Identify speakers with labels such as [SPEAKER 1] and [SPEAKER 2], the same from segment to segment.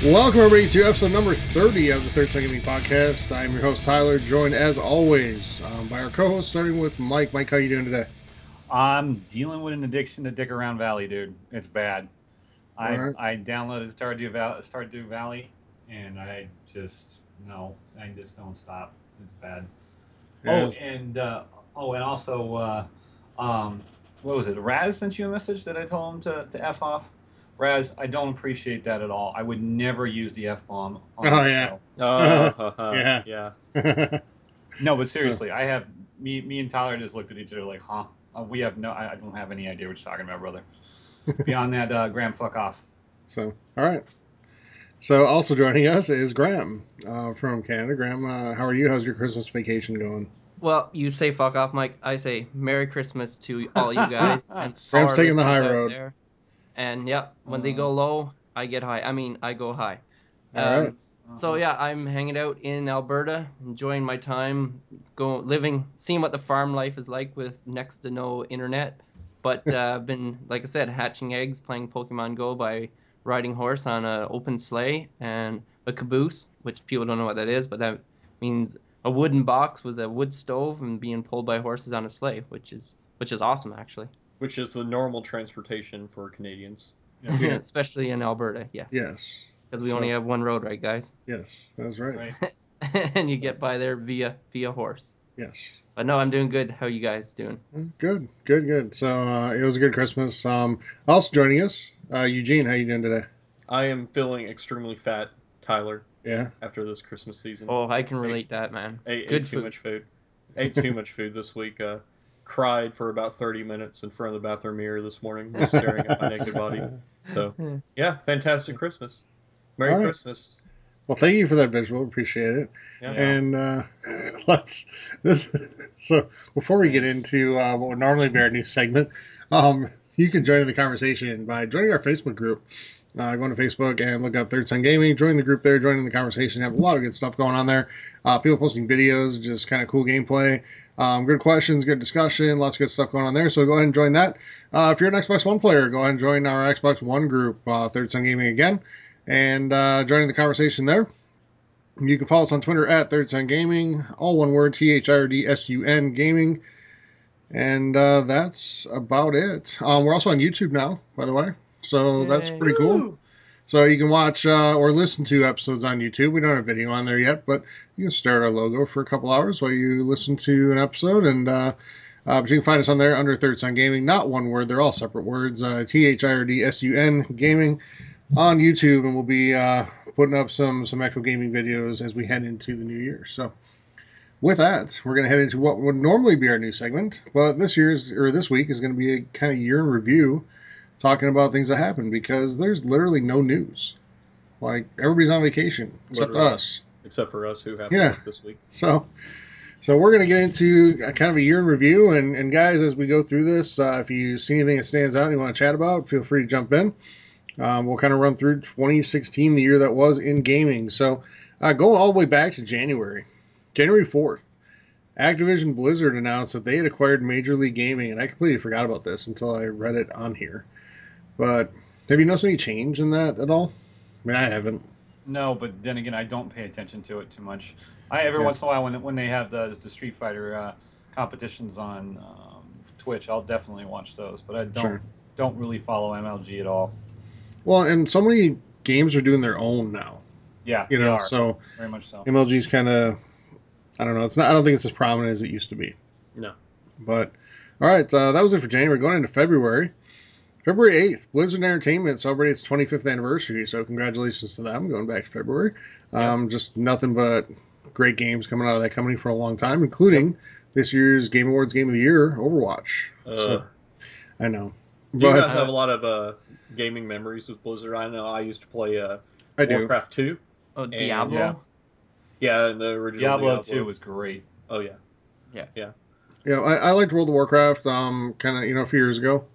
[SPEAKER 1] Welcome, everybody, to episode number 30 of the Third Second Gaming Podcast. I'm your host, Tyler, joined, as always, by our co-host, starting with Mike. Mike, how you doing today?
[SPEAKER 2] I'm dealing with an addiction to Dick Around Valley, dude. It's bad.
[SPEAKER 1] All right.
[SPEAKER 2] I downloaded Stardew Valley, and I just don't stop. It's bad.
[SPEAKER 1] Yes.
[SPEAKER 2] And also, what was it? Raz sent you a message that I told him to f off. Raz, I don't appreciate that at all. I would never use the f bomb on
[SPEAKER 1] Oh,
[SPEAKER 2] this
[SPEAKER 1] yeah.
[SPEAKER 2] show.
[SPEAKER 1] Yeah.
[SPEAKER 2] Yeah. No, but
[SPEAKER 1] So,
[SPEAKER 2] seriously, I have me and Tyler just looked at each other like, huh? We have no. I don't have any idea what you're talking about, brother. Beyond that, Graham, fuck off.
[SPEAKER 1] all right. So, also joining us is Graham from Canada. Graham, how are you? How's your Christmas vacation going?
[SPEAKER 3] Well, you say fuck off, Mike. I say Merry Christmas to all you guys and all
[SPEAKER 1] Graham's
[SPEAKER 3] our
[SPEAKER 1] taking the high
[SPEAKER 3] listeners out
[SPEAKER 1] road.
[SPEAKER 3] there. And yeah, when they go low, I get high. I mean, I go high.
[SPEAKER 1] All right.
[SPEAKER 3] So yeah, I'm hanging out in Alberta, enjoying my time, seeing what the farm life is like with next to no internet. But I've been, like I said, hatching eggs, playing Pokemon Go by riding horse on an open sleigh and a caboose, which people don't know what that is, but that means a wooden box with a wood stove and being pulled by horses on a sleigh, which is awesome actually.
[SPEAKER 4] Which is the normal transportation for Canadians.
[SPEAKER 1] Yeah.
[SPEAKER 3] Especially in Alberta, yes.
[SPEAKER 1] Yes.
[SPEAKER 3] Because we only have one road, right, guys?
[SPEAKER 1] Yes, that's right.
[SPEAKER 3] And you get by there via horse.
[SPEAKER 1] Yes.
[SPEAKER 3] But no, I'm doing good. How you guys doing?
[SPEAKER 1] Good. So, it was a good Christmas. Also joining us, Eugene, how you doing today?
[SPEAKER 4] I am feeling extremely fat, Tyler,
[SPEAKER 1] Yeah.
[SPEAKER 4] after this Christmas season.
[SPEAKER 3] Oh, I can relate that, man.
[SPEAKER 4] Ate too much food. Ate too much food this week. Cried for about 30 minutes in front of the bathroom mirror this morning, just staring at my naked body. So, yeah, fantastic Christmas. Merry
[SPEAKER 1] All right.
[SPEAKER 4] Christmas.
[SPEAKER 1] Well, thank you for that visual. Appreciate it.
[SPEAKER 4] Yeah.
[SPEAKER 1] And so before we get into what would normally be our new segment, you can join in the conversation by joining our Facebook group. Go to Facebook and look up Third Son Gaming. Join the group there. Join in the conversation. Have a lot of good stuff going on there. People posting videos, just kind of cool gameplay. Good questions, good discussion, lots of good stuff going on there. So go ahead and join that. If you're an Xbox One player, go ahead and join our Xbox One group, Third Son Gaming again, and joining the conversation there. You can follow us on Twitter at Third Son Gaming, all one word, THIRDSUN Gaming. And that's about it. We're also on YouTube now, by the way. So that's pretty cool. So you can watch or listen to episodes on YouTube. We don't have video on there yet, but you can stare at our logo for a couple hours while you listen to an episode. And but you can find us on there under Third Son Gaming. Not one word. They're all separate words. THIRDSUN Gaming on YouTube. And we'll be putting up some actual gaming videos as we head into the new year. So with that, we're going to head into what would normally be our new segment. But this week is going to be a kind of year in review, talking about things that happened, because there's literally no news. Like, everybody's on vacation except us.
[SPEAKER 4] Except for us, who have to work this week.
[SPEAKER 1] So we're going to get into a kind of a year in review. And guys, as we go through this, if you see anything that stands out and you want to chat about, feel free to jump in. We'll kind of run through 2016, the year that was in gaming. So going all the way back to January 4th, Activision Blizzard announced that they had acquired Major League Gaming, and I completely forgot about this until I read it on here. But have you noticed any change in that at all? I mean, I haven't.
[SPEAKER 2] No, but then again, I don't pay attention to it too much. Every once in a while, when they have the Street Fighter competitions on Twitch, I'll definitely watch those. But I don't really follow MLG at all.
[SPEAKER 1] Well, and so many games are doing their own now.
[SPEAKER 2] Yeah,
[SPEAKER 1] they are.
[SPEAKER 2] So very much so.
[SPEAKER 1] MLG's kind of, I don't know. It's not. I don't think it's as prominent as it used to be.
[SPEAKER 4] No.
[SPEAKER 1] But all right, that was it for January. Going into February. February 8th, Blizzard Entertainment celebrated its 25th anniversary, so congratulations to them going back to February. Just nothing but great games coming out of that company for a long time, including this year's Game Awards Game of the Year, Overwatch. So, I know.
[SPEAKER 4] Do you guys have a lot of gaming memories with Blizzard? I know I used to play Warcraft 2.
[SPEAKER 3] Oh, Diablo?
[SPEAKER 4] Yeah, the original
[SPEAKER 2] Diablo 2 was great.
[SPEAKER 4] Oh, yeah.
[SPEAKER 1] Yeah, I liked World of Warcraft kind of, a few years ago.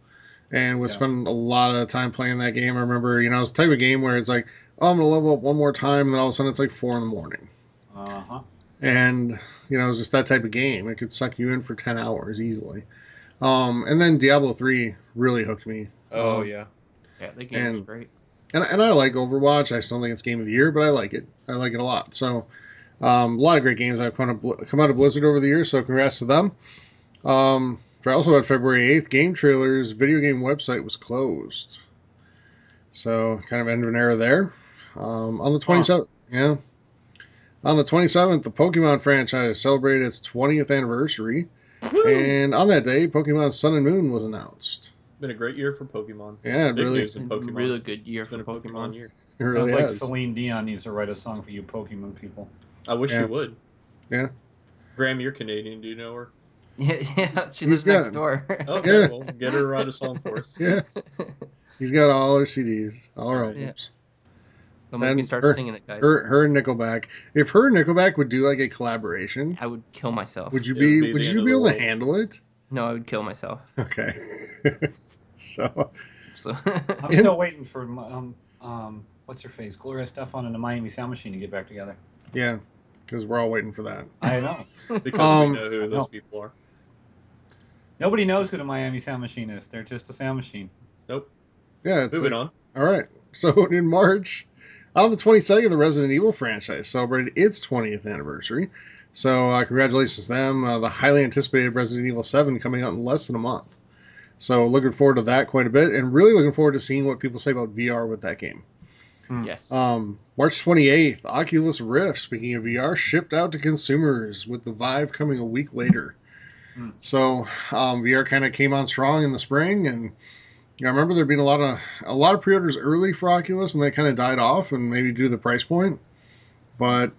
[SPEAKER 1] And was spending a lot of time playing that game. I remember, it's the type of game where it's like, oh, I'm going to level up one more time, and then all of a sudden it's like 4 in the morning.
[SPEAKER 2] Uh-huh.
[SPEAKER 1] And, it was just that type of game. It could suck you in for 10 hours easily. And then Diablo 3 really hooked me.
[SPEAKER 4] Oh, yeah.
[SPEAKER 3] Yeah, the game was great.
[SPEAKER 1] and I like Overwatch. I still think it's game of the year, but I like it. I like it a lot. So a lot of great games have come out of Blizzard over the years. So congrats to them. Also on February 8th, Game Trailers video game website was closed. So kind of end of an era there. On the 27th, yeah. On the 27th, the Pokemon franchise celebrated its 20th anniversary.
[SPEAKER 4] Woo!
[SPEAKER 1] And on that day, Pokemon Sun and Moon was announced.
[SPEAKER 4] Been a great year for Pokemon.
[SPEAKER 1] Yeah,
[SPEAKER 4] big
[SPEAKER 1] really,
[SPEAKER 4] news in Pokemon.
[SPEAKER 3] Really good year
[SPEAKER 4] It's
[SPEAKER 3] for
[SPEAKER 4] been a Pokemon year.
[SPEAKER 1] it really
[SPEAKER 2] Sounds like
[SPEAKER 1] has.
[SPEAKER 2] Celine Dion needs to write a song for you Pokemon people.
[SPEAKER 4] I wish
[SPEAKER 1] Yeah.
[SPEAKER 4] you would.
[SPEAKER 1] Yeah.
[SPEAKER 4] Graham, you're Canadian. Do you know her?
[SPEAKER 3] Yeah, she
[SPEAKER 1] He's
[SPEAKER 3] lives next
[SPEAKER 1] good.
[SPEAKER 3] door.
[SPEAKER 4] Okay,
[SPEAKER 1] Yeah.
[SPEAKER 4] well, get her to write a song for us.
[SPEAKER 1] Yeah. He's got all her CDs, all her
[SPEAKER 4] Alright.
[SPEAKER 1] albums.
[SPEAKER 3] Don't make
[SPEAKER 1] Then
[SPEAKER 3] me start
[SPEAKER 1] her-
[SPEAKER 3] singing it, guys.
[SPEAKER 1] Her and Nickelback. If her and Nickelback would do like a collaboration,
[SPEAKER 3] I would kill myself.
[SPEAKER 1] would you
[SPEAKER 4] It
[SPEAKER 1] be?
[SPEAKER 4] would be
[SPEAKER 1] Would
[SPEAKER 4] the
[SPEAKER 1] you
[SPEAKER 4] end of
[SPEAKER 1] be
[SPEAKER 4] the
[SPEAKER 1] able to
[SPEAKER 4] world.
[SPEAKER 1] handle it?
[SPEAKER 3] No, I would kill myself.
[SPEAKER 1] Okay. So
[SPEAKER 3] So
[SPEAKER 2] I'm still waiting for what's her face, Gloria Estefan and the Miami Sound Machine to get back together.
[SPEAKER 1] yeah, because we're all waiting for that.
[SPEAKER 2] I know.
[SPEAKER 4] Because we know who
[SPEAKER 2] I
[SPEAKER 4] those
[SPEAKER 2] know.
[SPEAKER 4] people are.
[SPEAKER 2] Nobody knows who the Miami Sound Machine is. They're just a sound machine.
[SPEAKER 4] Nope.
[SPEAKER 1] Yeah. It's
[SPEAKER 4] Moving
[SPEAKER 1] like,
[SPEAKER 4] on.
[SPEAKER 1] all right. So in March, on the 22nd, the Resident Evil franchise celebrated its 20th anniversary. So congratulations to them. The highly anticipated Resident Evil 7 coming out in less than a month. So looking forward to that quite a bit, and really looking forward to seeing what people say about VR with that game.
[SPEAKER 3] yes.
[SPEAKER 1] March 28th, Oculus Rift, speaking of VR, shipped out to consumers, with the Vive coming a week later. So VR kind of came on strong in the spring, and I remember there being a lot of pre-orders early for Oculus, and they kind of died off, and maybe due to the price point. But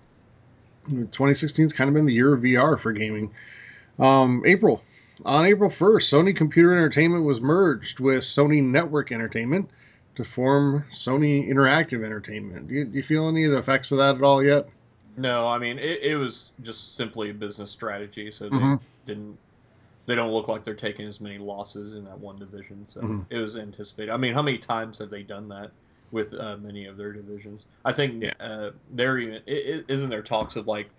[SPEAKER 1] 2016 has kind of been the year of VR for gaming. April. On April 1st, Sony Computer Entertainment was merged with Sony Network Entertainment to form Sony Interactive Entertainment. Do you feel any of the effects of that at all yet?
[SPEAKER 4] No, I mean it was just simply a business strategy, so they
[SPEAKER 1] Mhm.
[SPEAKER 4] didn't. They don't look like they're taking as many losses in that one division, so
[SPEAKER 1] Mhm.
[SPEAKER 4] it was anticipated. I mean, how many times have they done that with many of their divisions? I think
[SPEAKER 1] Yeah.
[SPEAKER 4] they're even. Isn't there talks of like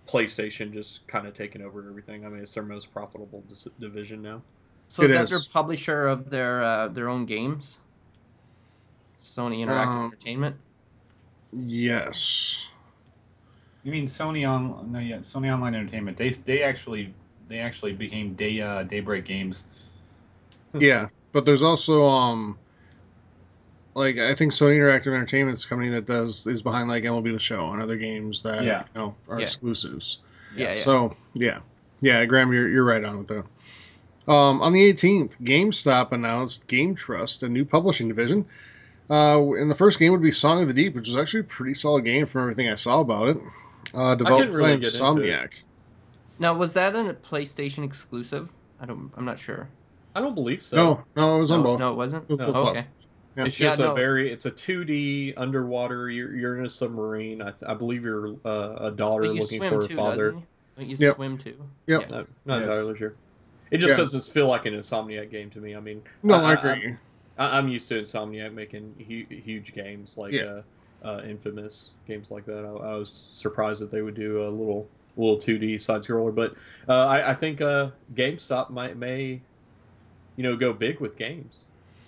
[SPEAKER 4] PlayStation just kind of taking over everything? I mean, it's their most profitable division now.
[SPEAKER 3] So
[SPEAKER 1] It
[SPEAKER 3] is that their
[SPEAKER 1] is.
[SPEAKER 3] publisher of their own games? Sony Interactive Entertainment.
[SPEAKER 1] Yes.
[SPEAKER 2] You mean Sony on? No, yeah, Sony Online Entertainment. They actually became Daybreak Games.
[SPEAKER 1] Yeah, but there's also like I think Sony Interactive Entertainment's company that is behind like MLB The Show and other games that
[SPEAKER 2] Yeah.
[SPEAKER 1] are
[SPEAKER 3] Yeah.
[SPEAKER 1] exclusives.
[SPEAKER 3] Yeah.
[SPEAKER 1] So yeah, Graham, you're right on with that. On the 18th, GameStop announced Game Trust, a new publishing division. And the first game would be Song of the Deep, which is actually a pretty solid game from everything I saw about it. Developed by
[SPEAKER 4] really get into
[SPEAKER 1] Insomniac.
[SPEAKER 3] Now, was that a PlayStation exclusive? I'm not sure.
[SPEAKER 4] I don't believe so.
[SPEAKER 1] No, it was on both.
[SPEAKER 3] No, it wasn't.
[SPEAKER 1] It was
[SPEAKER 4] No.
[SPEAKER 1] both
[SPEAKER 3] Oh,
[SPEAKER 1] up.
[SPEAKER 3] okay.
[SPEAKER 1] Yeah.
[SPEAKER 4] It's just
[SPEAKER 3] Yeah, no.
[SPEAKER 4] it's a 2D underwater. You're in a submarine. I believe you're a daughter
[SPEAKER 3] But you
[SPEAKER 4] looking
[SPEAKER 3] swim
[SPEAKER 4] for a
[SPEAKER 3] too,
[SPEAKER 4] father.
[SPEAKER 3] doesn't you? Don't you
[SPEAKER 1] Yep.
[SPEAKER 3] swim too?
[SPEAKER 1] Yep.
[SPEAKER 3] Yeah.
[SPEAKER 4] No, not
[SPEAKER 2] Yes.
[SPEAKER 4] entirely sure. It just
[SPEAKER 1] Yeah.
[SPEAKER 4] doesn't feel like an Insomniac game to me. I mean,
[SPEAKER 1] No, I agree.
[SPEAKER 4] I'm used to Insomniac making huge games like
[SPEAKER 1] Yeah.
[SPEAKER 4] Infamous, games like that. I was surprised that they would do a little 2D side scroller, but I think GameStop may go big with games.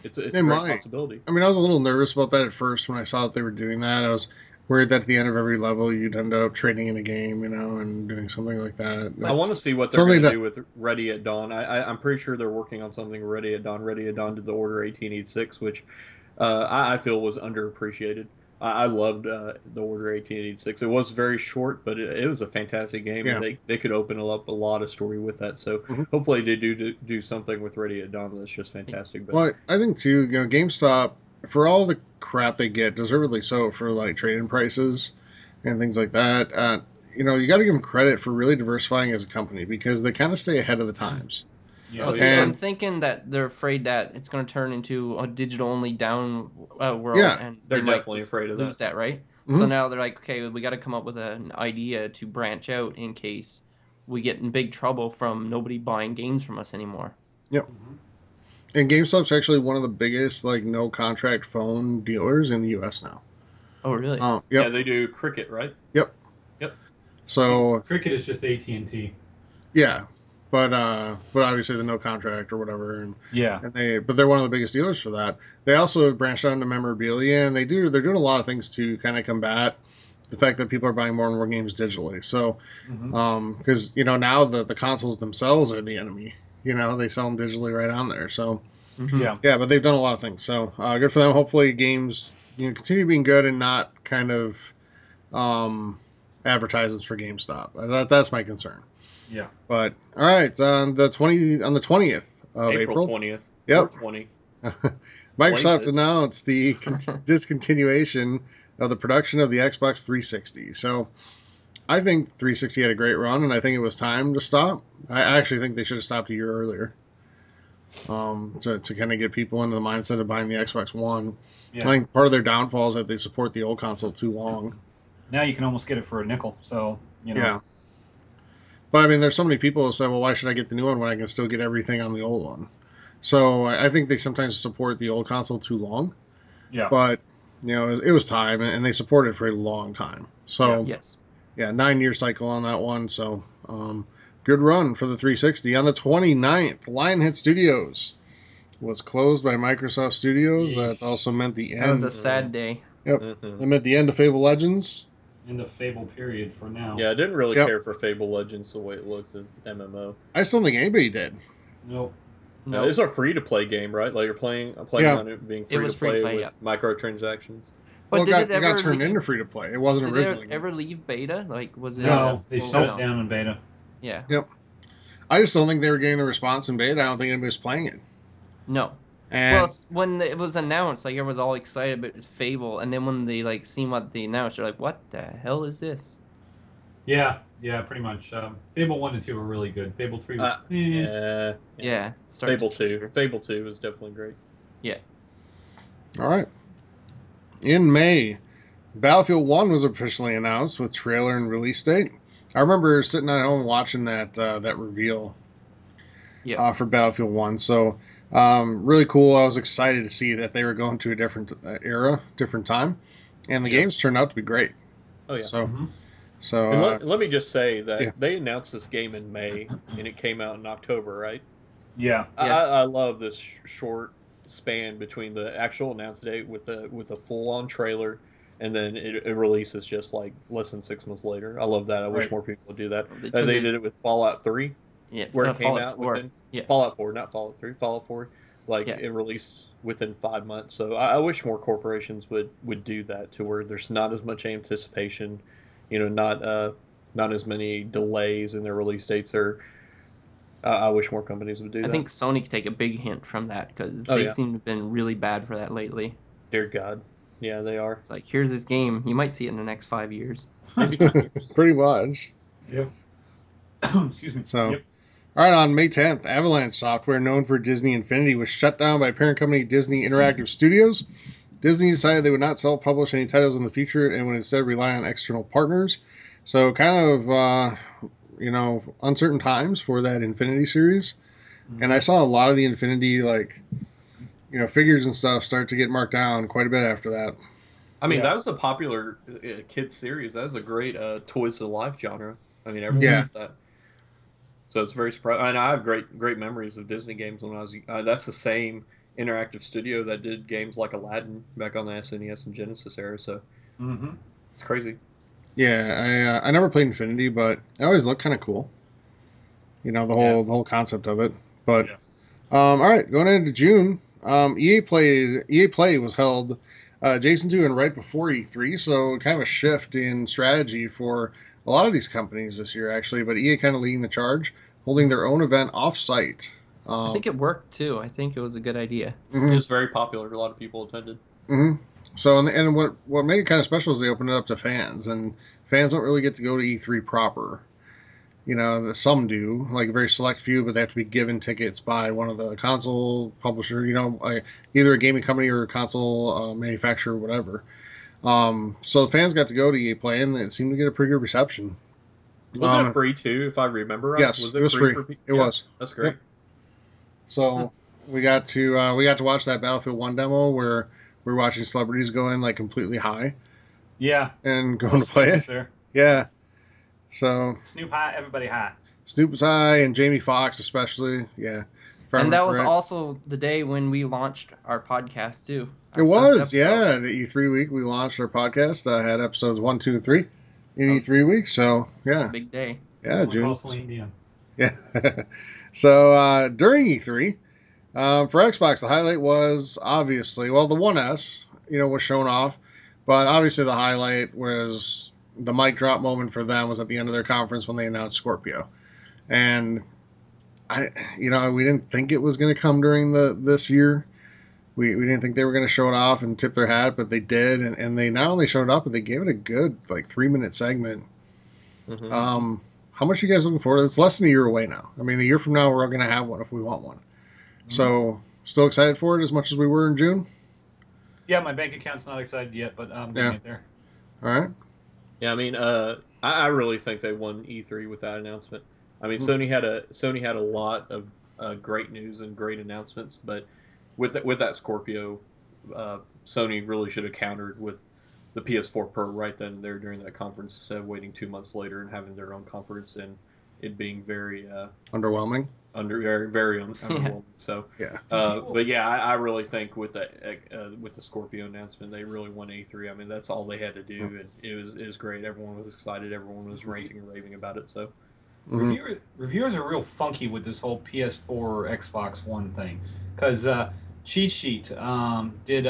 [SPEAKER 4] It's
[SPEAKER 1] They
[SPEAKER 4] a great
[SPEAKER 1] might.
[SPEAKER 4] possibility.
[SPEAKER 1] I mean, I was a little nervous about that at first when I saw that they were doing that. I was worried that at the end of every level you'd end up trading in a game, and doing something like that.
[SPEAKER 4] I want to see what they're
[SPEAKER 1] Something
[SPEAKER 4] going to
[SPEAKER 1] that-
[SPEAKER 4] do with Ready at Dawn. I'm pretty sure they're working on something Ready at Dawn. Ready at Dawn did the Order 1886, which I feel was underappreciated. I loved the Order 1886. It was very short, but it was a fantastic game,
[SPEAKER 1] Yeah.
[SPEAKER 4] and they could open up a lot of story with that. So
[SPEAKER 1] Mhm.
[SPEAKER 4] hopefully they do something with Ready at Dawn that's just fantastic. But
[SPEAKER 1] Well, I think too, GameStop, for all the crap they get, deservedly so, for like trade-in prices and things like that. You got to give them credit for really diversifying as a company, because they kind of stay ahead of the times.
[SPEAKER 2] Yeah.
[SPEAKER 3] Well, see,
[SPEAKER 1] And-
[SPEAKER 3] I'm thinking that they're afraid that it's going to turn into a digital-only down world,
[SPEAKER 1] Yeah,
[SPEAKER 3] and
[SPEAKER 4] they're
[SPEAKER 3] they might
[SPEAKER 4] definitely afraid of
[SPEAKER 3] lose
[SPEAKER 4] that.
[SPEAKER 3] that, right? So
[SPEAKER 1] Mhm.
[SPEAKER 3] now they're like, okay, we got to come up with an idea to branch out in case we get in big trouble from nobody buying games from us anymore.
[SPEAKER 1] And GameStop's actually one of the biggest like no contract phone dealers in the U.S. now.
[SPEAKER 3] Oh, really?
[SPEAKER 1] Yep.
[SPEAKER 4] Yeah, they do Cricket, right?
[SPEAKER 1] Yep.
[SPEAKER 4] Yep.
[SPEAKER 1] So
[SPEAKER 2] Cricket is just AT&T.
[SPEAKER 1] yeah, but obviously the no contract or whatever, and
[SPEAKER 2] Yeah.
[SPEAKER 1] but they're one of the biggest dealers for that. They also have branched out into memorabilia, and they're doing a lot of things to kind of combat the fact that people are buying more and more games digitally. So, because now the consoles themselves are the enemy. They sell them digitally right on there. So, yeah, but they've done a lot of things. So, good for them. Hopefully, games continue being good and not kind of advertisements for GameStop. That's my concern.
[SPEAKER 2] Yeah.
[SPEAKER 1] But all right, on the 20th of April.
[SPEAKER 4] 20th.
[SPEAKER 1] Yep.
[SPEAKER 4] 420.
[SPEAKER 1] Microsoft announced the discontinuation of the production of the Xbox 360. So I think 360 had a great run, and I think it was time to stop. I actually think they should have stopped a year earlier, to kind of get people into the mindset of buying the Xbox One.
[SPEAKER 2] Yeah.
[SPEAKER 1] I think part of their downfall is that they support the old console too long.
[SPEAKER 2] Now you can almost get it for a nickel. So
[SPEAKER 1] Yeah. But I mean, there's so many people who say, "Well, why should I get the new one when I can still get everything on the old one?" So I think they sometimes support the old console too long.
[SPEAKER 2] Yeah.
[SPEAKER 1] But it was time, and they supported it for a long time. So
[SPEAKER 3] Yes.
[SPEAKER 1] yeah, 9-year cycle on that one. So good run for the 360. On the 29th, Lionhead Studios was closed by Microsoft Studios.
[SPEAKER 2] Yeesh.
[SPEAKER 1] That also meant the end.
[SPEAKER 3] That was a sad day.
[SPEAKER 1] Yep. That meant the end of Fable Legends.
[SPEAKER 2] In the Fable period for now.
[SPEAKER 4] Yeah, I didn't really care for Fable Legends the way it looked in MMO.
[SPEAKER 1] I still think anybody did.
[SPEAKER 2] Nope.
[SPEAKER 4] No, it's a free-to-play game, right? Like I'm playing on it being free-to-play with microtransactions.
[SPEAKER 3] But
[SPEAKER 1] it got turned into free-to-play. It wasn't originally.
[SPEAKER 3] Did it ever leave beta? Like, was it?
[SPEAKER 2] No, they shut it down in beta.
[SPEAKER 3] Yeah.
[SPEAKER 1] Yep. I just don't think they were getting the response in beta. I don't think anybody was playing it.
[SPEAKER 3] No.
[SPEAKER 1] And
[SPEAKER 3] well, when it was announced, like everyone was all excited, but it was Fable, and then when they seen what they announced, they're like, "What the hell is this?"
[SPEAKER 2] Yeah, pretty much. Fable 1 and 2 were really good. Fable 3 was...
[SPEAKER 3] Yeah.
[SPEAKER 4] Fable 2. Fable 2 was definitely great.
[SPEAKER 3] Yeah.
[SPEAKER 1] All right. In May, Battlefield 1 was officially announced with trailer and release date. I remember sitting at home watching that reveal for Battlefield 1. So, really cool. I was excited to see that they were going to a different era, different time. And the games turned out to be great.
[SPEAKER 4] Oh, yeah.
[SPEAKER 1] So
[SPEAKER 4] let me just say that they announced this game in May, and it came out in October, right?
[SPEAKER 2] Yeah.
[SPEAKER 4] I love this short span between the actual announce date with a full-on trailer, and then it releases just like less than 6 months later. I love that. I wish more people would do that. They did it with Fallout 3, where it came out within Fallout 4, not Fallout 3, Fallout 4. It released within 5 months. So I wish more corporations would do that, to where there's not as much anticipation, not as many delays in their release dates. Or I wish more companies would do that.
[SPEAKER 3] I think Sony could take a big hint from that, because they seem to have been really bad for that lately.
[SPEAKER 4] Dear God. Yeah, they are.
[SPEAKER 3] It's like, here's this game. You might see it in the next 5 years.
[SPEAKER 4] Maybe 10 years.
[SPEAKER 1] Pretty much.
[SPEAKER 2] Yep. Excuse me.
[SPEAKER 1] So, all right, on May 10th, Avalanche Software, known for Disney Infinity, was shut down by parent company Disney Interactive Studios. Disney decided they would not self-publish any titles in the future and would instead rely on external partners. So, kind of, uncertain times for that Infinity series. And I saw a lot of the Infinity, figures and stuff start to get marked down quite a bit after that.
[SPEAKER 4] I mean, that was a popular kids series. That was a great Toys to Life genre. I mean, everyone loved that. So it's very surprising. And I have great memories of Disney games when I was. That's the same interactive studio that did games like Aladdin back on the SNES and Genesis era. So it's crazy.
[SPEAKER 1] Yeah, I never played Infinity, but it always looked kind of cool. The whole concept of it. But all right, going into June, EA Play was held adjacent to and right before E3, so kind of a shift in strategy for a lot of these companies this year, actually. But EA kind of leading the charge, holding their own event off-site.
[SPEAKER 3] I think it worked too. I think it was a good idea.
[SPEAKER 4] It was very popular. A lot of people attended.
[SPEAKER 1] So, and what made it kind of special is they opened it up to fans, and fans don't really get to go to E3 proper. Some do, like a very select few, but they have to be given tickets by one of the console publishers, either a gaming company or a console manufacturer or whatever. So the fans got to go to EA Play, and it seemed to get a pretty good reception.
[SPEAKER 4] Was it free too, if I remember right?
[SPEAKER 1] Yes, it was free. It was.
[SPEAKER 4] That's great.
[SPEAKER 1] Yep. So we got to watch that Battlefield 1 demo where we're watching celebrities go in completely high.
[SPEAKER 2] Yeah.
[SPEAKER 1] And going to play it.
[SPEAKER 2] There.
[SPEAKER 1] Yeah. So
[SPEAKER 2] Snoop high, everybody high.
[SPEAKER 1] Snoop's Eye and Jamie Foxx especially. Yeah.
[SPEAKER 3] And that was also the day when we launched our podcast too.
[SPEAKER 1] It was, yeah. The E3 week we launched our podcast. I had episodes 1, 2, and 3 in E3 week. So yeah,
[SPEAKER 3] it's a big day.
[SPEAKER 1] Yeah, June.
[SPEAKER 2] Indian.
[SPEAKER 1] Yeah. So during E3, for Xbox, the highlight was obviously the One S. Was shown off, but obviously the highlight was the mic drop moment for them was at the end of their conference when they announced Scorpio, and we didn't think it was going to come during this year. We didn't think they were going to show it off and tip their hat, but they did, and they not only showed it off, but they gave it a good 3-minute segment.
[SPEAKER 4] Mm-hmm.
[SPEAKER 1] How much are you guys looking forward to? It's less than a year away now. I mean, a year from now, we're going to have one if we want one. Mm-hmm. So, still excited for it as much as we were in June?
[SPEAKER 2] Yeah, my bank account's not excited yet, but I'm getting it there.
[SPEAKER 1] All right.
[SPEAKER 4] Yeah, I mean, I really think they won E3 with that announcement. I mean, Sony had a lot of great news and great announcements, but with that Scorpio, Sony really should have countered with the PS4 Pro right then and there during that conference, instead of waiting 2 months later and having their own conference and it being very
[SPEAKER 1] underwhelming.
[SPEAKER 4] Very underwhelming. So
[SPEAKER 1] yeah,
[SPEAKER 4] but yeah, I really think with the Scorpio announcement, they really won E3. I mean, that's all they had to do, and it was great. Everyone was excited. Everyone was ranting and raving about it. So
[SPEAKER 2] reviewers are real funky with this whole PS4 or Xbox One thing, because Cheat Sheet did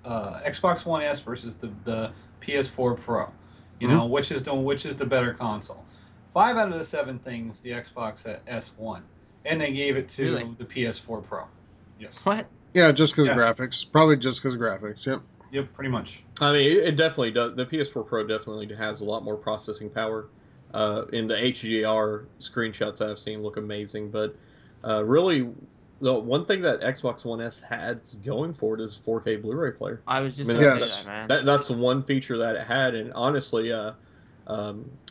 [SPEAKER 2] Xbox One S versus the PS4 Pro. Which is the better console. 5 out of the 7 things the Xbox S won, and they gave it to the PS4 Pro. Yes.
[SPEAKER 3] What?
[SPEAKER 1] Yeah, just because of graphics. Probably just because of graphics. Yep.
[SPEAKER 2] Yep, pretty much.
[SPEAKER 4] I mean, it definitely does. The PS4 Pro definitely has a lot more processing power. In the HDR screenshots I've seen look amazing, but really, the one thing that Xbox One S has going for it is 4K Blu-ray player.
[SPEAKER 3] I was just going to say that, man.
[SPEAKER 4] That's the one feature that it had, and honestly, I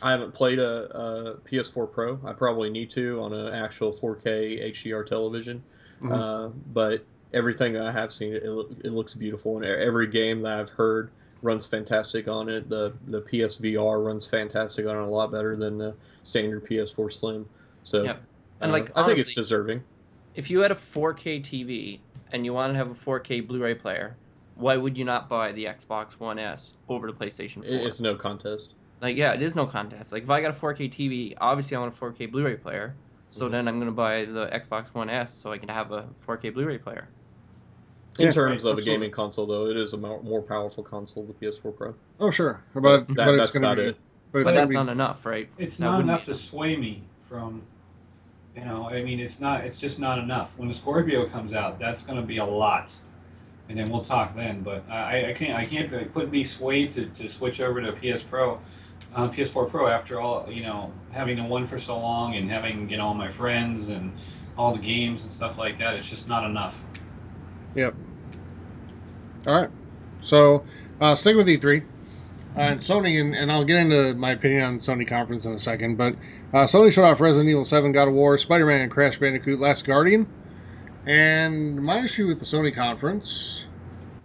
[SPEAKER 4] haven't played a PS4 Pro. I probably need to on an actual 4K HDR television, but everything I have seen, it looks beautiful, and every game that I've heard runs fantastic on it. The PSVR runs fantastic on it, a lot better than the standard PS4 Slim. So,
[SPEAKER 3] and
[SPEAKER 4] honestly, I think it's deserving.
[SPEAKER 3] If you had a 4K TV and you want to have a 4K Blu-ray player, why would you not buy the Xbox One S over the PlayStation 4?
[SPEAKER 4] It's no contest.
[SPEAKER 3] It is no contest. If I got a 4K TV, obviously I want a 4K Blu-ray player. So then I'm going to buy the Xbox One S so I can have a 4K Bluray player.
[SPEAKER 4] In terms of a gaming console, though, it is a more powerful console, the PS4 Pro.
[SPEAKER 1] Oh, sure. But
[SPEAKER 4] that's about it.
[SPEAKER 3] But that's not enough, right?
[SPEAKER 2] It's not enough to sway me from, it's just not enough. When the Scorpio comes out, that's going to be a lot. And then we'll talk then. But I couldn't be swayed to switch over to PS4 Pro after all, having the one for so long and having, all my friends and all the games and stuff like that. It's just not enough.
[SPEAKER 1] Yep. All right. So, stick with E3. And Sony, and I'll get into my opinion on Sony Conference in a second, but Sony showed off Resident Evil 7, God of War, Spider-Man, Crash Bandicoot, Last Guardian. And my issue with the Sony Conference...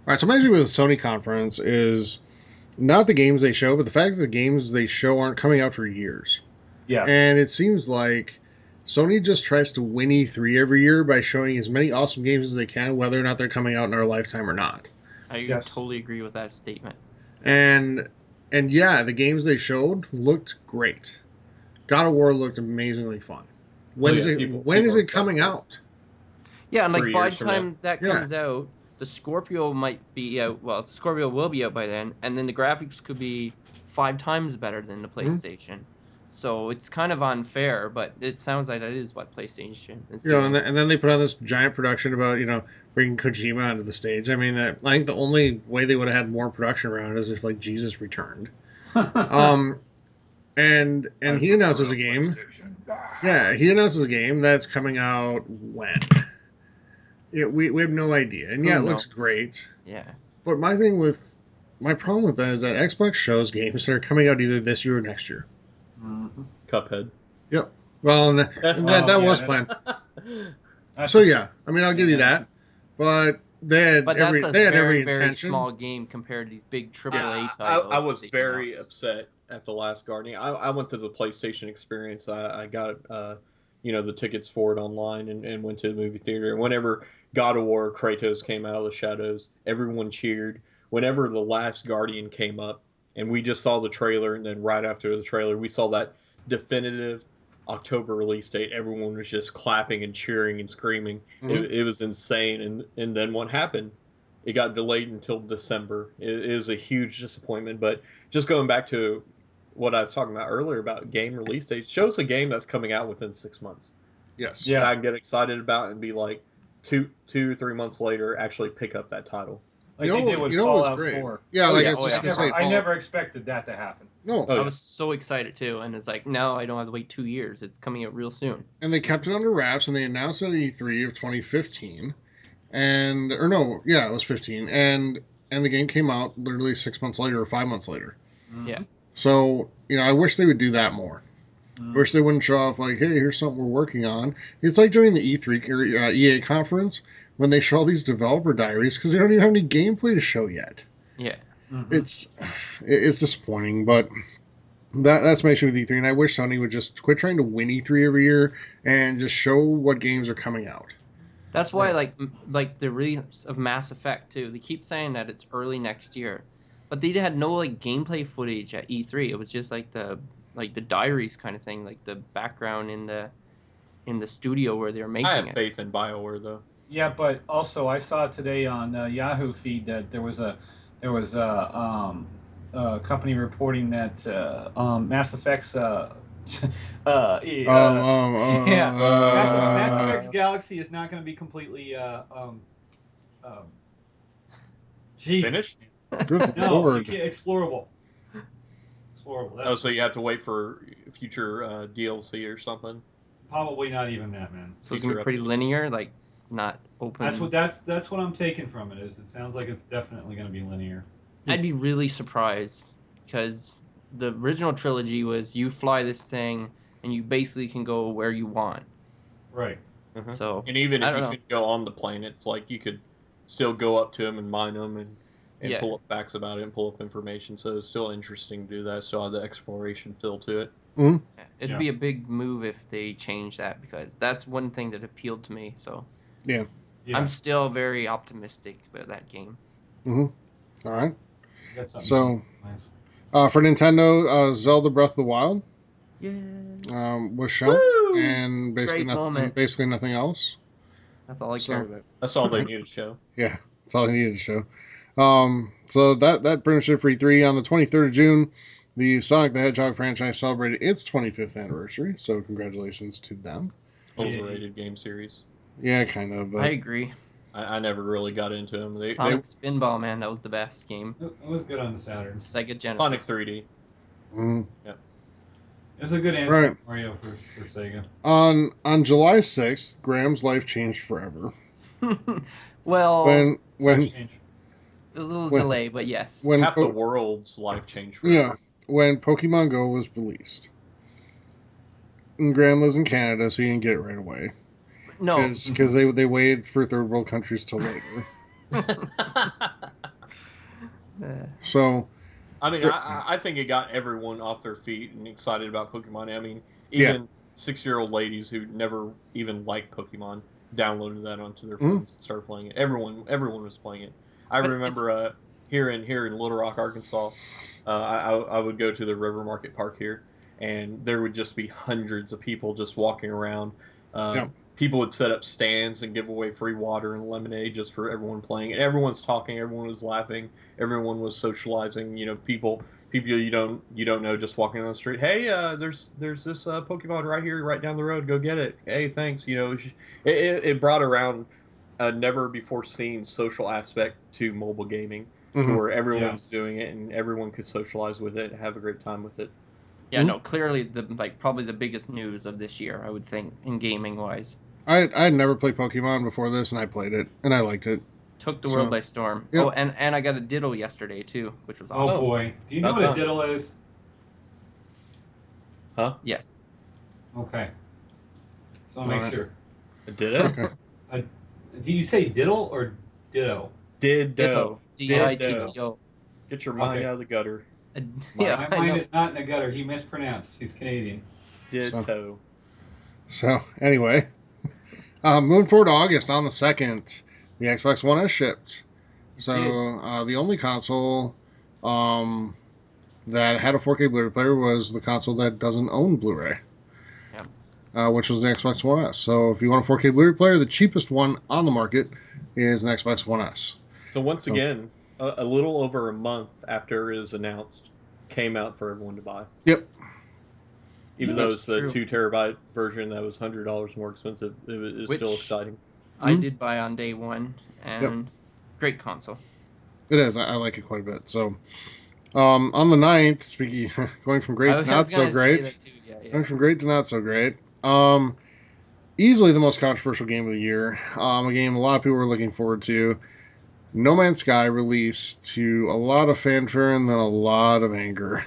[SPEAKER 1] Alright, so my issue with the Sony Conference is not the games they show, but the fact that the games they show aren't coming out for years.
[SPEAKER 2] Yeah.
[SPEAKER 1] And it seems like Sony just tries to win E3 every year by showing as many awesome games as they can, whether or not they're coming out in our lifetime or not.
[SPEAKER 3] I totally agree with that statement.
[SPEAKER 1] And yeah, the games they showed looked great. God of War looked amazingly fun. When is it coming out?
[SPEAKER 3] Yeah, and by the time that comes out, the Scorpio might be out. Well, the Scorpio will be out by then, and then the graphics could be 5 times better than the PlayStation. Mm-hmm. So it's kind of unfair, but it sounds like that is what PlayStation is doing.
[SPEAKER 1] And then they put on this giant production about, bringing Kojima onto the stage. I mean, I think the only way they would have had more production around is if, Jesus returned. And he announces a game. Yeah, he announces a game that's coming out when? We have no idea. And it looks great.
[SPEAKER 3] Yeah.
[SPEAKER 1] But my problem with that is that Xbox shows games that are coming out either this year or next year.
[SPEAKER 4] Mm-hmm. Cuphead.
[SPEAKER 1] Yep. Well, and that was planned. So yeah, I'll give you that. But
[SPEAKER 3] But that's a
[SPEAKER 1] they had every
[SPEAKER 3] very
[SPEAKER 1] intention.
[SPEAKER 3] small game compared to these big AAA
[SPEAKER 4] I
[SPEAKER 3] titles.
[SPEAKER 4] was
[SPEAKER 3] that they
[SPEAKER 4] very
[SPEAKER 3] announce.
[SPEAKER 4] upset at the last Guardian. I went to the PlayStation experience. I got the tickets for it online and went to the movie theater. And whenever God of War Kratos came out of the shadows, everyone cheered. Whenever the last Guardian came up, and we just saw the trailer, and then right after the trailer, we saw that definitive October release date. Everyone was just clapping and cheering and screaming. It was insane. And then what happened? It got delayed until December. It is a huge disappointment. But just going back to what I was talking about earlier about game release dates, shows a game that's coming out within 6 months.
[SPEAKER 1] Yes.
[SPEAKER 2] Yeah.
[SPEAKER 4] That I can get excited about and be like 2 or 3 months later actually pick up that title.
[SPEAKER 2] Like they did with
[SPEAKER 1] what was
[SPEAKER 2] Fallout
[SPEAKER 1] great?
[SPEAKER 2] 4.
[SPEAKER 1] Yeah,
[SPEAKER 4] Oh,
[SPEAKER 1] like
[SPEAKER 4] yeah.
[SPEAKER 1] I was just gonna say,
[SPEAKER 2] I never expected that to happen.
[SPEAKER 1] no.
[SPEAKER 4] Oh,
[SPEAKER 3] I
[SPEAKER 4] yeah.
[SPEAKER 3] was so excited too, and it's like now I don't have to wait 2 years. It's coming out real soon.
[SPEAKER 1] And they kept it under wraps, and they announced it at E3 of 2015, and or no, yeah, it was 15, and the game came out literally 6 months later or 5 months later.
[SPEAKER 3] Yeah.
[SPEAKER 1] So I wish they would do that more.
[SPEAKER 2] Mm.
[SPEAKER 1] I wish they wouldn't show off like, hey, here's something we're working on. It's like during the E3 or EA conference when they show all these developer diaries because they don't even have any gameplay to show yet.
[SPEAKER 3] Yeah.
[SPEAKER 2] Mhm.
[SPEAKER 1] It's disappointing, but that's my issue with E3, and I wish Sony would just quit trying to win E3 every year and just show what games are coming out.
[SPEAKER 3] That's why,
[SPEAKER 2] Right.
[SPEAKER 3] like the release of Mass Effect too. They keep saying that it's early next year, but they had no like gameplay footage at E3. It was just like the diaries kind of thing, like the background in the studio where they were
[SPEAKER 4] I
[SPEAKER 3] making
[SPEAKER 4] have
[SPEAKER 3] it.
[SPEAKER 4] faith in BioWare though.
[SPEAKER 2] Yeah, but also I saw today on Yahoo feed that there was a company reporting that Mass Effect's yeah, Mass Effect's Galaxy is not going to be completely Jesus.
[SPEAKER 4] Finished?
[SPEAKER 1] Good
[SPEAKER 2] No,
[SPEAKER 1] lord.
[SPEAKER 2] explorable. Explorable.
[SPEAKER 4] Oh,
[SPEAKER 2] That's
[SPEAKER 4] so you have to wait for future DLC or something.
[SPEAKER 2] probably not even that, man.
[SPEAKER 3] So it's gonna be pretty linear, like not open.
[SPEAKER 2] That's what I'm taking from it. Is it sounds like it's definitely going to be linear.
[SPEAKER 3] I'd be really surprised because the original trilogy was you fly this thing and you basically can go where you want.
[SPEAKER 2] Right.
[SPEAKER 4] Mhm.
[SPEAKER 3] So
[SPEAKER 4] And even
[SPEAKER 3] I
[SPEAKER 4] if
[SPEAKER 3] don't
[SPEAKER 4] you
[SPEAKER 3] know.
[SPEAKER 4] could go on the planets, like you could still go up to them and mine them and
[SPEAKER 3] Yeah.
[SPEAKER 4] pull up facts about it and pull up information. So it's still interesting to do that. Still have the exploration feel to it.
[SPEAKER 1] Mhm.
[SPEAKER 3] Yeah, it'd
[SPEAKER 2] Yeah.
[SPEAKER 3] be a big move if they change that because that's one thing that appealed to me. So
[SPEAKER 1] Yeah.
[SPEAKER 3] I'm still very optimistic about that game.
[SPEAKER 1] All right.
[SPEAKER 2] You got something
[SPEAKER 1] So,
[SPEAKER 2] nice.
[SPEAKER 1] for Nintendo, Zelda Breath of the Wild
[SPEAKER 3] Yeah.
[SPEAKER 1] was shown,
[SPEAKER 3] Woo!
[SPEAKER 1] and
[SPEAKER 3] Great moment.
[SPEAKER 1] basically nothing else.
[SPEAKER 3] That's all I
[SPEAKER 1] So-
[SPEAKER 3] care about.
[SPEAKER 4] That's all they need to show.
[SPEAKER 1] Yeah, that's all I needed to show. So that pretty much it for E3. On the 23rd of June, the Sonic the Hedgehog franchise celebrated its 25th anniversary. So congratulations to them.
[SPEAKER 4] Overrated game series.
[SPEAKER 1] Yeah, kind of.
[SPEAKER 3] I
[SPEAKER 1] But
[SPEAKER 3] agree.
[SPEAKER 4] I never really got into them.
[SPEAKER 3] Sonic Spinball, man, that was the best game.
[SPEAKER 2] It was good on the Saturn.
[SPEAKER 3] Sega Genesis.
[SPEAKER 4] Sonic 3D.
[SPEAKER 1] mm,
[SPEAKER 2] It was a good answer,
[SPEAKER 1] Right.
[SPEAKER 2] Mario, for Sega.
[SPEAKER 1] on July 6th, Graham's life changed forever.
[SPEAKER 3] Well,
[SPEAKER 1] When
[SPEAKER 2] Sex change.
[SPEAKER 3] it was a little
[SPEAKER 1] when-
[SPEAKER 3] delay, but yes.
[SPEAKER 1] when
[SPEAKER 4] Half the
[SPEAKER 1] Po-
[SPEAKER 4] world's life changed
[SPEAKER 1] yeah
[SPEAKER 4] forever.
[SPEAKER 1] when Pokemon Go was released. And Graham lives in Canada, so he didn't get it right away.
[SPEAKER 3] No.
[SPEAKER 1] Because they waited for third world countries till later. So
[SPEAKER 4] I mean, I think it got everyone off their feet and excited about Pokemon. I mean, even 6-year-old ladies who never even liked Pokemon downloaded that onto their phones and started playing it. Everyone was playing it. I
[SPEAKER 3] But
[SPEAKER 4] remember here in Little Rock, Arkansas, I would go to the River Market Park here, and there would just be hundreds of people just walking around. People would set up stands and give away free water and lemonade just for everyone playing. And everyone's talking, everyone was laughing, everyone was socializing. You know, people you don't know just walking down the street. Hey, there's this Pokemon right here, right down the road. Go get it. Hey, thanks. You know, it brought around a never before seen social aspect to mobile gaming, to where everyone's doing it and everyone could socialize with it and have a great time with it.
[SPEAKER 3] Yeah, no, clearly probably the biggest news of this year, I would think, in gaming wise.
[SPEAKER 1] I had never played Pokemon before this, and I played it, and I liked it.
[SPEAKER 3] Took the world by storm.
[SPEAKER 1] Yep.
[SPEAKER 3] Oh, and I got a diddle yesterday too, which was
[SPEAKER 2] Oh
[SPEAKER 3] awesome.
[SPEAKER 2] boy, do you know what a diddle is?
[SPEAKER 4] Huh?
[SPEAKER 3] Yes.
[SPEAKER 2] Okay. So I'll make sure.
[SPEAKER 4] Did it?
[SPEAKER 1] Okay.
[SPEAKER 2] Do you say diddle or Ditto.
[SPEAKER 4] Ditto.
[SPEAKER 3] Ditto.
[SPEAKER 4] Get your mind out of the gutter.
[SPEAKER 3] Yeah,
[SPEAKER 2] My mind is not in the gutter. He mispronounced. He's Canadian.
[SPEAKER 4] Ditto.
[SPEAKER 1] So anyway, moving forward to August on the 2nd, the Xbox One S shipped. So the only console that had a 4K Blu-ray player was the console that doesn't own Blu-ray. Which was the Xbox One S. So if you want a 4K Blu-ray player, the cheapest one on the market is an Xbox One S.
[SPEAKER 4] So once again, a little over a month after it was announced, came out for everyone to buy.
[SPEAKER 1] Yep.
[SPEAKER 4] Even though it's the 2 terabyte version that was $100 more expensive, it was still exciting.
[SPEAKER 3] I did buy on day one, and great console.
[SPEAKER 1] It is. I like it quite a bit. So on the 9th, speaking going from great to not so great. Going from great to not so great. Easily the most controversial game of the year. A game a lot of people were looking forward to. No Man's Sky released to a lot of fanfare and then a lot of anger.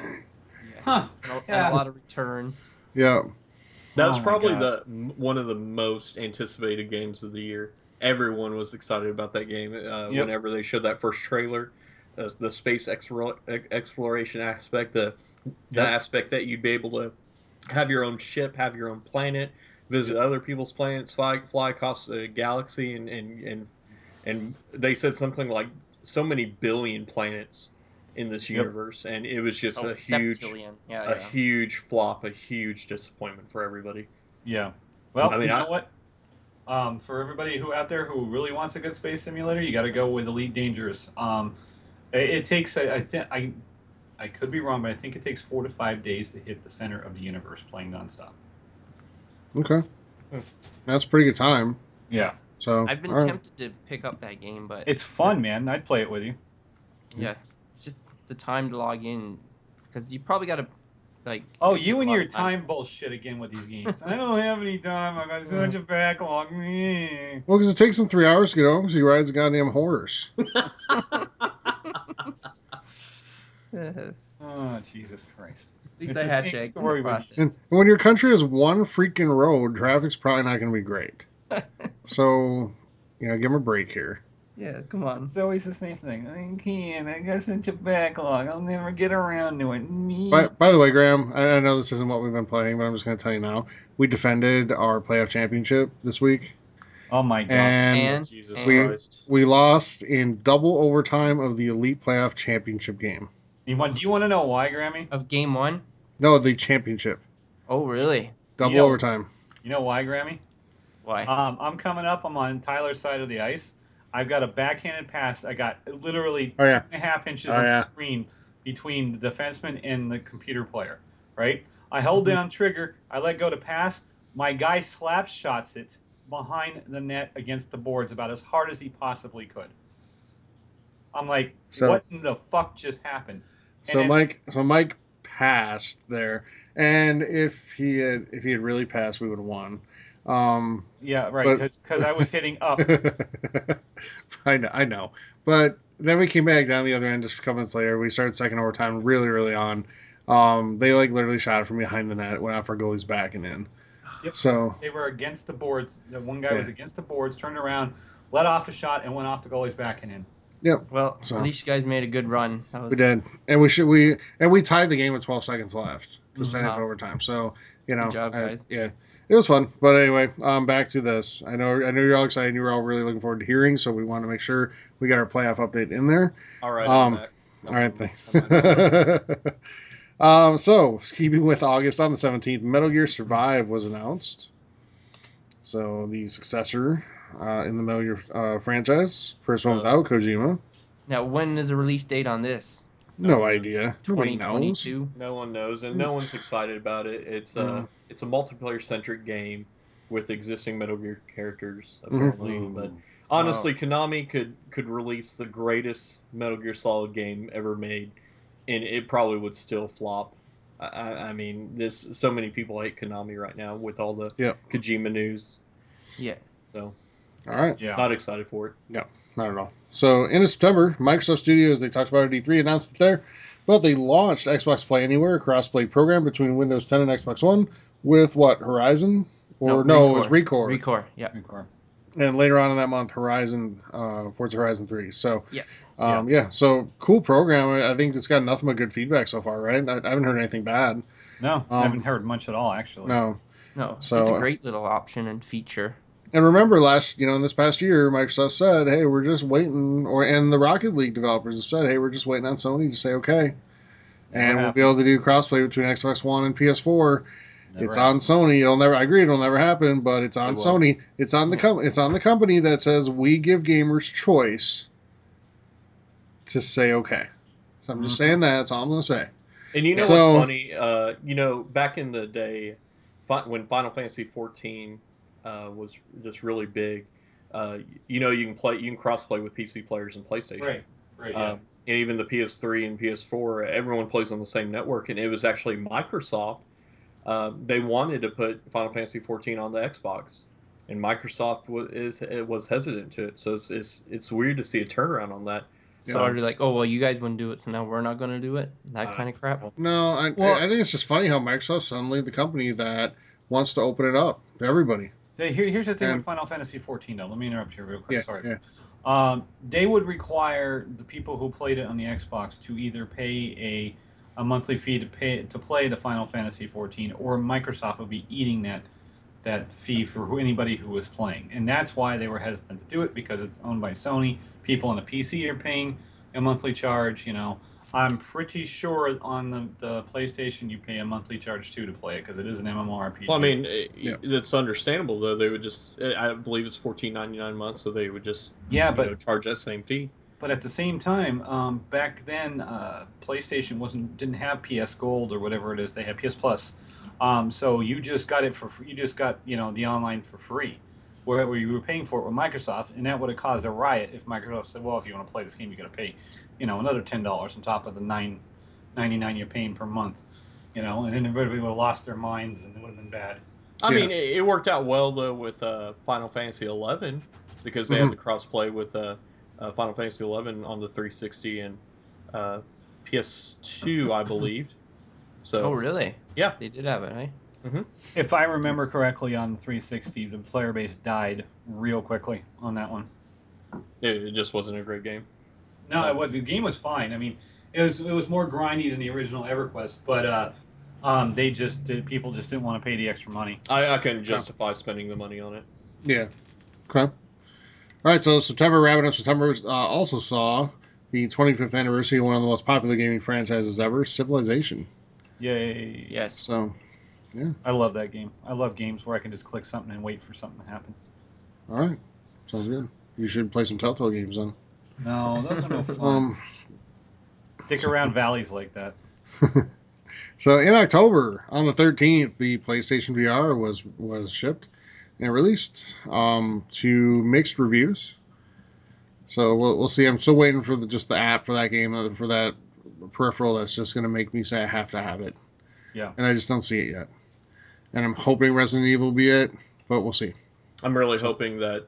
[SPEAKER 3] And a lot of returns.
[SPEAKER 1] Yeah.
[SPEAKER 4] That's probably one of the most anticipated games of the year. Everyone was excited about that game whenever they showed that first trailer. The space exploration aspect, the aspect that you'd be able to have your own ship, have your own planet, visit other people's planets, fly across the galaxy, and they said something like so many billion planets in this universe, and it was just a huge flop, a huge disappointment for everybody.
[SPEAKER 2] Yeah. Well, you know what? For everybody who out there who really wants a good space simulator, you got to go with Elite Dangerous. It takes, I could be wrong, but I think it takes 4 to 5 days to hit the center of the universe playing nonstop.
[SPEAKER 1] Okay. That's a pretty good time.
[SPEAKER 2] Yeah.
[SPEAKER 1] So
[SPEAKER 3] I've been tempted to pick up that game, but
[SPEAKER 2] it's fun, man. I'd play it with you.
[SPEAKER 3] Yeah, it's just the time to log in because you probably got to
[SPEAKER 2] Oh, you and your time bullshit again with these games. I don't have any time. I got such a backlog.
[SPEAKER 1] Well, because it takes him 3 hours to get home because he rides a goddamn horse.
[SPEAKER 2] Oh, Jesus Christ.
[SPEAKER 3] At least I hatch eggs in the process.
[SPEAKER 1] And when your country has one freaking road, traffic's probably not going to be great. So, give him a break here.
[SPEAKER 3] Yeah, come on.
[SPEAKER 2] It's always the same thing. I got such a backlog. I'll never get around to it.
[SPEAKER 1] By the way, Graham, I know this isn't what we've been playing, but I'm just going to tell you now. We defended our playoff championship this week.
[SPEAKER 2] Oh, my God.
[SPEAKER 1] And
[SPEAKER 4] Jesus Christ.
[SPEAKER 1] We lost in double overtime of the Elite Playoff Championship game.
[SPEAKER 2] Do you want to know why, Grammy?
[SPEAKER 3] Of game 1?
[SPEAKER 1] No, the championship.
[SPEAKER 3] Oh, really?
[SPEAKER 1] Double overtime.
[SPEAKER 2] You know why, Grammy?
[SPEAKER 3] Why?
[SPEAKER 2] I'm coming up. I'm on Tyler's side of the ice. I've got a backhanded pass. I got literally 2.5 inches of screen between the defenseman and the computer player, right? I hold down trigger. I let go to pass. My guy slap shots it behind the net against the boards about as hard as he possibly could. I'm like, what in the fuck just happened?
[SPEAKER 1] So Mike passed there, and if he had really passed, we would have won.
[SPEAKER 2] Yeah, right. Because I was hitting up.
[SPEAKER 1] I know, but then we came back down the other end just a couple minutes later. We started second overtime really early on. They literally shot it from behind the net, went out for goalie's back and in.
[SPEAKER 2] Yep.
[SPEAKER 1] So
[SPEAKER 2] they were against the boards. The one guy was against the boards, turned around, let off a shot, and went off the goalie's back and in.
[SPEAKER 1] Yep.
[SPEAKER 3] Well, at least you guys made a good run.
[SPEAKER 1] We did, and we tied the game with 12 seconds left to send it to overtime. So
[SPEAKER 3] good job, guys.
[SPEAKER 1] It was fun. But anyway, back to this. I know you're all excited. You were all really looking forward to hearing, so we want to make sure we got our playoff update in there.
[SPEAKER 4] All right.
[SPEAKER 1] All right. Thanks. So keeping with August on the 17th, Metal Gear Survive was announced. So the successor in the Metal Gear franchise, first one without Kojima.
[SPEAKER 3] Now, when is the release date on this?
[SPEAKER 1] No idea.
[SPEAKER 3] 2022.
[SPEAKER 4] No one knows, and no one's excited about it. It's a multiplayer-centric game with existing Metal Gear characters, apparently. But honestly, Konami could release the greatest Metal Gear Solid game ever made, and it probably would still flop. I mean, so many people hate Konami right now with all the Kojima news.
[SPEAKER 3] Yeah.
[SPEAKER 4] So,
[SPEAKER 1] all right.
[SPEAKER 4] Yeah. Not excited for it.
[SPEAKER 1] No, not at all. So, in September, Microsoft Studios, they talked about it at E3, announced it there, but they launched Xbox Play Anywhere, a cross-play program between Windows 10 and Xbox One with what, Horizon? Or no, it was ReCore.
[SPEAKER 3] ReCore, yeah.
[SPEAKER 1] ReCore. and later on in that month, Forza Horizon 3. So,
[SPEAKER 3] Yeah.
[SPEAKER 1] yeah, so cool program. I think it's got nothing but good feedback so far, right? I haven't heard anything bad.
[SPEAKER 2] No, I haven't heard much at all, actually.
[SPEAKER 1] No.
[SPEAKER 3] No,
[SPEAKER 1] So,
[SPEAKER 3] it's a great little option and feature.
[SPEAKER 1] And remember, in this past year, Microsoft said, "Hey, we're just waiting," and the Rocket League developers said, "Hey, we're just waiting on Sony to say okay, and we'll be able to do crossplay between Xbox One and PS4." It's on Sony. I agree, it'll never happen, but it's on Sony. It's on the company that says we give gamers choice to say okay. So I'm just saying that. That's all I'm going to say.
[SPEAKER 4] And you know what's funny? Back in the day, when Final Fantasy 14 was just really big, you can cross-play with PC players and PlayStation.
[SPEAKER 2] Right, yeah.
[SPEAKER 4] And even the PS3 and PS4, everyone plays on the same network. And it was actually Microsoft. They wanted to put Final Fantasy 14 on the Xbox, and Microsoft was hesitant to it. So it's weird to see a turnaround on that.
[SPEAKER 3] So are they like, oh, well, you guys wouldn't do it, so now we're not going to do it? That kind of crap?
[SPEAKER 1] No, I think it's just funny how Microsoft's suddenly the company that wants to open it up to everybody.
[SPEAKER 2] Here's the thing with Final Fantasy 14, though. Let me interrupt you real quick.
[SPEAKER 1] Yeah,
[SPEAKER 2] Sorry.
[SPEAKER 1] Yeah.
[SPEAKER 2] They would require the people who played it on the Xbox to either pay a monthly fee to play the Final Fantasy 14, or Microsoft would be eating that fee for anybody who was playing. And that's why they were hesitant to do it, because it's owned by Sony. People on the PC are paying a monthly charge. I'm pretty sure on the PlayStation you pay a monthly charge too to play it, because it is an MMORPG.
[SPEAKER 4] Well, I mean, it's understandable though. They would just, I believe it's $14.99 a month, so they would just charge that same fee.
[SPEAKER 2] But at the same time, back then, PlayStation didn't have PS Gold or whatever it is. They had PS Plus. So you just got it you just got the online for free, where you were paying for it with Microsoft, and that would have caused a riot if Microsoft said, "Well, if you want to play this game, you got to pay, another $10 on top of the $9.99 you're paying per month." And then everybody would have lost their minds, and it would have been bad.
[SPEAKER 4] I mean, it worked out well though with Final Fantasy 11, because they had the crossplay with Final Fantasy 11 on the 360 and PS2, I believe. So.
[SPEAKER 3] Oh, really?
[SPEAKER 4] Yeah,
[SPEAKER 3] they did have it, eh?
[SPEAKER 4] Mm-hmm.
[SPEAKER 2] If I remember correctly, on the 360, the player base died real quickly on that one.
[SPEAKER 4] It just wasn't a great game.
[SPEAKER 2] No, the game was fine. I mean, it was more grindy than the original EverQuest, but people just didn't want to pay the extra money.
[SPEAKER 4] I couldn't justify spending the money on it.
[SPEAKER 1] Yeah. Okay. All right, so wrapping up September, also saw the 25th anniversary of one of the most popular gaming franchises ever, Civilization.
[SPEAKER 2] Yay.
[SPEAKER 3] Yes.
[SPEAKER 1] So, yeah.
[SPEAKER 2] I love that game. I love games where I can just click something and wait for something to happen.
[SPEAKER 1] All right. Sounds good. You should play some Telltale games then.
[SPEAKER 2] No, those are no fun. Stick around valleys like that.
[SPEAKER 1] So in October, on the 13th, the PlayStation VR was shipped and released to mixed reviews. So we'll see. I'm still waiting for just the app for that game, for that peripheral that's just going to make me say I have to have it.
[SPEAKER 2] Yeah.
[SPEAKER 1] And I just don't see it yet. And I'm hoping Resident Evil will be it, but we'll see.
[SPEAKER 4] I'm really hoping that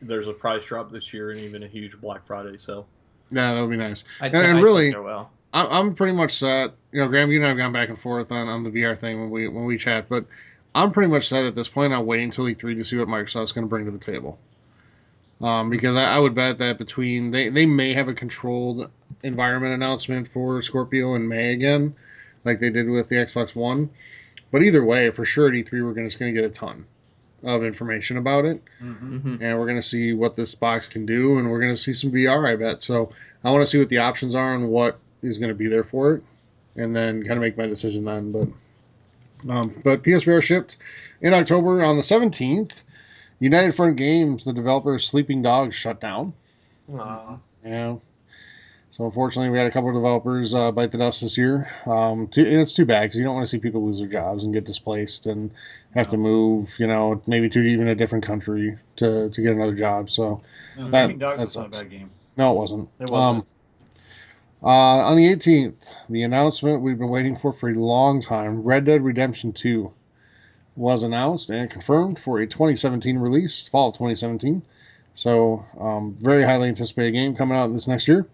[SPEAKER 4] there's a price drop this year and even a huge Black Friday sale.
[SPEAKER 1] Yeah, that would be nice.
[SPEAKER 3] I think well.
[SPEAKER 1] I'm pretty much set. Graham, you and I have gone back and forth on the VR thing when we chat, but I'm pretty much set at this point. I'll wait until E3 to see what Microsoft's going to bring to the table. Because I would bet that between they may have a controlled environment announcement for Scorpio in May again, like they did with the Xbox One. But either way, for sure at E3 we're just going to get a ton of information about it, and we're going to see what this box can do, and we're going to see some VR, I bet. So I want to see what the options are and what is going to be there for it, and then kind of make my decision then. But PSVR shipped in October. On the 17th, United Front Games, the developer of Sleeping Dogs, shut down. Yeah. So unfortunately, we had a couple of developers bite the dust this year. And it's too bad, because you don't want to see people lose their jobs and get displaced and have to move, maybe to even a different country to get another job. So
[SPEAKER 2] Sleeping Dogs was not a bad game.
[SPEAKER 1] No, it wasn't.
[SPEAKER 2] It wasn't.
[SPEAKER 1] On the 18th, the announcement we've been waiting for a long time, Red Dead Redemption 2, was announced and confirmed for a 2017 release, fall of 2017. So, very highly anticipated game coming out this next year.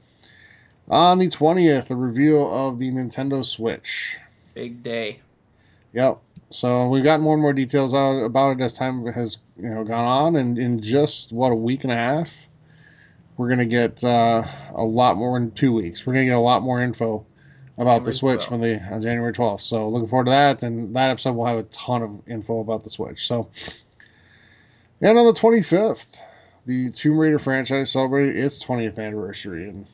[SPEAKER 1] On the 20th, the reveal of the Nintendo Switch.
[SPEAKER 3] Big day.
[SPEAKER 1] Yep. So we've gotten more and more details out about it as time has gone on, and in just a week and a half, we're gonna get a lot more in 2 weeks. We're gonna get a lot more info about the
[SPEAKER 3] January
[SPEAKER 1] Switch
[SPEAKER 3] 12th.
[SPEAKER 1] when on January 12th. So looking forward to that, and that episode will have a ton of info about the Switch. So, and on the 25th, the Tomb Raider franchise celebrated its 20th anniversary, and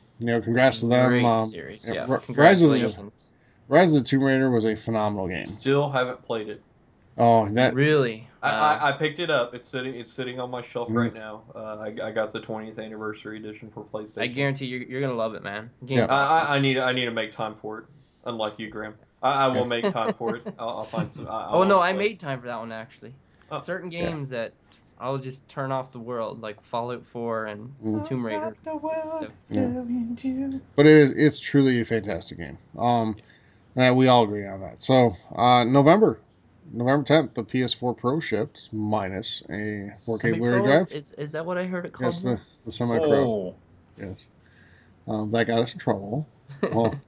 [SPEAKER 1] congrats to them.
[SPEAKER 3] Great series. Yeah.
[SPEAKER 1] Rise of
[SPEAKER 3] Congratulations.
[SPEAKER 1] the Tomb Raider was a phenomenal game.
[SPEAKER 4] Still haven't played it.
[SPEAKER 1] Oh, that
[SPEAKER 3] Really? Wow.
[SPEAKER 4] I picked it up. It's sitting on my shelf
[SPEAKER 1] Mhm.
[SPEAKER 4] right now. I got the 20th anniversary edition for PlayStation.
[SPEAKER 3] I guarantee you're gonna love it, man. Game's
[SPEAKER 1] Yeah.
[SPEAKER 3] awesome.
[SPEAKER 4] I need to make time for it. Unlike you, Graham. I will make time for it. I'll find some.
[SPEAKER 3] Oh no, I made time for that one actually.
[SPEAKER 4] Oh,
[SPEAKER 3] Certain
[SPEAKER 1] yeah.
[SPEAKER 3] games that I'll just turn off the world, like Fallout 4 and Tomb Raider.
[SPEAKER 1] Yeah. But it's truly a fantastic game. We all agree on that. So November 10th, the PS4 Pro shipped minus a 4K Blu-ray
[SPEAKER 3] Semi-pro
[SPEAKER 1] drive.
[SPEAKER 3] is that what I heard it called?
[SPEAKER 1] Yes,
[SPEAKER 3] now?
[SPEAKER 1] the semi-pro.
[SPEAKER 2] Oh,
[SPEAKER 1] Yes, that got us in trouble. Well,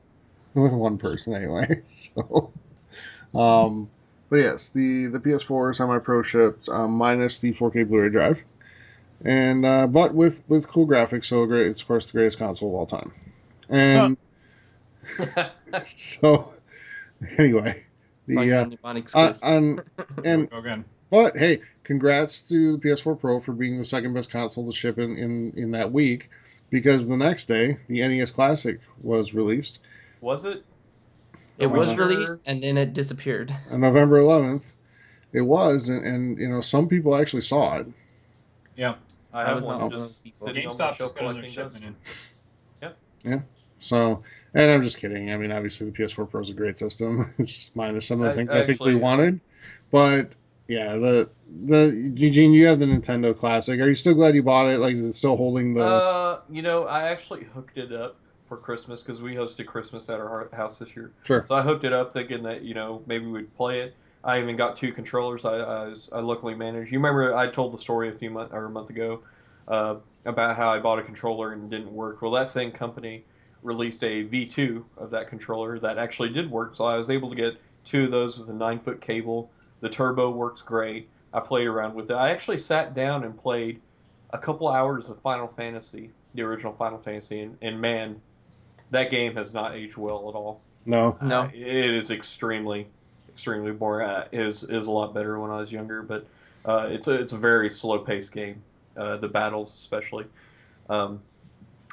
[SPEAKER 1] with one person anyway. So, but yes, the PS4 semi-pro shipped minus the 4K Blu-ray drive, and but with cool graphics. So great, it's of course the greatest console of all time. And so anyway,
[SPEAKER 3] Finally
[SPEAKER 1] the
[SPEAKER 3] on exclusive.
[SPEAKER 1] on and
[SPEAKER 2] go again.
[SPEAKER 1] but hey, congrats to the PS4 Pro for being the second best console to ship in that week, because the next day the NES Classic was released.
[SPEAKER 4] Was it?
[SPEAKER 3] It
[SPEAKER 4] Are we
[SPEAKER 3] was
[SPEAKER 4] sure?
[SPEAKER 3] released and then it disappeared.
[SPEAKER 1] On November 11th, it was, and some people actually saw it.
[SPEAKER 2] Yeah,
[SPEAKER 4] I
[SPEAKER 3] I
[SPEAKER 4] have
[SPEAKER 3] was not
[SPEAKER 4] one
[SPEAKER 3] one of those
[SPEAKER 4] just
[SPEAKER 3] people.
[SPEAKER 4] sitting on my
[SPEAKER 2] GameStop
[SPEAKER 4] shelf
[SPEAKER 2] just got another
[SPEAKER 4] collecting dust.
[SPEAKER 2] shipment in.
[SPEAKER 1] Yeah. So, and I'm just kidding. I mean, obviously the PS4 Pro is a great system. It's just minus some of the things I think we wanted, but yeah, the Eugene, you have the Nintendo Classic. Are you still glad you bought it? Like, is it still holding the?
[SPEAKER 4] I actually hooked it up for Christmas because we hosted Christmas at our house this year.
[SPEAKER 1] Sure.
[SPEAKER 4] So I hooked it up thinking that maybe we'd play it. I even got two controllers. I luckily managed. You remember I told the story a month ago about how I bought a controller and it didn't work. Well, that same company released a V2 of that controller that actually did work. So I was able to get two of those with a 9-foot cable. The turbo works great. I played around with it. I actually sat down and played a couple hours of Final Fantasy, the original Final Fantasy, and man, that game has not aged well at all.
[SPEAKER 1] No.
[SPEAKER 3] No.
[SPEAKER 4] It is extremely boring. It is a lot better when I was younger, but it's a very slow paced game. The battles especially. Um,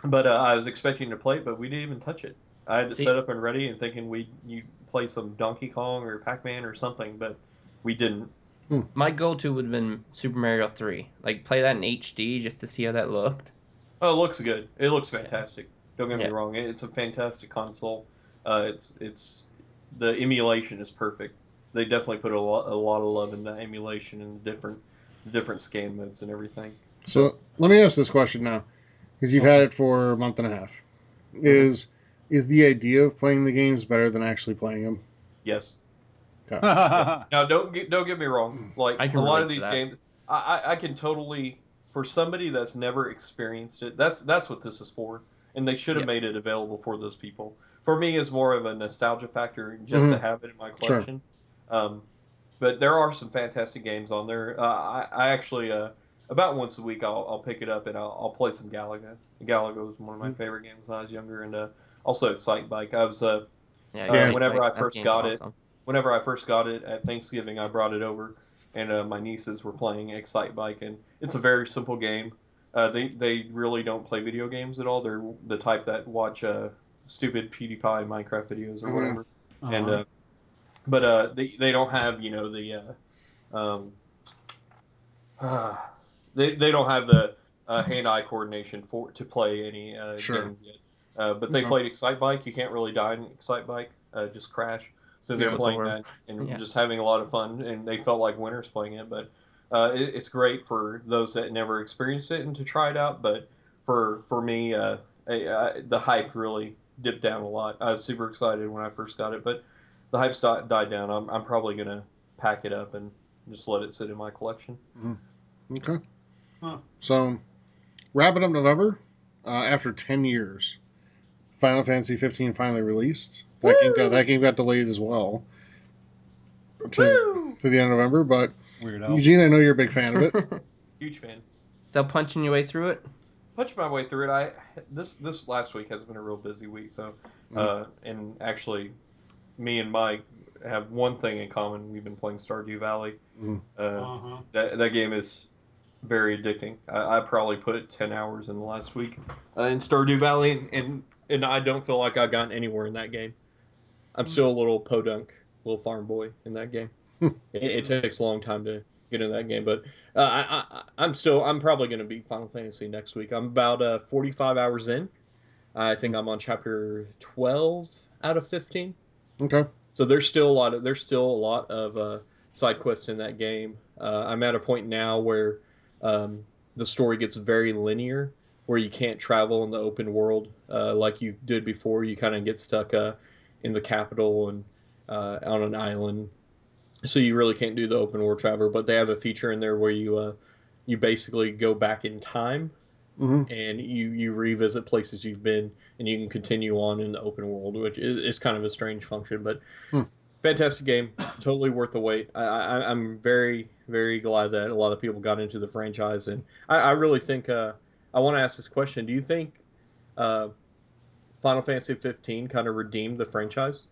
[SPEAKER 4] but I was expecting to play it, but we didn't even touch it. I had it
[SPEAKER 3] See,
[SPEAKER 4] set up and ready and thinking you play some Donkey Kong or Pac Man or something, but we didn't.
[SPEAKER 3] my go-to would have been Super Mario 3. Like play that in HD just to see how that looked.
[SPEAKER 4] Oh, it looks good. It looks
[SPEAKER 3] Yeah.
[SPEAKER 4] fantastic. Don't get me
[SPEAKER 3] Yeah.
[SPEAKER 4] wrong. It's a fantastic console. It's the emulation is perfect. They definitely put a lot of love in the emulation and the different scan modes and everything.
[SPEAKER 1] So let me ask this question now, because you've had it for a month and a half.
[SPEAKER 4] Mhm.
[SPEAKER 1] Is the idea of playing the games better than actually playing them?
[SPEAKER 4] Yes.
[SPEAKER 1] Okay.
[SPEAKER 4] Yes. Now don't get me wrong. Like
[SPEAKER 3] I
[SPEAKER 4] a
[SPEAKER 3] can
[SPEAKER 4] lot
[SPEAKER 3] relate
[SPEAKER 4] of
[SPEAKER 3] to
[SPEAKER 4] these
[SPEAKER 3] that.
[SPEAKER 4] games, I can totally for somebody that's never experienced it. That's what this is for, and they should have
[SPEAKER 3] Yeah.
[SPEAKER 4] made it available for those people. For me, it's more of a nostalgia factor just to
[SPEAKER 1] Mhm.
[SPEAKER 4] have it in my
[SPEAKER 1] Sure.
[SPEAKER 4] collection. Um, but there are some fantastic games on there. I actually about once a week I'll pick it up and I'll play some Galaga. Galaga was one of my favorite games when I was younger, and also Excite Bike. I was
[SPEAKER 3] Yeah,
[SPEAKER 1] Yeah.
[SPEAKER 3] Excite
[SPEAKER 4] whenever
[SPEAKER 3] Bike.
[SPEAKER 4] I
[SPEAKER 3] That
[SPEAKER 4] first
[SPEAKER 3] game's
[SPEAKER 4] got it,
[SPEAKER 3] awesome.
[SPEAKER 4] at Thanksgiving, I brought it over, and my nieces were playing Excite Bike, and it's a very simple game. They really don't play video games at all. They're the type that watch stupid PewDiePie Minecraft videos or
[SPEAKER 1] Mhm.
[SPEAKER 4] whatever, and but they don't have um, they don't have the hand-eye coordination for to play any
[SPEAKER 1] Sure.
[SPEAKER 4] games yet. But they
[SPEAKER 1] Okay.
[SPEAKER 4] played Excite Bike. You can't really die in Excite Bike, just crash. So they're
[SPEAKER 1] Yeah.
[SPEAKER 4] playing
[SPEAKER 3] Flipawarm.
[SPEAKER 4] that and
[SPEAKER 3] Yeah.
[SPEAKER 4] just having a lot of fun, and they felt like winners playing it. But it's great for those that never experienced it and to try it out. But for me, the hype really dipped down a lot. I was super excited when I first got it, but the hype died down. I'm probably gonna pack it up and just let it sit in my collection.
[SPEAKER 1] Mhm. Okay.
[SPEAKER 2] Huh.
[SPEAKER 1] So wrapping up November, after 10 years, Final Fantasy 15 finally released. That game got delayed as well. to the end of November. But
[SPEAKER 2] Weird Al.
[SPEAKER 1] Eugene, I know you're a big fan of it.
[SPEAKER 4] Huge fan.
[SPEAKER 3] Still punching your way through it?
[SPEAKER 4] Punching my way through it. This last week has been a real busy week. So, and actually, me and Mike have one thing in common. We've been playing Stardew Valley. That game is very addicting. I probably put 10 hours in the last week in Stardew Valley, and I don't feel like I've gotten anywhere in that game. I'm still a little podunk, little farm boy in that game. It takes a long time to get in that game, but I'm probably going to beat Final Fantasy next week. I'm about 45 hours in. I think I'm on chapter 12 out of 15.
[SPEAKER 1] Okay.
[SPEAKER 4] So there's still a lot of side quests in that game. I'm at a point now where the story gets very linear, where you can't travel in the open world like you did before. You kind of get stuck in the capital and on an island, so you really can't do the open world travel. But they have a feature in there where you basically go back in time and you revisit places you've been, and you can continue on in the open world, which is kind of a strange function, but fantastic game, totally worth the wait. I'm very, very glad that a lot of people got into the franchise, and I really think I want to ask this question: do you think Final Fantasy 15 kind of redeemed the franchise?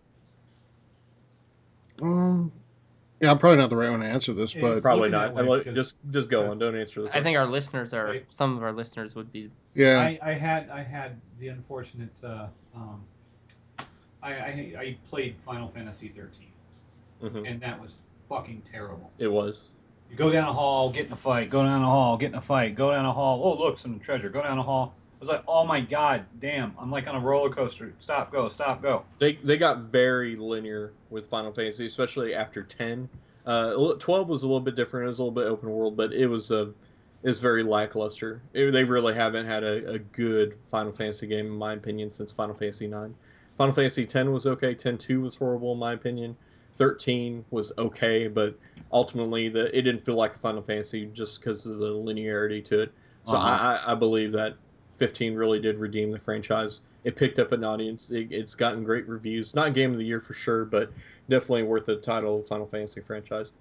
[SPEAKER 1] Yeah, I'm probably not the right one to answer this, but
[SPEAKER 4] Probably not. Just go on. Don't answer the question.
[SPEAKER 3] I think our listeners are. Some of our listeners would be.
[SPEAKER 1] yeah.
[SPEAKER 2] I had the unfortunate. I played Final Fantasy 13, and that was fucking terrible.
[SPEAKER 4] It was.
[SPEAKER 2] You go down a hall, get in a fight. Go down a hall, get in a fight. Go down a hall. Oh, look, some treasure. Go down a hall. I was like, oh my god, damn! I'm like on a roller coaster. Stop, go, stop, go.
[SPEAKER 4] They got very linear with Final Fantasy, especially after 10. 12 was a little bit different. It was a little bit open world, but it was very lackluster. They really haven't had a good Final Fantasy game, in my opinion, since Final Fantasy 9. Final Fantasy 10 was okay. 10-2 was horrible, in my opinion. 13 was okay, but ultimately it didn't feel like a Final Fantasy just because of the linearity to it. So I believe that 15 really did redeem the franchise. It picked up an audience. It's gotten great reviews. Not Game of the Year for sure, but definitely worth the title of Final Fantasy franchise.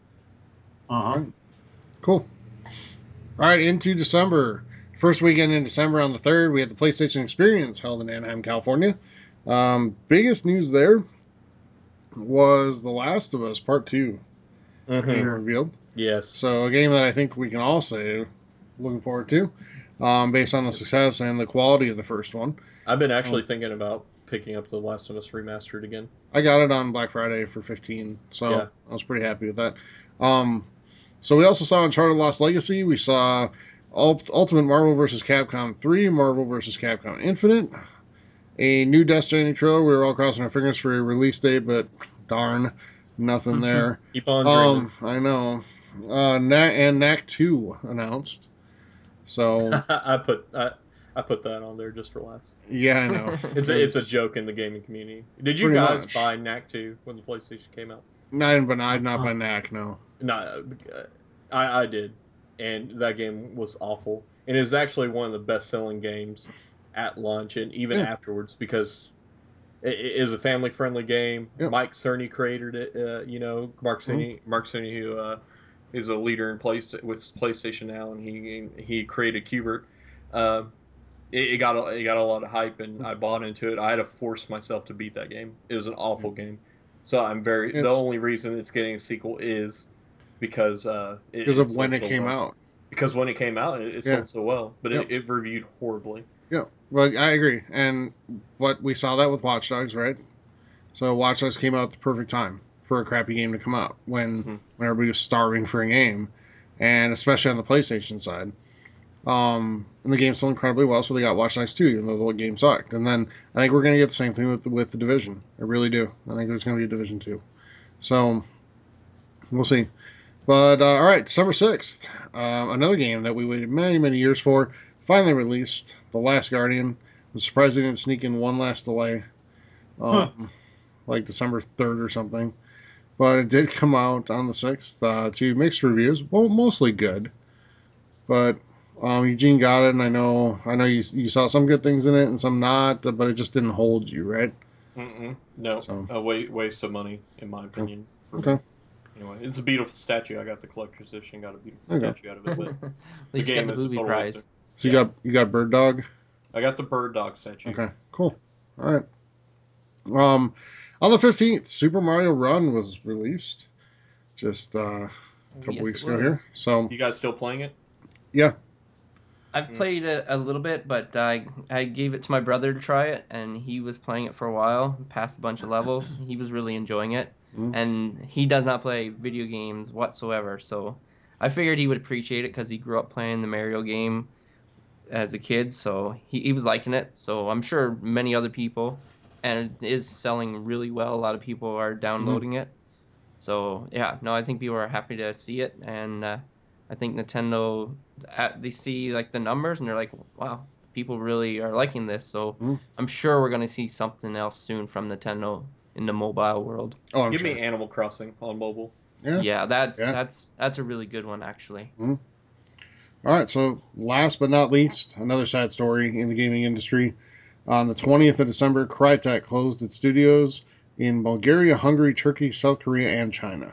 [SPEAKER 1] Right. Cool. All right, into December. First weekend in December on the 3rd, we had the PlayStation Experience held in Anaheim, California. Biggest news there was The Last of Us Part 2 being revealed.
[SPEAKER 4] Yes.
[SPEAKER 1] So a game that I think we can all say looking forward to, based on the success and the quality of the first one.
[SPEAKER 4] I've been actually thinking about picking up The Last of Us Remastered again.
[SPEAKER 1] I got it on Black Friday for $15, so
[SPEAKER 4] Yeah.
[SPEAKER 1] I was pretty happy with that. So we also saw Uncharted Lost Legacy. We saw Ultimate Marvel vs. Capcom 3, Marvel vs. Capcom Infinite, a new Death Stranding trailer. We were all crossing our fingers for a release date, but darn, nothing there.
[SPEAKER 4] Keep on dreaming.
[SPEAKER 1] I know. And Knack 2 announced. So
[SPEAKER 4] I put that on there just for laughs.
[SPEAKER 1] yeah, I know.
[SPEAKER 4] It's a joke in the gaming community. Did you
[SPEAKER 1] Pretty
[SPEAKER 4] guys
[SPEAKER 1] much.
[SPEAKER 4] buy Knack 2 when the PlayStation came out?
[SPEAKER 1] Not by Knack, no.
[SPEAKER 4] No, I did, and that game was awful. And it was actually one of the best-selling games at launch and even afterwards, because it is a family-friendly game.
[SPEAKER 1] Yep.
[SPEAKER 4] Mike Cerny created it. Mark Cerny, who is a leader in with PlayStation now, and he created Qbert. It got a lot of hype, and I bought into it. I had to force myself to beat that game. It was an awful game. So the only reason it's getting a sequel is because of when it came out. Because when it came out, it sold so well, but it reviewed horribly.
[SPEAKER 1] Yeah, well, I agree. But we saw that with Watch Dogs, right? So Watch Dogs came out at the perfect time for a crappy game to come out when everybody was starving for a game, and especially on the PlayStation side. And the game sold incredibly well, so they got Watch Dogs 2, even though the game sucked. And then I think we're going to get the same thing with the Division. I really do. I think there's going to be a Division 2. So we'll see. But all right, December 6th, another game that we waited many, many years for, finally released. The Last Guardian. I'm surprised they didn't sneak in one last delay, like December 3rd or something. But it did come out on the 6th to mixed reviews. Well, mostly good. But Eugene got it, and I know you saw some good things in it and some not, but it just didn't hold you, right?
[SPEAKER 4] No, a waste of money, in my opinion.
[SPEAKER 1] Okay.
[SPEAKER 4] Anyway, it's a beautiful statue. I got the collector's edition. Got a beautiful
[SPEAKER 1] Okay.
[SPEAKER 4] statue out of it. But
[SPEAKER 3] At
[SPEAKER 4] the
[SPEAKER 3] least you got
[SPEAKER 4] game
[SPEAKER 3] the
[SPEAKER 4] is a
[SPEAKER 3] booby
[SPEAKER 4] total
[SPEAKER 3] prize.
[SPEAKER 4] waste.
[SPEAKER 1] So
[SPEAKER 4] Yeah.
[SPEAKER 1] you got Bird Dog.
[SPEAKER 4] I got the bird dog statue.
[SPEAKER 1] Okay, cool. All right. On the 15th, Super Mario Run was released just a couple
[SPEAKER 3] Yes,
[SPEAKER 1] weeks
[SPEAKER 3] it
[SPEAKER 1] ago here.
[SPEAKER 3] was.
[SPEAKER 1] So
[SPEAKER 4] You guys still playing it?
[SPEAKER 1] yeah,
[SPEAKER 3] I've played it a little bit, but I gave it to my brother to try it, and he was playing it for a while, passed a bunch of levels. He was really enjoying it, and he does not play video games whatsoever. So I figured he would appreciate it because he grew up playing the Mario game as a kid, so he was liking it. So I'm sure many other people, and it is selling really well. A lot of people are downloading it. So yeah, no, I think people are happy to see it, and I think Nintendo they see like the numbers and they're like, wow, people really are liking this. So I'm sure we're gonna see something else soon from Nintendo in the mobile world.
[SPEAKER 1] oh, I'm
[SPEAKER 4] Give
[SPEAKER 1] sure.
[SPEAKER 4] me Animal Crossing on mobile.
[SPEAKER 1] Yeah,
[SPEAKER 3] Yeah, that's
[SPEAKER 1] yeah.
[SPEAKER 3] that's a really good one actually.
[SPEAKER 1] All right. So last but not least, another sad story in the gaming industry. On the 20th of December, Crytek closed its studios in Bulgaria, Hungary, Turkey, South Korea, and China.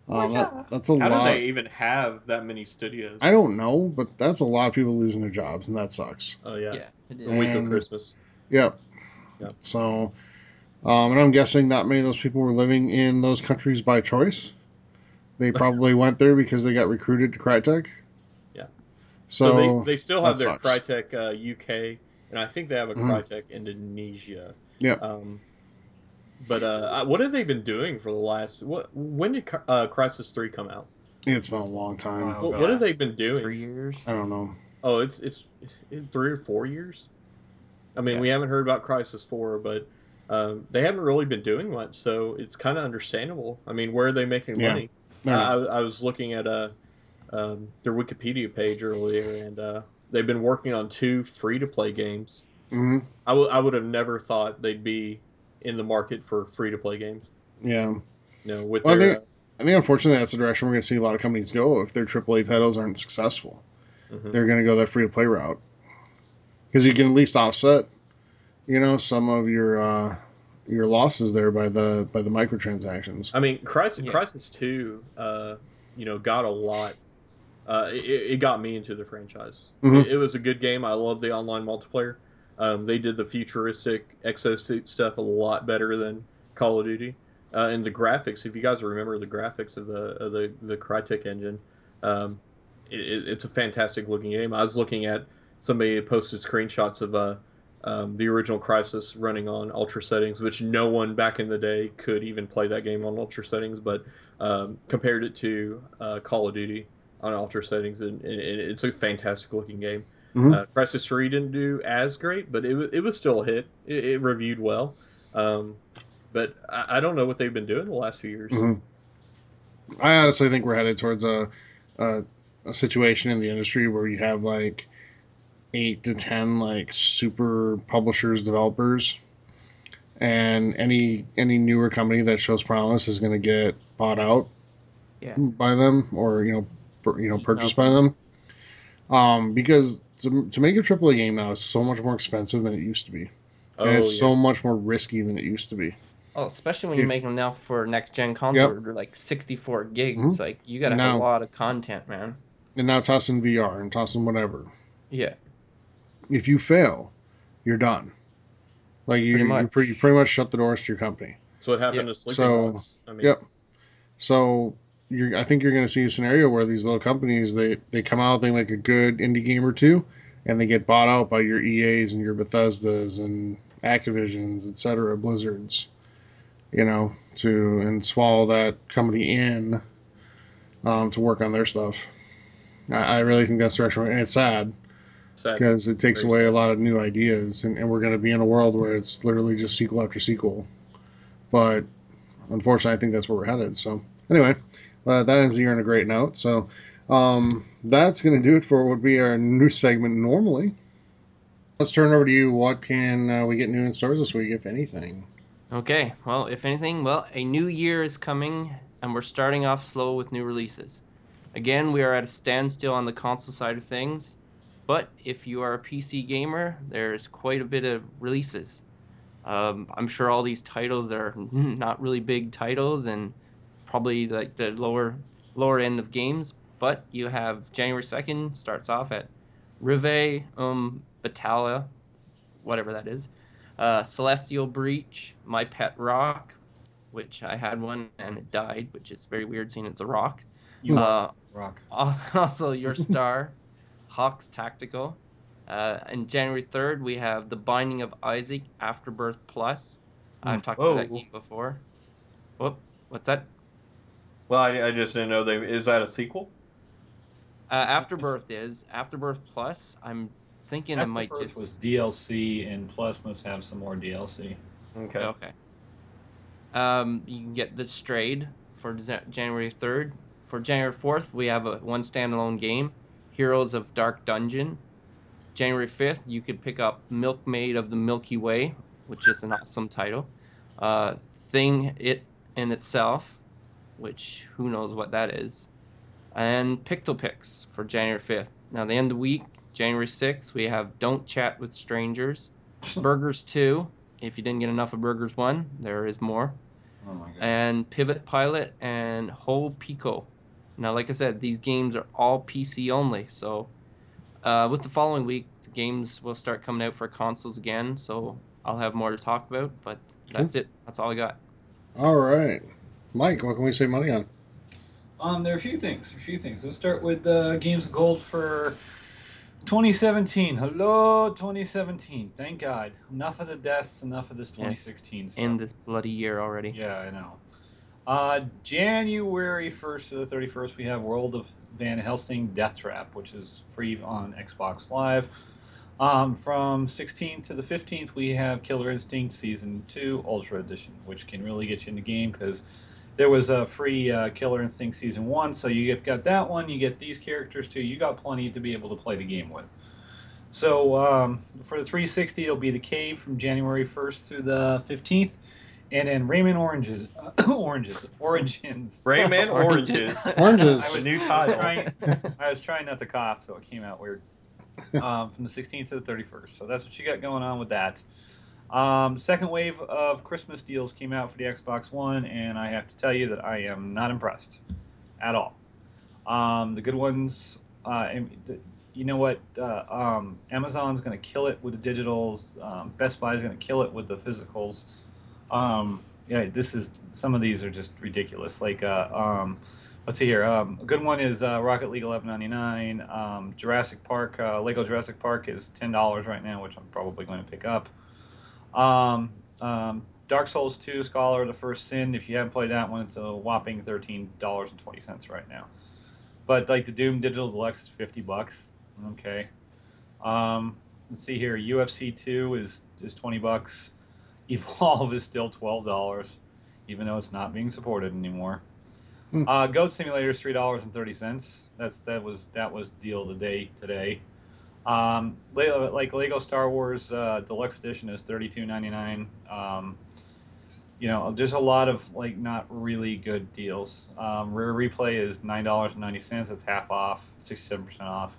[SPEAKER 1] That's a
[SPEAKER 4] How do
[SPEAKER 1] lot.
[SPEAKER 4] they even have that many studios?
[SPEAKER 1] I don't know, but that's a lot of people losing their jobs, and that sucks.
[SPEAKER 4] Oh yeah,
[SPEAKER 3] Yeah, it
[SPEAKER 4] the week of
[SPEAKER 1] And-
[SPEAKER 4] Christmas.
[SPEAKER 1] Yep.
[SPEAKER 4] Yeah.
[SPEAKER 1] So, and I'm guessing not many of those people were living in those countries by choice. They probably went there because they got recruited to Crytek.
[SPEAKER 4] Yeah.
[SPEAKER 1] So,
[SPEAKER 4] they still
[SPEAKER 1] that
[SPEAKER 4] have their
[SPEAKER 1] sucks.
[SPEAKER 4] Crytek UK, and I think they have a Crytek Indonesia.
[SPEAKER 1] Yep.
[SPEAKER 4] But what have they been doing for the last? When did Crisis 3 come out?
[SPEAKER 1] It's been a long time.
[SPEAKER 2] Oh,
[SPEAKER 4] What
[SPEAKER 2] God.
[SPEAKER 4] have they been doing?
[SPEAKER 3] 3 years.
[SPEAKER 1] I don't know.
[SPEAKER 4] Oh, it's 3 or 4 years. I mean,
[SPEAKER 3] Yeah.
[SPEAKER 4] we haven't heard about Crisis 4, but they haven't really been doing much, so it's kind of understandable. I mean, where are they making
[SPEAKER 1] Yeah.
[SPEAKER 4] money?
[SPEAKER 1] They're not.
[SPEAKER 4] I was looking at their Wikipedia page earlier, and they've been working on 2 free-to-play games.
[SPEAKER 1] Mhm.
[SPEAKER 4] I would have never thought they'd be in the market for free-to-play games.
[SPEAKER 1] Yeah.
[SPEAKER 4] You know, with
[SPEAKER 1] Well,
[SPEAKER 4] their
[SPEAKER 1] I think unfortunately that's the direction we're going to see a lot of companies go if their AAA titles aren't successful.
[SPEAKER 4] mhm.
[SPEAKER 1] They're going to go that free to play route because you can at least offset, some of your losses there by the microtransactions.
[SPEAKER 4] I mean,
[SPEAKER 3] Yeah.
[SPEAKER 4] Crisis 2, got a lot. It got me into the franchise.
[SPEAKER 1] Mhm.
[SPEAKER 4] It was a good game. I love the online multiplayer. They did the futuristic exosuit stuff a lot better than Call of Duty. And the graphics, if you guys remember the graphics of the Crytek engine, um, it's a fantastic looking game. I was looking at somebody posted screenshots of the original Crisis running on ultra settings, which no one back in the day could even play that game on ultra settings, but compared it to Call of Duty on ultra settings, and it's a fantastic looking game.
[SPEAKER 1] Mhm.
[SPEAKER 4] Crisis 3 didn't do as great, but it was still a hit. It reviewed well. But I don't know what they've been doing the last few years.
[SPEAKER 1] Mhm. I honestly think we're headed towards a a situation in the industry where you have like 8 to 10 like super publishers, developers, and any newer company that shows promise is going to get bought out
[SPEAKER 3] Yeah.
[SPEAKER 1] by them, or purchased by
[SPEAKER 3] Okay.
[SPEAKER 1] them. Because to make a AAA game now is so much more expensive than it used to be, and
[SPEAKER 4] Oh
[SPEAKER 1] it's
[SPEAKER 4] yeah,
[SPEAKER 1] so much more risky than it used to be.
[SPEAKER 3] Oh, especially when you
[SPEAKER 1] If
[SPEAKER 3] make them now for next gen console,
[SPEAKER 1] Yep.
[SPEAKER 3] they're like 64 gigs.
[SPEAKER 1] Mhm.
[SPEAKER 3] Like you got to
[SPEAKER 1] and
[SPEAKER 3] have a
[SPEAKER 1] now
[SPEAKER 3] lot of content, man.
[SPEAKER 1] and now toss in VR and toss in whatever.
[SPEAKER 3] Yeah,
[SPEAKER 1] If you fail, you're done. Like
[SPEAKER 3] pretty
[SPEAKER 1] you
[SPEAKER 3] much.
[SPEAKER 1] pretty much shut the doors to your company.
[SPEAKER 4] that's what happened
[SPEAKER 3] Yep.
[SPEAKER 4] to Sleeping
[SPEAKER 1] So
[SPEAKER 4] Dogs. I mean,
[SPEAKER 1] yep. So I think you're going to see a scenario where these little companies they come out, they make a good indie game or two, and they get bought out by your EAs and your Bethesdas and Activisions, etc., Blizzards, and swallow that company in to work on their stuff. I really think that's the direction, and it's sad
[SPEAKER 4] sad.
[SPEAKER 1] because it takes
[SPEAKER 4] Very
[SPEAKER 1] away a
[SPEAKER 4] sad.
[SPEAKER 1] lot of new ideas, and we're going to be in a world where it's literally just sequel after sequel. But unfortunately, I think that's where we're headed. So anyway, that ends the year on a great note. So that's going to do it for what would be our news segment normally. Let's turn it over to you. What can we get new in stores this week, if anything?
[SPEAKER 3] Okay, well, if anything, well, a new year is coming, and we're starting off slow with new releases. Again, we are at a standstill on the console side of things, but if you are a PC gamer, there's quite a bit of releases. I'm sure all these titles are not really big titles and probably like the lower end of games. But you have January 2nd starts off at Rive Battaglia, whatever that is. Celestial Breach, My Pet Rock, which I had one and it died, which is very weird seeing it's a rock.
[SPEAKER 2] You are rock.
[SPEAKER 3] Also, Your Star, Hawks Tactical. And January 3rd, we have The Binding of Isaac Afterbirth Plus. I've talked about that game before. Whoop, what's that?
[SPEAKER 4] Well, I just didn't know is that a sequel?
[SPEAKER 3] Afterbirth Plus. I'm thinking it might
[SPEAKER 2] Afterbirth
[SPEAKER 3] just
[SPEAKER 2] was DLC, and Plus must have some more DLC.
[SPEAKER 4] Okay.
[SPEAKER 3] okay. You can get The Strayed for January 3rd. For January 4th, we have one standalone game, Heroes of Dark Dungeon. January 5th, you could pick up Milkmaid of the Milky Way, which is an awesome title. Thing It in Itself, which who knows what that is. And Pictopix for January 5th. Now, the end of the week, January 6th, we have Don't Chat with Strangers. Burgers 2. If you didn't get enough of Burgers 1, there is more.
[SPEAKER 2] Oh my god.
[SPEAKER 3] And Pivot Pilot and Ho Pico. Now, like I said, these games are all PC only. So, with the following week, the games will start coming out for consoles again. So, I'll have more to talk about. But that's it. That's all I got.
[SPEAKER 1] All right. Mike, what can we save money on?
[SPEAKER 2] There are a few things. Let's start with Games Gold for 2017. Hello, 2017. Thank God. Enough of the deaths. Enough of this 2016 stuff.
[SPEAKER 3] In this bloody year already.
[SPEAKER 2] Yeah, I know. January 1st to the 31st, we have World of Van Helsing Death Trap, which is free on Xbox Live. From 16th to the 15th, we have Killer Instinct Season 2 Ultra Edition, which can really get you in the game because there was a free Killer Instinct Season 1, so you've got that one, you get these characters too, you got plenty to be able to play the game with. So for the 360, it'll be The Cave from January 1st through the 15th. And then Rayman Origins.
[SPEAKER 4] Rayman Oranges.
[SPEAKER 1] Oranges.
[SPEAKER 4] New title.
[SPEAKER 2] I was trying not to cough, so it came out weird. From the 16th to the 31st. So that's what you got going on with that. Second wave of Christmas deals came out for the Xbox One, and I have to tell you that I am not impressed at all. The good ones, you know what? Amazon's going to kill it with the digitals. Best Buy's going to kill it with the physicals. Yeah, some of these are just ridiculous. Like, let's see here. A good one is Rocket League $11.99. Jurassic Park, Lego Jurassic Park is $10 right now, which I'm probably going to pick up. Dark Souls 2 Scholar, The First Sin. If you haven't played that one, it's a whopping $13.20 right now. But like the Doom Digital Deluxe is $50. Okay. Let's see here. UFC 2 is $20. Evolve is still $12, even though it's not being supported anymore. Goat Simulator is $3.30. That was the deal of the day today. Like Lego Star Wars Deluxe Edition is $32.99. There's a lot of like not really good deals. Rare Replay is $9.90. That's half off, 67% off.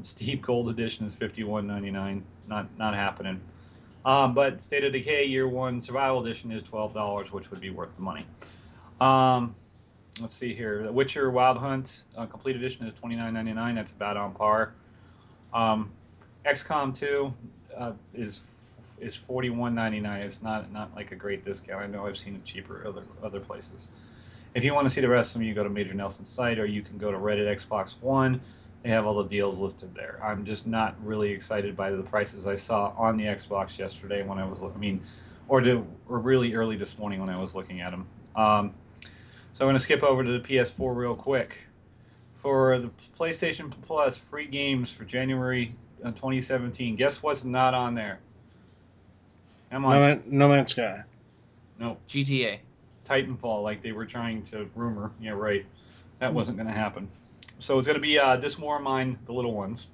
[SPEAKER 2] Steep Gold Edition is $51.99. Not happening. But State of Decay Year 1 Survival Edition is $12, which would be worth the money. Let's see here. The Witcher Wild Hunt Complete Edition is $29.99. That's about on par. XCOM 2 is $41.99. It's not like a great discount. I know I've seen it cheaper other places. If you want to see the rest of them, you go to Major Nelson's site, or you can go to Reddit Xbox One. They have all the deals listed there. I'm just not really excited by the prices I saw on the Xbox yesterday when I was, or really early this morning when I was looking at them. So I'm going to skip over to the PS4 real quick. For the PlayStation Plus free games for January 2017, guess what's not on there? Come on.
[SPEAKER 1] No Man's Sky.
[SPEAKER 2] No.
[SPEAKER 3] GTA.
[SPEAKER 2] Titanfall, like they were trying to rumor. Yeah, right. That wasn't going to happen. So it's going to be This War of Mine, the little ones.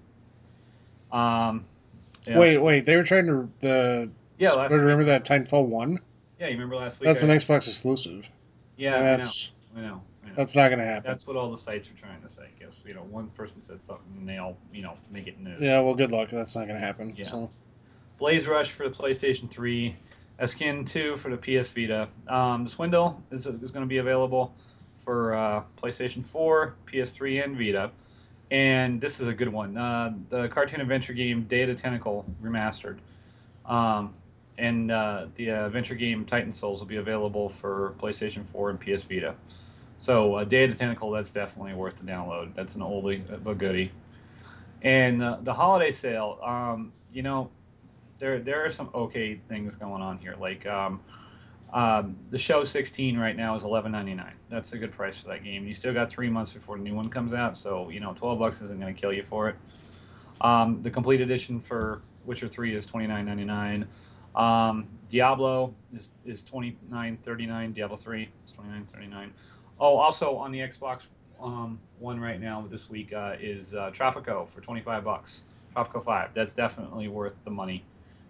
[SPEAKER 2] Yeah.
[SPEAKER 1] Wait. They were trying to remember that Titanfall 1?
[SPEAKER 2] Yeah, you remember last week?
[SPEAKER 1] That's an Xbox exclusive.
[SPEAKER 2] Yeah, I know.
[SPEAKER 1] That's not going to happen.
[SPEAKER 2] That's what all the sites are trying to say. Because one person said something and they all make it news.
[SPEAKER 1] Yeah, well, good luck. That's not going to happen.
[SPEAKER 2] Yeah.
[SPEAKER 1] So.
[SPEAKER 2] Blaze Rush for the PlayStation 3. Skin 2 for the PS Vita. Swindle is going to be available for PlayStation 4, PS3, and Vita. And this is a good one. The cartoon adventure game Day of the Tentacle remastered. And the adventure game Titan Souls will be available for PlayStation 4 and PS Vita. So Day of the Tentacle, that's definitely worth the download. That's an oldie but goodie. And the holiday sale, there are some okay things going on here. Like the Show 16 right now is $11.99. That's a good price for that game. You still got 3 months before the new one comes out, so $12 isn't going to kill you for it. The complete edition for Witcher 3 is $29.99. Diablo is $29.39. Diablo 3 is $29.39. Oh, also on the Xbox One right now this week is Tropico for $25. Tropico 5. That's definitely worth the money,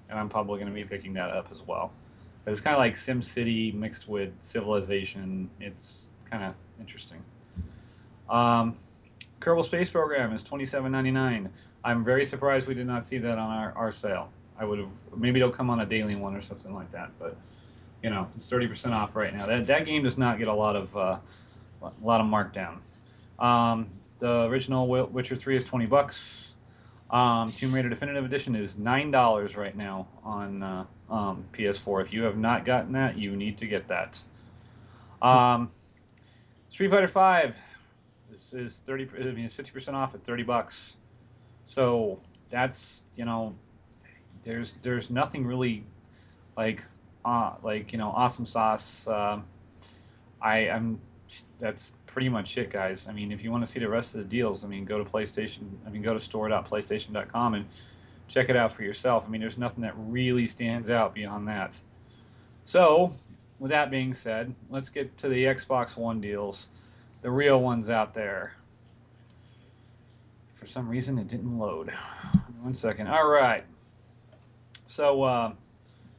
[SPEAKER 2] and I'm probably going to be picking that up as well. It's kind of like SimCity mixed with Civilization. It's kind of interesting. Kerbal Space Program is $27.99. I'm very surprised we did not see that on our sale. I would have, maybe it'll come on a daily one or something like that, but it's 30% off right now. That game does not get a lot of markdown. The original Witcher 3 is $20. Tomb Raider Definitive Edition is $9 right now on PS4. If you have not gotten that, you need to get that. Street Fighter 5 is 50% off at $30. So that's there's nothing really like awesome sauce. I'm that's pretty much it, guys. I mean, if you want to see the rest of the deals, go to store.playstation.com and check it out for yourself. There's nothing that really stands out beyond that. So, with that being said, let's get to the Xbox One deals, the real ones out there. For some reason, it didn't load. 1 second. All right. So,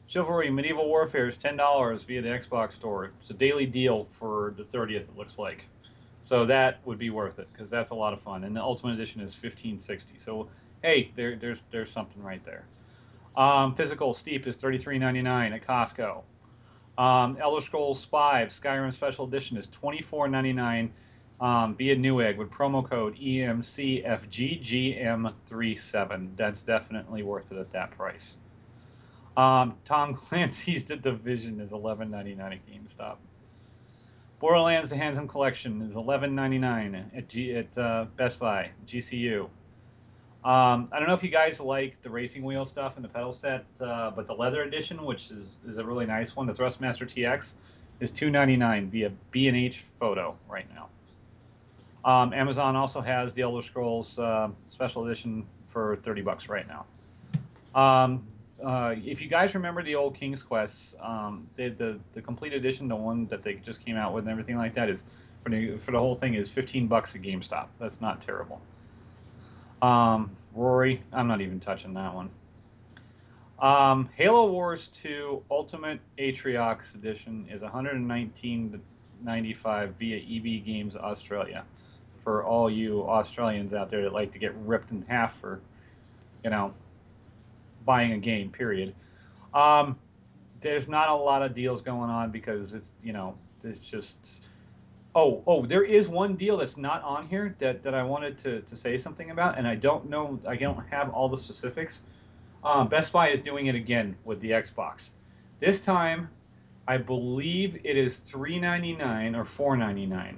[SPEAKER 2] Chivalry Medieval Warfare is $10 via the Xbox Store. It's a daily deal for the 30th, it looks like. So that would be worth it, because that's a lot of fun. And the Ultimate Edition is $15.60. So, hey, there's something right there. Physical Steep is $33.99 at Costco. Elder Scrolls V Skyrim Special Edition is $24.99 via Newegg with promo code EMCFGGM37. That's definitely worth it at that price. Tom Clancy's The Division is $11.99 at GameStop. Borderlands: The Handsome Collection is $11.99 at Best Buy, GCU. I don't know if you guys like the racing wheel stuff and the pedal set, but the leather edition, which is a really nice one, the Thrustmaster TX, is $2.99 via B&H Photo right now. Amazon also has the Elder Scrolls Special Edition for $30 right now. If you guys remember the old King's Quest, the complete edition, the one that they just came out with and everything like that, is for the whole thing is $15 at GameStop. That's not terrible. Rory, I'm not even touching that one. Halo Wars 2 Ultimate Atriox Edition is $119.95 via EB Games Australia. For all you Australians out there that like to get ripped in half for, buying a game, period. There's not a lot of deals going on because it's just... Oh, there is one deal that's not on here that I wanted to say something about, and I don't have all the specifics. Best Buy is doing it again with the Xbox. This time, I believe it is $399 or $499,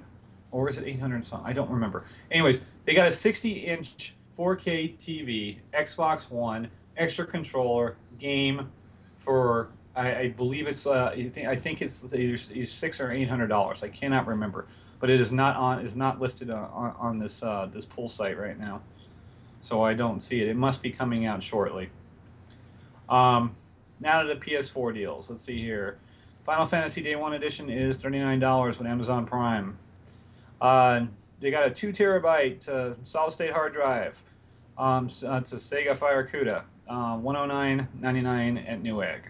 [SPEAKER 2] or is it 800 something? I don't remember. Anyways, they got a 60-inch 4K TV, Xbox One, extra controller, game for I believe it's I think it's either $600 or $800. I cannot remember, but it is not listed on this this pull site right now, so I don't see it. It must be coming out shortly. Now to the PS4 deals. Let's see here. Final Fantasy Day 1 Edition is $39 with Amazon Prime. They got a 2 terabyte solid state hard drive. It's a Sega Fire CUDA, $109.99 at Newegg.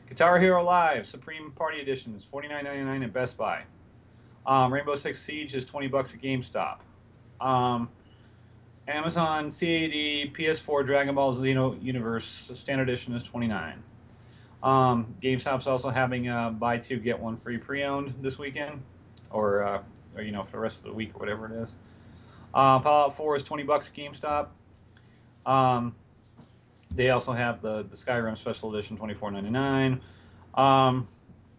[SPEAKER 2] Guitar Hero Live Supreme Party Edition is $49.99 at Best Buy. Rainbow Six Siege is $20 at GameStop. Amazon CAD PS4 Dragon Ball Xeno Universe Standard Edition is $29. GameStop's also having buy two get one free pre-owned this weekend, or for the rest of the week or whatever it is. Fallout 4 is $20 at GameStop. Um, they also have the Skyrim Special Edition, $24.99.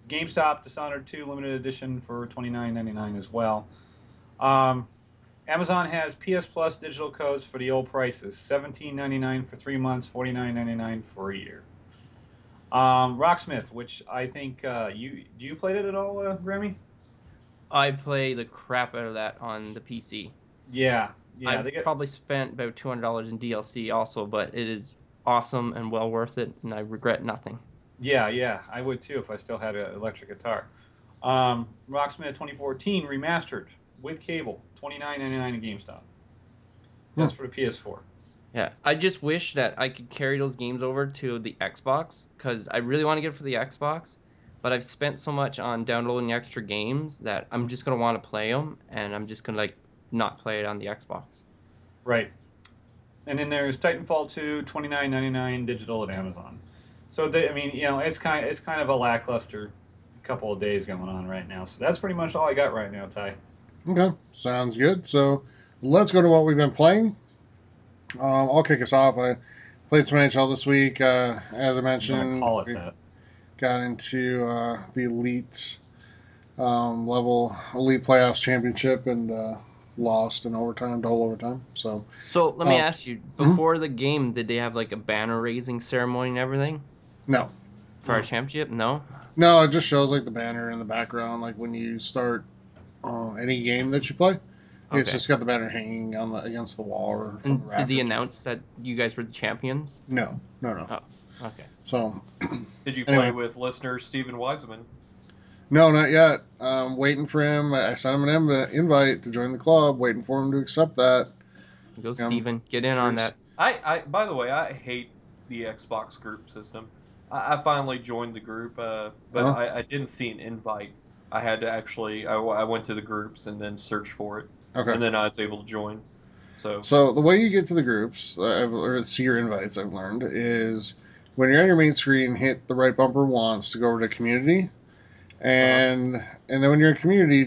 [SPEAKER 2] GameStop Dishonored 2 Limited Edition for $29.99 as well. Amazon has PS Plus digital codes for the old prices: $17.99 for 3 months, $49.99 for a year. Rocksmith, which I think you played it at all, Grammy?
[SPEAKER 3] I play the crap out of that on the PC.
[SPEAKER 2] Yeah.
[SPEAKER 3] I've probably spent about $200 in DLC also, but it is awesome and well worth it, and I regret nothing.
[SPEAKER 2] Yeah, I would too if I still had an electric guitar. Rocksmith 2014 remastered with cable, $29.99 at GameStop. That's for the PS4.
[SPEAKER 3] Yeah, I just wish that I could carry those games over to the Xbox, because I really want to get it for the Xbox, but I've spent so much on downloading extra games that I'm just going to want to play them, and I'm just going to like not play it on the Xbox.
[SPEAKER 2] Right. And then there's Titanfall 2, $29.99 digital at Amazon. So it's kind of a lackluster couple of days going on right now. So that's pretty much all I got right now, Ty.
[SPEAKER 1] Okay, sounds good. So let's go to what we've been playing. I'll kick us off. I played some NHL this week. As I mentioned,
[SPEAKER 2] Call it that.
[SPEAKER 1] Got into the elite level, elite playoffs championship, and lost in overtime, double overtime. So
[SPEAKER 3] let me ask you: before the game, did they have like a banner raising ceremony and everything?
[SPEAKER 1] No.
[SPEAKER 3] For our championship, no.
[SPEAKER 1] No, it just shows like the banner in the background, like when you start any game that you play. It's just got the banner hanging on against the wall or from the rafters.
[SPEAKER 3] Did they announce that you guys were the champions?
[SPEAKER 1] No.
[SPEAKER 3] Oh, okay.
[SPEAKER 1] So,
[SPEAKER 4] did you play with listener Steven Wiseman?
[SPEAKER 1] No, not yet. Waiting for him. I sent him an invite to join the club. Waiting for him to accept that.
[SPEAKER 3] Go, Steven. Get in on that.
[SPEAKER 4] By the way, I hate the Xbox group system. I finally joined the group, but I didn't see an invite. I had to actually. I went to the groups and then searched for it, and then I was able to join.
[SPEAKER 1] So the way you get to the groups or see your invites, I've learned, is when you're on your main screen, hit the right bumper once to go over to community, and then when you're in community,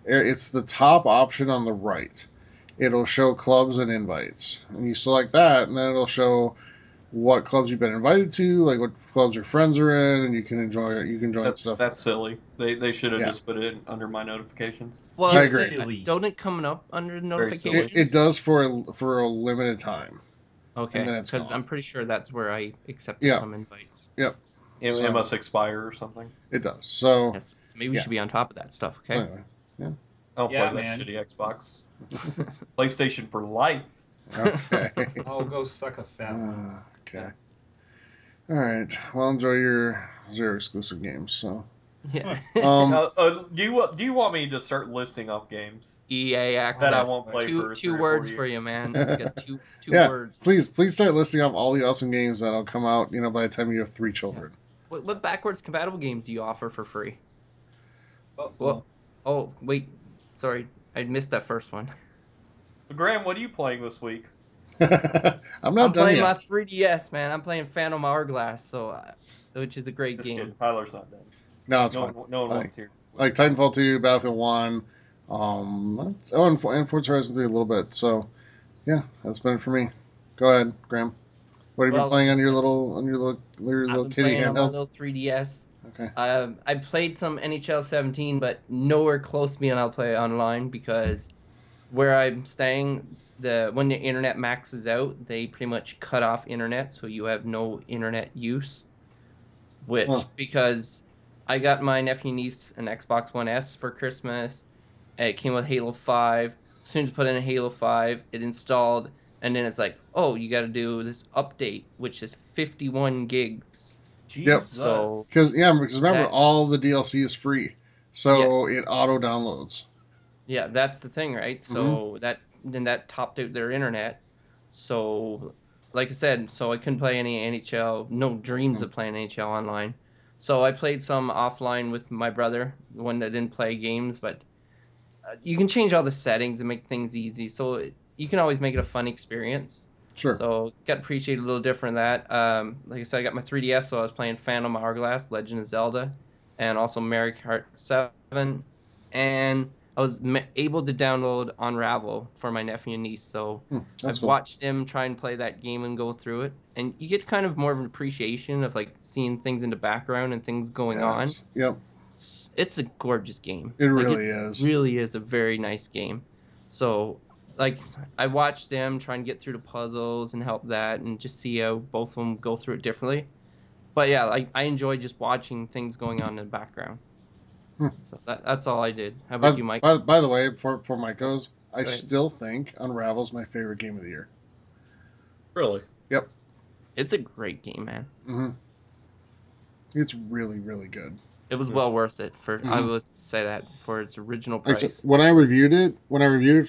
[SPEAKER 1] it's the top option on the right. It'll show clubs and invites, and you select that, and then it'll show what clubs you've been invited to, like what clubs your friends are in, and you can join stuff.
[SPEAKER 4] That's silly. They should have just put it under my notifications.
[SPEAKER 3] Well,
[SPEAKER 1] I agree.
[SPEAKER 3] Don't it come up under notifications?
[SPEAKER 1] It does for a limited time.
[SPEAKER 3] Okay, because I'm pretty sure that's where I accepted some invites.
[SPEAKER 1] Yep.
[SPEAKER 4] It must expire or something.
[SPEAKER 1] It does. So,
[SPEAKER 3] so maybe we should be on top of that stuff. Okay.
[SPEAKER 1] Anyway,
[SPEAKER 4] I don't play that shitty Xbox. PlayStation for life.
[SPEAKER 1] Okay.
[SPEAKER 2] Oh, go suck a fat one.
[SPEAKER 1] Okay. All right. Well, enjoy your Zero exclusive games. So.
[SPEAKER 3] Yeah.
[SPEAKER 4] Do you want me to start listing off games?
[SPEAKER 3] EA access.
[SPEAKER 4] That I won't play for
[SPEAKER 3] two words for you, man. You got two words.
[SPEAKER 1] Please start listing off all the awesome games that'll come out. By the time you have 3 children.
[SPEAKER 3] What backwards compatible games do you offer for free?
[SPEAKER 2] Well,
[SPEAKER 3] oh wait, sorry, I missed that first one.
[SPEAKER 4] Graham, what are you playing this week?
[SPEAKER 1] I'm
[SPEAKER 3] playing my 3DS, man. I'm playing Phantom Hourglass, which is a great game.
[SPEAKER 4] Kidding. Tyler's not done.
[SPEAKER 1] No, it's fine.
[SPEAKER 4] No one wants to hear.
[SPEAKER 1] Like Titanfall 2, Battlefield 1, and Forza Horizon 3 a little bit. So, yeah, that's been it for me. Go ahead, Graham. What have you been playing on your little kitty handheld?
[SPEAKER 3] On my little 3DS.
[SPEAKER 1] Okay.
[SPEAKER 3] I played some NHL 17, but nowhere close to being able to play online because where I'm staying, when the internet maxes out, they pretty much cut off internet, so you have no internet use. Because I got my nephew and niece an Xbox One S for Christmas. It came with Halo 5. As soon as you put in Halo 5, it installed, and then it's like, oh, you got to do this update, which is 51 gigs.
[SPEAKER 1] Jesus. Yep.
[SPEAKER 3] So
[SPEAKER 1] because remember, all the DLC is free, so it auto downloads.
[SPEAKER 3] Yeah, that's the thing, right? So that topped out their internet. So, like I said, I couldn't play any NHL. No dreams of playing NHL online. So I played some offline with my brother, the one that didn't play games. But you can change all the settings and make things easy. So you can always make it a fun experience.
[SPEAKER 1] Sure.
[SPEAKER 3] So got to appreciate a little different that. Like I said, I got my 3DS, so I was playing Phantom Hourglass, Legend of Zelda, and also Mario Kart 7. And I was able to download Unravel for my nephew and niece. So
[SPEAKER 1] That's
[SPEAKER 3] I've
[SPEAKER 1] cool.
[SPEAKER 3] watched him try and play that game and go through it. And you get kind of more of an appreciation of like seeing things in the background and things going on.
[SPEAKER 1] Yes. Yep.
[SPEAKER 3] It's a gorgeous game.
[SPEAKER 1] It
[SPEAKER 3] Like
[SPEAKER 1] really
[SPEAKER 3] it
[SPEAKER 1] is.
[SPEAKER 3] really is a very nice game. So like I watched them try and get through the puzzles and help that and just see how both of them go through it differently. But yeah, like I enjoy just watching things going on in the background.
[SPEAKER 1] Hmm.
[SPEAKER 3] So that's all I did. How about
[SPEAKER 1] By,
[SPEAKER 3] you, Mike?
[SPEAKER 1] by the way, before Mike goes, I
[SPEAKER 3] Go ahead.
[SPEAKER 1] still think Unravel's my favorite game of the year.
[SPEAKER 4] Really?
[SPEAKER 1] Yep.
[SPEAKER 3] It's a great game, man.
[SPEAKER 1] Mm-hmm. It's really, really good.
[SPEAKER 3] It was well worth it for I
[SPEAKER 1] Mm-hmm.
[SPEAKER 3] would say that for its original
[SPEAKER 1] Like I said,
[SPEAKER 3] price.
[SPEAKER 1] when I reviewed it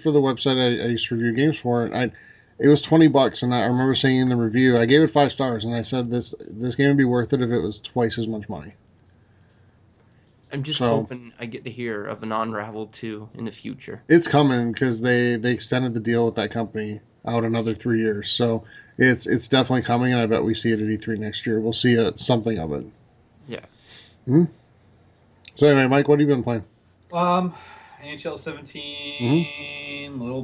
[SPEAKER 1] for the website I used to review games for, it was $20, and I remember saying in the review, I gave it 5 stars, and I said this game would be worth it if it was twice as much money.
[SPEAKER 3] I'm just
[SPEAKER 1] So
[SPEAKER 3] hoping I get to hear of an Unravel 2 in the future.
[SPEAKER 1] it's coming because they extended the deal with that company out another 3 years. So it's definitely coming, and I bet we see it at E3 next year. We'll see something of it.
[SPEAKER 3] Yeah.
[SPEAKER 1] Mm-hmm. So anyway, Mike, what have you been playing?
[SPEAKER 2] NHL 17, Little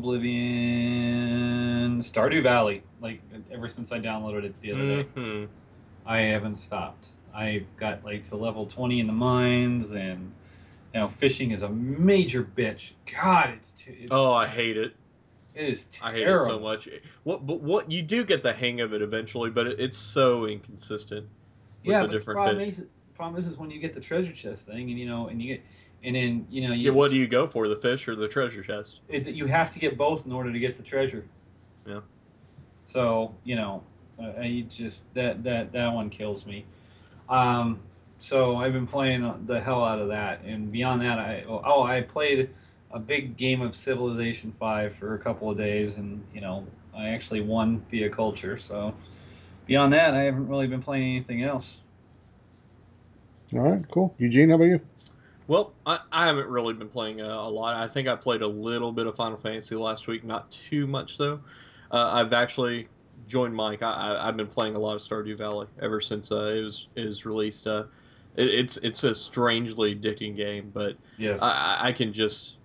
[SPEAKER 2] Oblivion, Stardew Valley. Like ever since I downloaded it the other day,
[SPEAKER 4] Mm-hmm.
[SPEAKER 2] I haven't stopped. I got like to level 20 in the mines, and fishing is a major bitch. God,
[SPEAKER 4] Oh, I hate it.
[SPEAKER 2] it is
[SPEAKER 4] I hate it so
[SPEAKER 2] terrible.
[SPEAKER 4] much. What you do get the hang of it eventually, but it's so inconsistent with
[SPEAKER 2] Yeah,
[SPEAKER 4] the
[SPEAKER 2] but the
[SPEAKER 4] different
[SPEAKER 2] problem
[SPEAKER 4] fish.
[SPEAKER 2] is, when you get the treasure chest thing, and and you get, and then
[SPEAKER 4] Yeah, what do you go for, the fish or the treasure chest?
[SPEAKER 2] you have to get both in order to get the treasure.
[SPEAKER 4] Yeah.
[SPEAKER 2] So I just that one kills me. Um, so I've been playing the hell out of that, and beyond that, I played a big game of Civilization 5 for a couple of days, and I actually won via culture. So beyond that, I haven't really been playing anything else.
[SPEAKER 1] All right, cool. Eugene, how about you?
[SPEAKER 4] Well, I haven't really been playing a lot. I think I played a little bit of Final Fantasy last week, not too much though. I've actually joined Mike. I've been playing a lot of Stardew Valley ever since it was released. It's a strangely addicting game, but
[SPEAKER 2] Yes.
[SPEAKER 4] I can just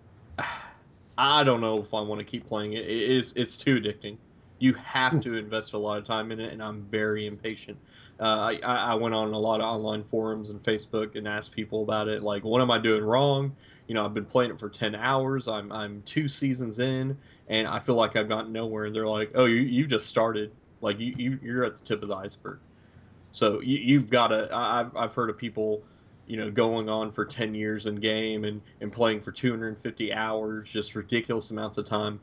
[SPEAKER 4] I don't know if I want to keep playing it. It's too addicting. You have to invest a lot of time in it, and I'm very impatient. I went on a lot of online forums and Facebook and asked people about it. Like, what am I doing wrong? I've been playing it for 10 hours. I'm 2 seasons in, and I feel like I've gotten nowhere. And they're like, "Oh, you just started. Like you're at the tip of the iceberg." So you've got to. I've heard of people, going on for 10 years in game and playing for 250 hours, just ridiculous amounts of time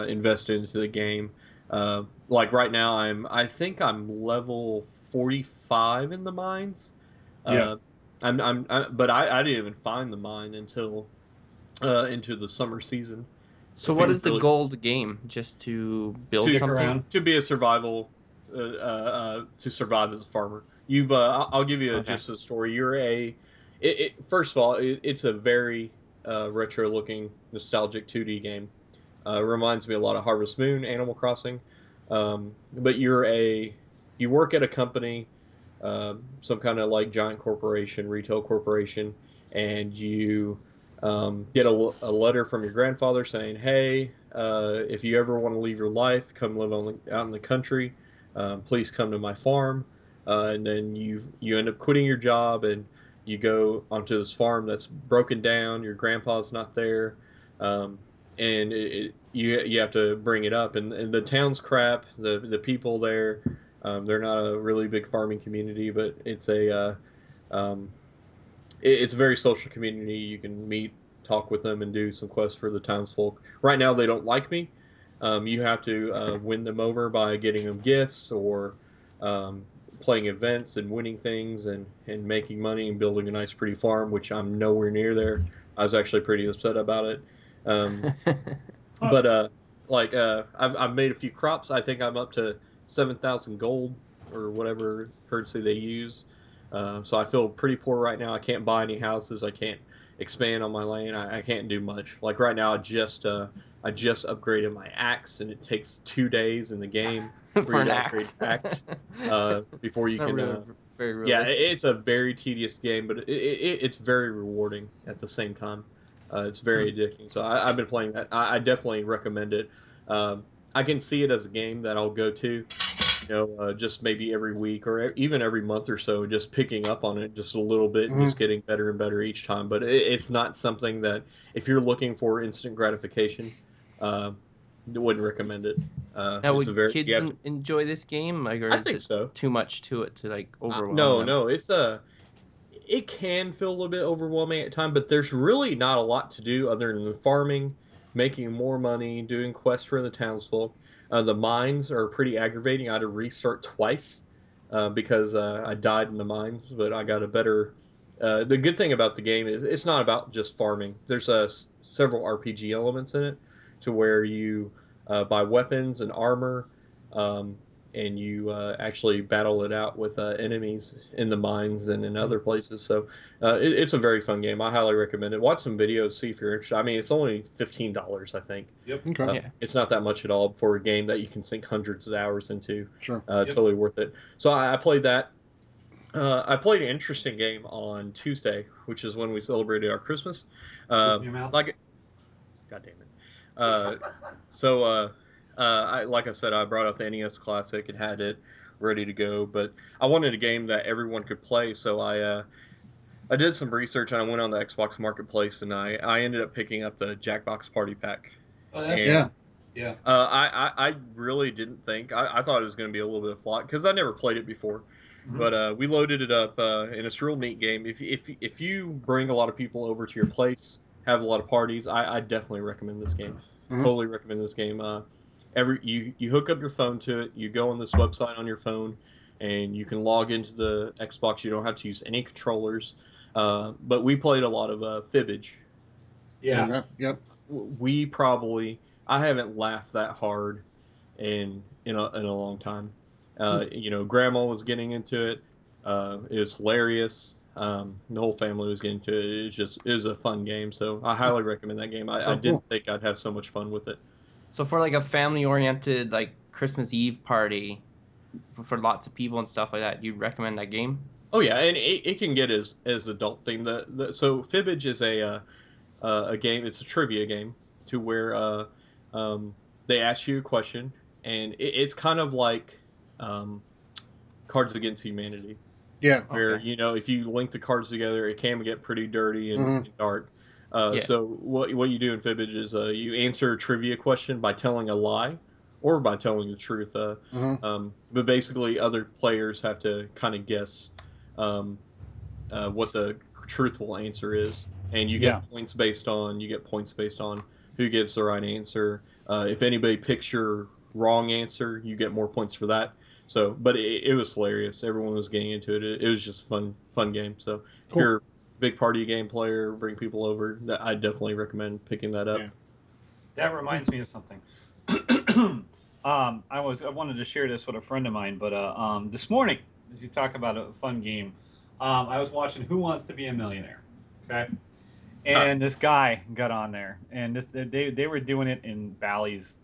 [SPEAKER 4] invested into the game. Like right now, I think I'm level 45 in the mines.
[SPEAKER 2] Yeah.
[SPEAKER 4] Uh, but I didn't even find the mine until into the summer season.
[SPEAKER 3] So
[SPEAKER 4] If
[SPEAKER 3] what
[SPEAKER 4] you
[SPEAKER 3] is the
[SPEAKER 4] really
[SPEAKER 3] goal of the game? Just to build
[SPEAKER 4] to
[SPEAKER 2] Stick
[SPEAKER 3] something?
[SPEAKER 2] around.
[SPEAKER 4] to be a survival to survive as a farmer. I'll give you
[SPEAKER 3] Okay.
[SPEAKER 4] just a story. First of all, it's a very retro looking nostalgic 2D game. Reminds me a lot of Harvest Moon, Animal Crossing. But you work at a company, some kind of like giant corporation, retail corporation, and you get a letter from your grandfather saying, "Hey, if you ever want to leave your life, come live out in the country. Please come to my farm." And then you end up quitting your job and you go onto this farm that's broken down. Your grandpa's not there. Um, and you have to bring it up, and the town's crap. The people there, they're not a really big farming community, but um, it's a very social community. You can meet, talk with them, and do some quests for the townsfolk. Right now, they don't like me. You have to win them over by getting them gifts or um, playing events and winning things and making money and building a nice, pretty farm, which I'm nowhere near there. I was actually pretty upset about it. Um,
[SPEAKER 2] Huh.
[SPEAKER 4] but I've made a few crops. I think I'm up to 7,000 gold or whatever currency they use. So I feel pretty poor right now. I can't buy any houses. I can't expand on my land. I can't do much. Like right now, I just I just upgraded my axe, and it takes 2 days in the game for
[SPEAKER 3] For
[SPEAKER 4] you
[SPEAKER 3] an
[SPEAKER 4] to upgrade
[SPEAKER 3] axe.
[SPEAKER 4] your axe before you
[SPEAKER 3] Not
[SPEAKER 4] can.
[SPEAKER 3] really very
[SPEAKER 4] Yeah,
[SPEAKER 3] realistic.
[SPEAKER 4] it's a very tedious game, but it's very rewarding at the same time. It's
[SPEAKER 3] Hmm.
[SPEAKER 4] very addicting. So I've been playing that. I definitely recommend it. Um, I can see it as a game that I'll go to, just maybe every week or even every month or so, just picking up on it just a little bit and just
[SPEAKER 1] Mhm.
[SPEAKER 4] getting better and better each time. But it's not something that, if you're looking for instant gratification, uh, I wouldn't recommend it.
[SPEAKER 3] Now,
[SPEAKER 4] It's a
[SPEAKER 3] would
[SPEAKER 4] very you
[SPEAKER 3] kids
[SPEAKER 4] have to,
[SPEAKER 3] enjoy this game, like, or
[SPEAKER 4] I
[SPEAKER 3] is
[SPEAKER 4] think
[SPEAKER 3] it
[SPEAKER 4] so.
[SPEAKER 3] too much to it to like overwhelm
[SPEAKER 4] No,
[SPEAKER 3] them?
[SPEAKER 4] no, it can feel a little bit overwhelming at times, but there's really not a lot to do other than farming, making more money, doing quests for the townsfolk. The mines are pretty aggravating. I had to restart twice because I died in the mines, but I got a better. The good thing about the game is it's not about just farming. There's several RPG elements in it to where you buy weapons and armor. Um, and you actually battle it out with enemies in the mines and in
[SPEAKER 3] Hmm.
[SPEAKER 4] other places. So it's a very fun game. I highly recommend it. Watch some videos, see if you're interested. I mean, it's only $15, I think.
[SPEAKER 2] Yep.
[SPEAKER 1] Okay.
[SPEAKER 3] Yeah.
[SPEAKER 4] It's not that much at all for a game that you can sink hundreds of hours into.
[SPEAKER 1] Sure.
[SPEAKER 2] Yep.
[SPEAKER 4] Totally worth it. So I played that. I played an interesting game on Tuesday, which is when we celebrated our Christmas.
[SPEAKER 2] Roof in your mouth.
[SPEAKER 4] Like, God damn it. Uh, so, like I said, I brought up the NES Classic and had it ready to go, but I wanted a game that everyone could play, so I did some research and I went on the Xbox Marketplace and I ended up picking up the Jackbox Party Pack.
[SPEAKER 2] Oh, that's
[SPEAKER 4] And
[SPEAKER 1] Yeah.
[SPEAKER 2] fun. Yeah.
[SPEAKER 4] I really didn't think I thought it was going to be a little bit of flop because I never played it before,
[SPEAKER 2] Hmm.
[SPEAKER 4] but we loaded it up and it's a real neat game. If you bring a lot of people over to your place, have a lot of parties, I definitely recommend this game.
[SPEAKER 1] Mhm.
[SPEAKER 4] Totally recommend this game. You hook up your phone to it, you go on this website on your phone, and you can log into the Xbox. You don't have to use any controllers. But we played a lot of Fibbage,
[SPEAKER 2] Yeah.
[SPEAKER 4] and
[SPEAKER 1] Okay. Yep.
[SPEAKER 4] we probably I haven't laughed that hard in a long time. Grandma was getting into it. It was hilarious. The whole family was getting into it. It was a fun game. So I highly recommend that game. I
[SPEAKER 3] So,
[SPEAKER 1] Cool.
[SPEAKER 4] didn't think I'd have so much fun with it.
[SPEAKER 3] so for like a family-oriented like Christmas Eve party for lots of people and stuff like that, you'd recommend that game?
[SPEAKER 4] Oh yeah, and it can get as adult themed. So Fibbage is a game. It's a trivia game to where um, they ask you a question, and it's kind of like um, Cards Against Humanity,
[SPEAKER 1] Yeah.
[SPEAKER 4] where
[SPEAKER 3] Okay.
[SPEAKER 4] if you link the cards together, it can get pretty dirty
[SPEAKER 1] Mhm.
[SPEAKER 4] and dark.
[SPEAKER 3] Yeah.
[SPEAKER 4] So what you do in Fibbage is you answer a trivia question by telling a lie or by telling the truth.
[SPEAKER 1] Mhm.
[SPEAKER 4] But basically, other players have to kind of guess um, what the truthful answer is, and
[SPEAKER 2] Yeah.
[SPEAKER 4] you get points based on who gives the right answer. If anybody picks your wrong answer, you get more points for that. So, but it was hilarious. Everyone was getting into it. It was just fun game. So, if
[SPEAKER 1] Cool.
[SPEAKER 4] you're a big party game player, bring people over, I definitely recommend picking that
[SPEAKER 1] Yeah.
[SPEAKER 4] up.
[SPEAKER 2] That reminds me of something. I wanted to share this with a friend of mine, but this morning, as you talk about a fun game, I was watching Who Wants to Be a Millionaire. Okay,
[SPEAKER 4] Huh.
[SPEAKER 2] and this guy got on there, and they were doing it in Bally's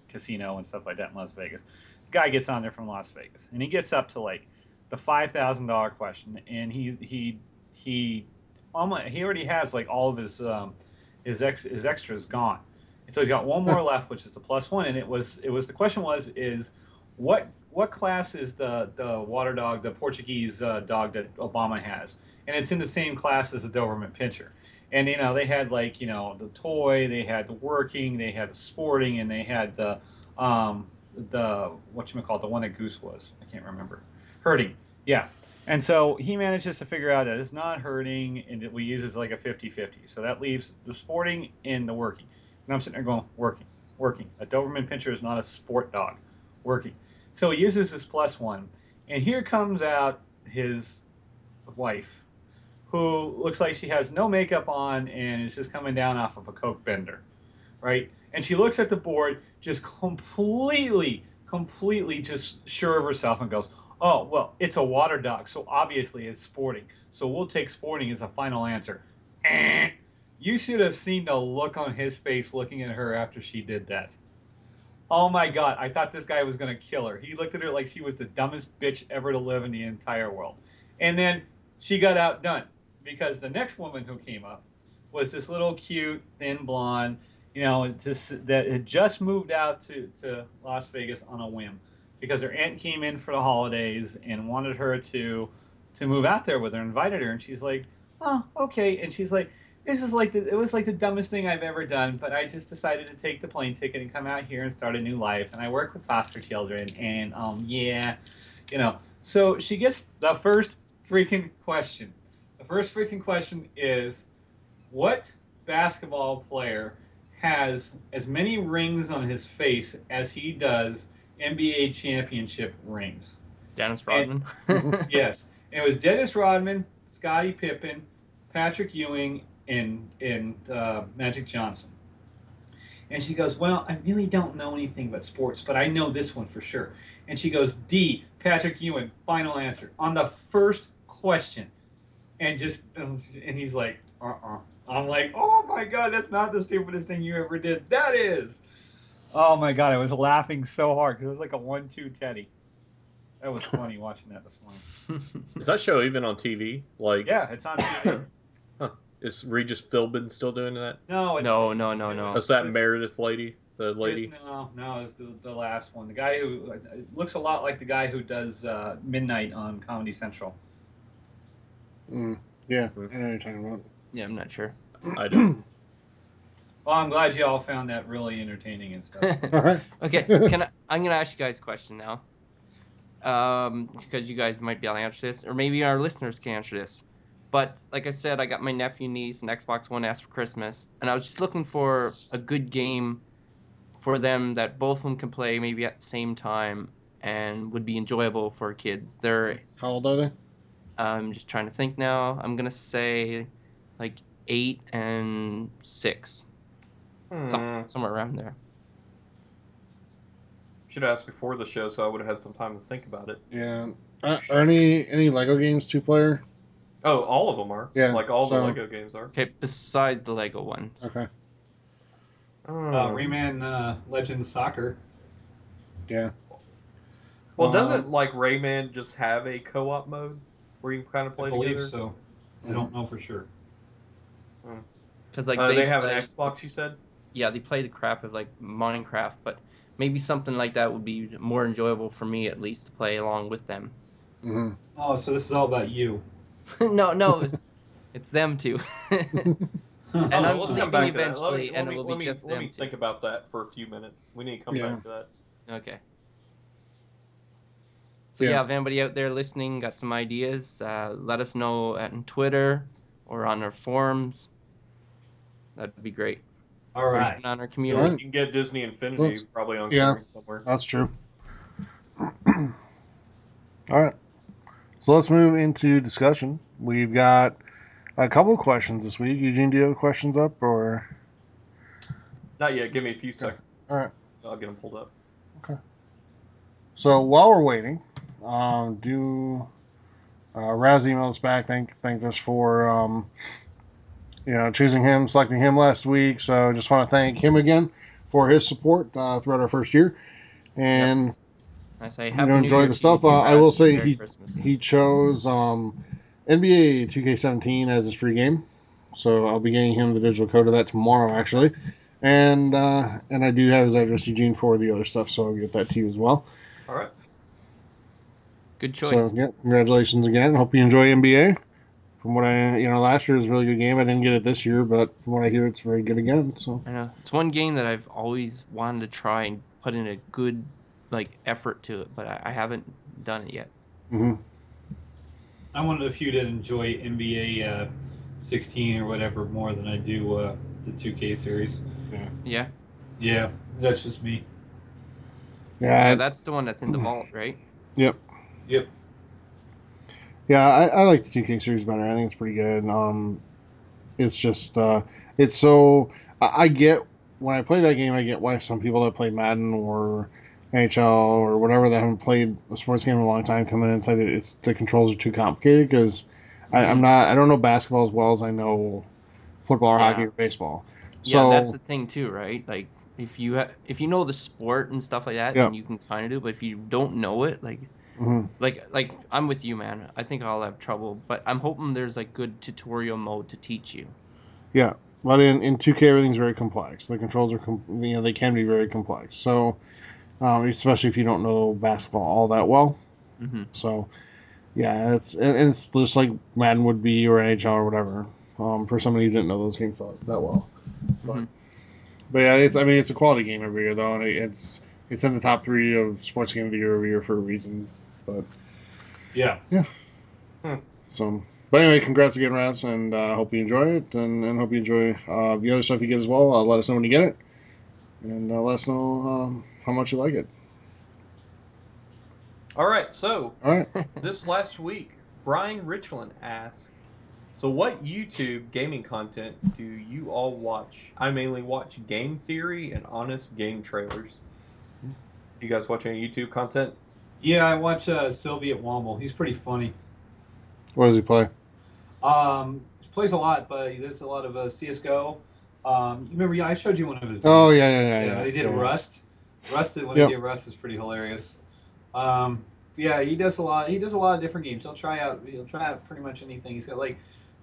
[SPEAKER 2] casino and stuff like that in Las Vegas. The guy gets on there from Las Vegas, and he gets up to like the $5,000 question, and he almost he already has like all of his extras gone. And so he's got one more left, which is the plus one. And it was the question was is what class is the water dog, the Portuguese dog that Obama has, and it's in the same class as the Doberman Pinscher. And they had like the toy, they had the working, they had the sporting, and they had the whatchamacallit, the one that Goose was. I can't remember. Herding. Yeah. And so he manages to figure out that it's not hurting and that we use as like a 50-50. So that leaves the sporting and the working. And I'm sitting there going, working, working. A Doberman Pinscher is not a sport dog. Working. So he uses his plus one. And here comes out his wife, who looks like she has no makeup on and is just coming down off of a Coke bender, right? And she looks at the board just completely just sure of herself and goes, oh, well, it's a water dog, so obviously it's sporting. So we'll take sporting as a final answer. You should have seen the look on his face looking at her after she did that. Oh my god, I thought this guy was gonna kill her. He looked at her like she was the dumbest bitch ever to live in the entire world. And then she got outdone because the next woman who came up was this little cute, thin blonde, just that had just moved out to Las Vegas on a whim because her aunt came in for the holidays and wanted her to move out there with her, invited her, and she's like, "Oh, okay." And she's like, it was like the dumbest thing I've ever done, but I just decided to take the plane ticket and come out here and start a new life. And I work with foster children, and yeah, So she gets the first freaking question. The first freaking question is, what basketball player has as many rings on his face as he does NBA championship rings?
[SPEAKER 3] Dennis
[SPEAKER 2] And
[SPEAKER 3] Rodman.
[SPEAKER 2] yes, and it was Dennis Rodman, Scottie Pippen, Patrick Ewing, and Magic Johnson. And she goes, "Well, I really don't know anything about sports, but I know this one for sure." And she goes, "D, Patrick Ewing, final answer on the first question." And he's like, "Uh-uh." I'm like, "Oh my god, that's not the stupidest thing you ever did. That is." Oh my god, I was laughing so hard because it was like a 1-2 Teddy. That was funny watching that this morning.
[SPEAKER 4] Is that show even on TV? Like,
[SPEAKER 2] Yeah, it's on TV.
[SPEAKER 4] huh, is Regis Philbin still doing that?
[SPEAKER 2] No,
[SPEAKER 3] No.
[SPEAKER 4] Is that Meredith lady? The lady?
[SPEAKER 2] No, it's the last one. The guy who looks a lot like the guy who does Midnight on Comedy Central.
[SPEAKER 1] Yeah, I know what you're talking about.
[SPEAKER 3] Yeah, I'm not sure.
[SPEAKER 4] I don't.
[SPEAKER 2] Well, I'm glad you all found that really entertaining and stuff.
[SPEAKER 1] All right.
[SPEAKER 3] Okay, I'm gonna ask you guys a question now. Because you guys might be able to answer this, or maybe our listeners can answer this. But like I said, I got my nephew and niece an Xbox One S for Christmas, and I was just looking for a good game for them that both of them can play maybe at the same time and would be enjoyable for kids.
[SPEAKER 1] How old are they?
[SPEAKER 3] I'm just trying to think now. I'm gonna say like 8 and 6, somewhere around there.
[SPEAKER 4] Should have asked before the show, so I would have had some time to think about it.
[SPEAKER 1] Yeah. Are any Lego games 2-player?
[SPEAKER 4] Oh, all of them are.
[SPEAKER 1] Yeah,
[SPEAKER 4] Like all the Lego games are.
[SPEAKER 3] Okay, besides the Lego ones.
[SPEAKER 1] Okay.
[SPEAKER 2] Rayman Legends Soccer.
[SPEAKER 1] Yeah.
[SPEAKER 4] Well, doesn't like Rayman just have a co-op mode where you can kind of play
[SPEAKER 2] I believe
[SPEAKER 4] together?
[SPEAKER 2] so. I don't know for sure.
[SPEAKER 3] Because like
[SPEAKER 4] they have an Xbox, you said?
[SPEAKER 3] Yeah, they play the crap of like Minecraft, but maybe something like that would be more enjoyable for me at least to play along with them.
[SPEAKER 1] Mm-hmm.
[SPEAKER 2] Oh, so this is all about you.
[SPEAKER 3] No, it's them too. And I'm
[SPEAKER 4] let's come
[SPEAKER 3] leaving
[SPEAKER 4] back
[SPEAKER 3] eventually,
[SPEAKER 4] to that.
[SPEAKER 3] and it will be just
[SPEAKER 4] Let
[SPEAKER 3] them
[SPEAKER 4] me
[SPEAKER 3] two.
[SPEAKER 4] think about that for a few minutes. We need to come back to that.
[SPEAKER 3] Okay. So yeah, if anybody out there listening got some ideas, let us know on Twitter or on our forums. That'd be great.
[SPEAKER 2] All right.
[SPEAKER 3] On our
[SPEAKER 4] You
[SPEAKER 3] community.
[SPEAKER 4] can get Disney Infinity probably on clearance somewhere.
[SPEAKER 1] That's true. All right. So let's move into discussion. We've got a couple of questions this week. Eugene, do you have questions up or?
[SPEAKER 4] Not yet. Give me a few seconds.
[SPEAKER 1] All right.
[SPEAKER 4] I'll get them pulled up.
[SPEAKER 1] Okay. So while we're waiting, Raz emailed us back. Thank us for choosing him, selecting him last week. So just want to thank him again for his support throughout our first year, and
[SPEAKER 3] I say
[SPEAKER 1] enjoy the stuff. I will say he chose NBA 2K17 as his free game, so I'll be getting him the digital code of that tomorrow actually, and I do have his address, Eugene, for the other stuff, so I'll get that to you as well.
[SPEAKER 4] All right.
[SPEAKER 3] Good choice.
[SPEAKER 1] So yeah, congratulations again. Hope you enjoy NBA. From what last year was a really good game. I didn't get it this year, but from what I hear, it's very good again. So
[SPEAKER 3] I know it's one game that I've always wanted to try and put in a good effort to it, but I haven't done it yet.
[SPEAKER 1] Mm-hmm.
[SPEAKER 2] I'm one of the few that enjoy NBA 16 or whatever more than I do the 2K series.
[SPEAKER 3] Yeah.
[SPEAKER 2] Yeah, that's just me.
[SPEAKER 1] Yeah,
[SPEAKER 3] that's the one that's in the vault, right?
[SPEAKER 1] Yep. Yeah, I like the 2K series better. I think it's pretty good. It's just it's so I get when I play that game, I get why some people that play Madden or NHL or whatever that haven't played a sports game in a long time come in and say that the controls are too complicated because I don't know basketball as well as I know football or hockey
[SPEAKER 3] Yeah.
[SPEAKER 1] or baseball.
[SPEAKER 3] Yeah, that's
[SPEAKER 1] So
[SPEAKER 3] the thing too, right? Like if you know the sport and stuff like that,
[SPEAKER 1] yeah,
[SPEAKER 3] then you can kind of do it. But if you don't know it,
[SPEAKER 1] hmm
[SPEAKER 3] like I'm with you, man. I think I'll have trouble, but I'm hoping there's like good tutorial mode to teach you.
[SPEAKER 1] yeah. But in 2K, everything's very complex. The controls are, they can be very complex. So especially if you don't know basketball all that well.
[SPEAKER 3] Mm-hmm.
[SPEAKER 1] So yeah, it's just like Madden would be or NHL or whatever. For somebody who didn't know those games that well.
[SPEAKER 3] Mm-hmm.
[SPEAKER 1] But yeah, it's a quality game every year though, and it's in the top 3 of sports game of the year every year for a reason. But
[SPEAKER 2] Yeah.
[SPEAKER 1] yeah,
[SPEAKER 4] Hmm.
[SPEAKER 1] so. But anyway, congrats again, Raz, and hope you enjoy it, and hope you enjoy the other stuff you get as well. Let us know when you get it, and let us know how much you like it.
[SPEAKER 4] All right, so
[SPEAKER 1] All right.
[SPEAKER 4] this last week, Brian Richland asked, so what YouTube gaming content do you all watch? I mainly watch game theory and honest game trailers. You guys watch any YouTube content?
[SPEAKER 2] Yeah, I watch Soviet Womble. He's pretty funny.
[SPEAKER 1] What does he play?
[SPEAKER 2] He plays a lot, but he does a lot of CS:GO. You remember? Yeah, I showed you one of his
[SPEAKER 1] Oh
[SPEAKER 2] videos.
[SPEAKER 1] yeah, yeah, yeah,
[SPEAKER 2] Yeah,
[SPEAKER 1] yeah.
[SPEAKER 2] they did
[SPEAKER 1] Yeah.
[SPEAKER 2] Rust. When he
[SPEAKER 1] Yep.
[SPEAKER 2] did Rust is pretty hilarious. Yeah, he does a lot. He does a lot of different games. He'll try out pretty much anything. He's got like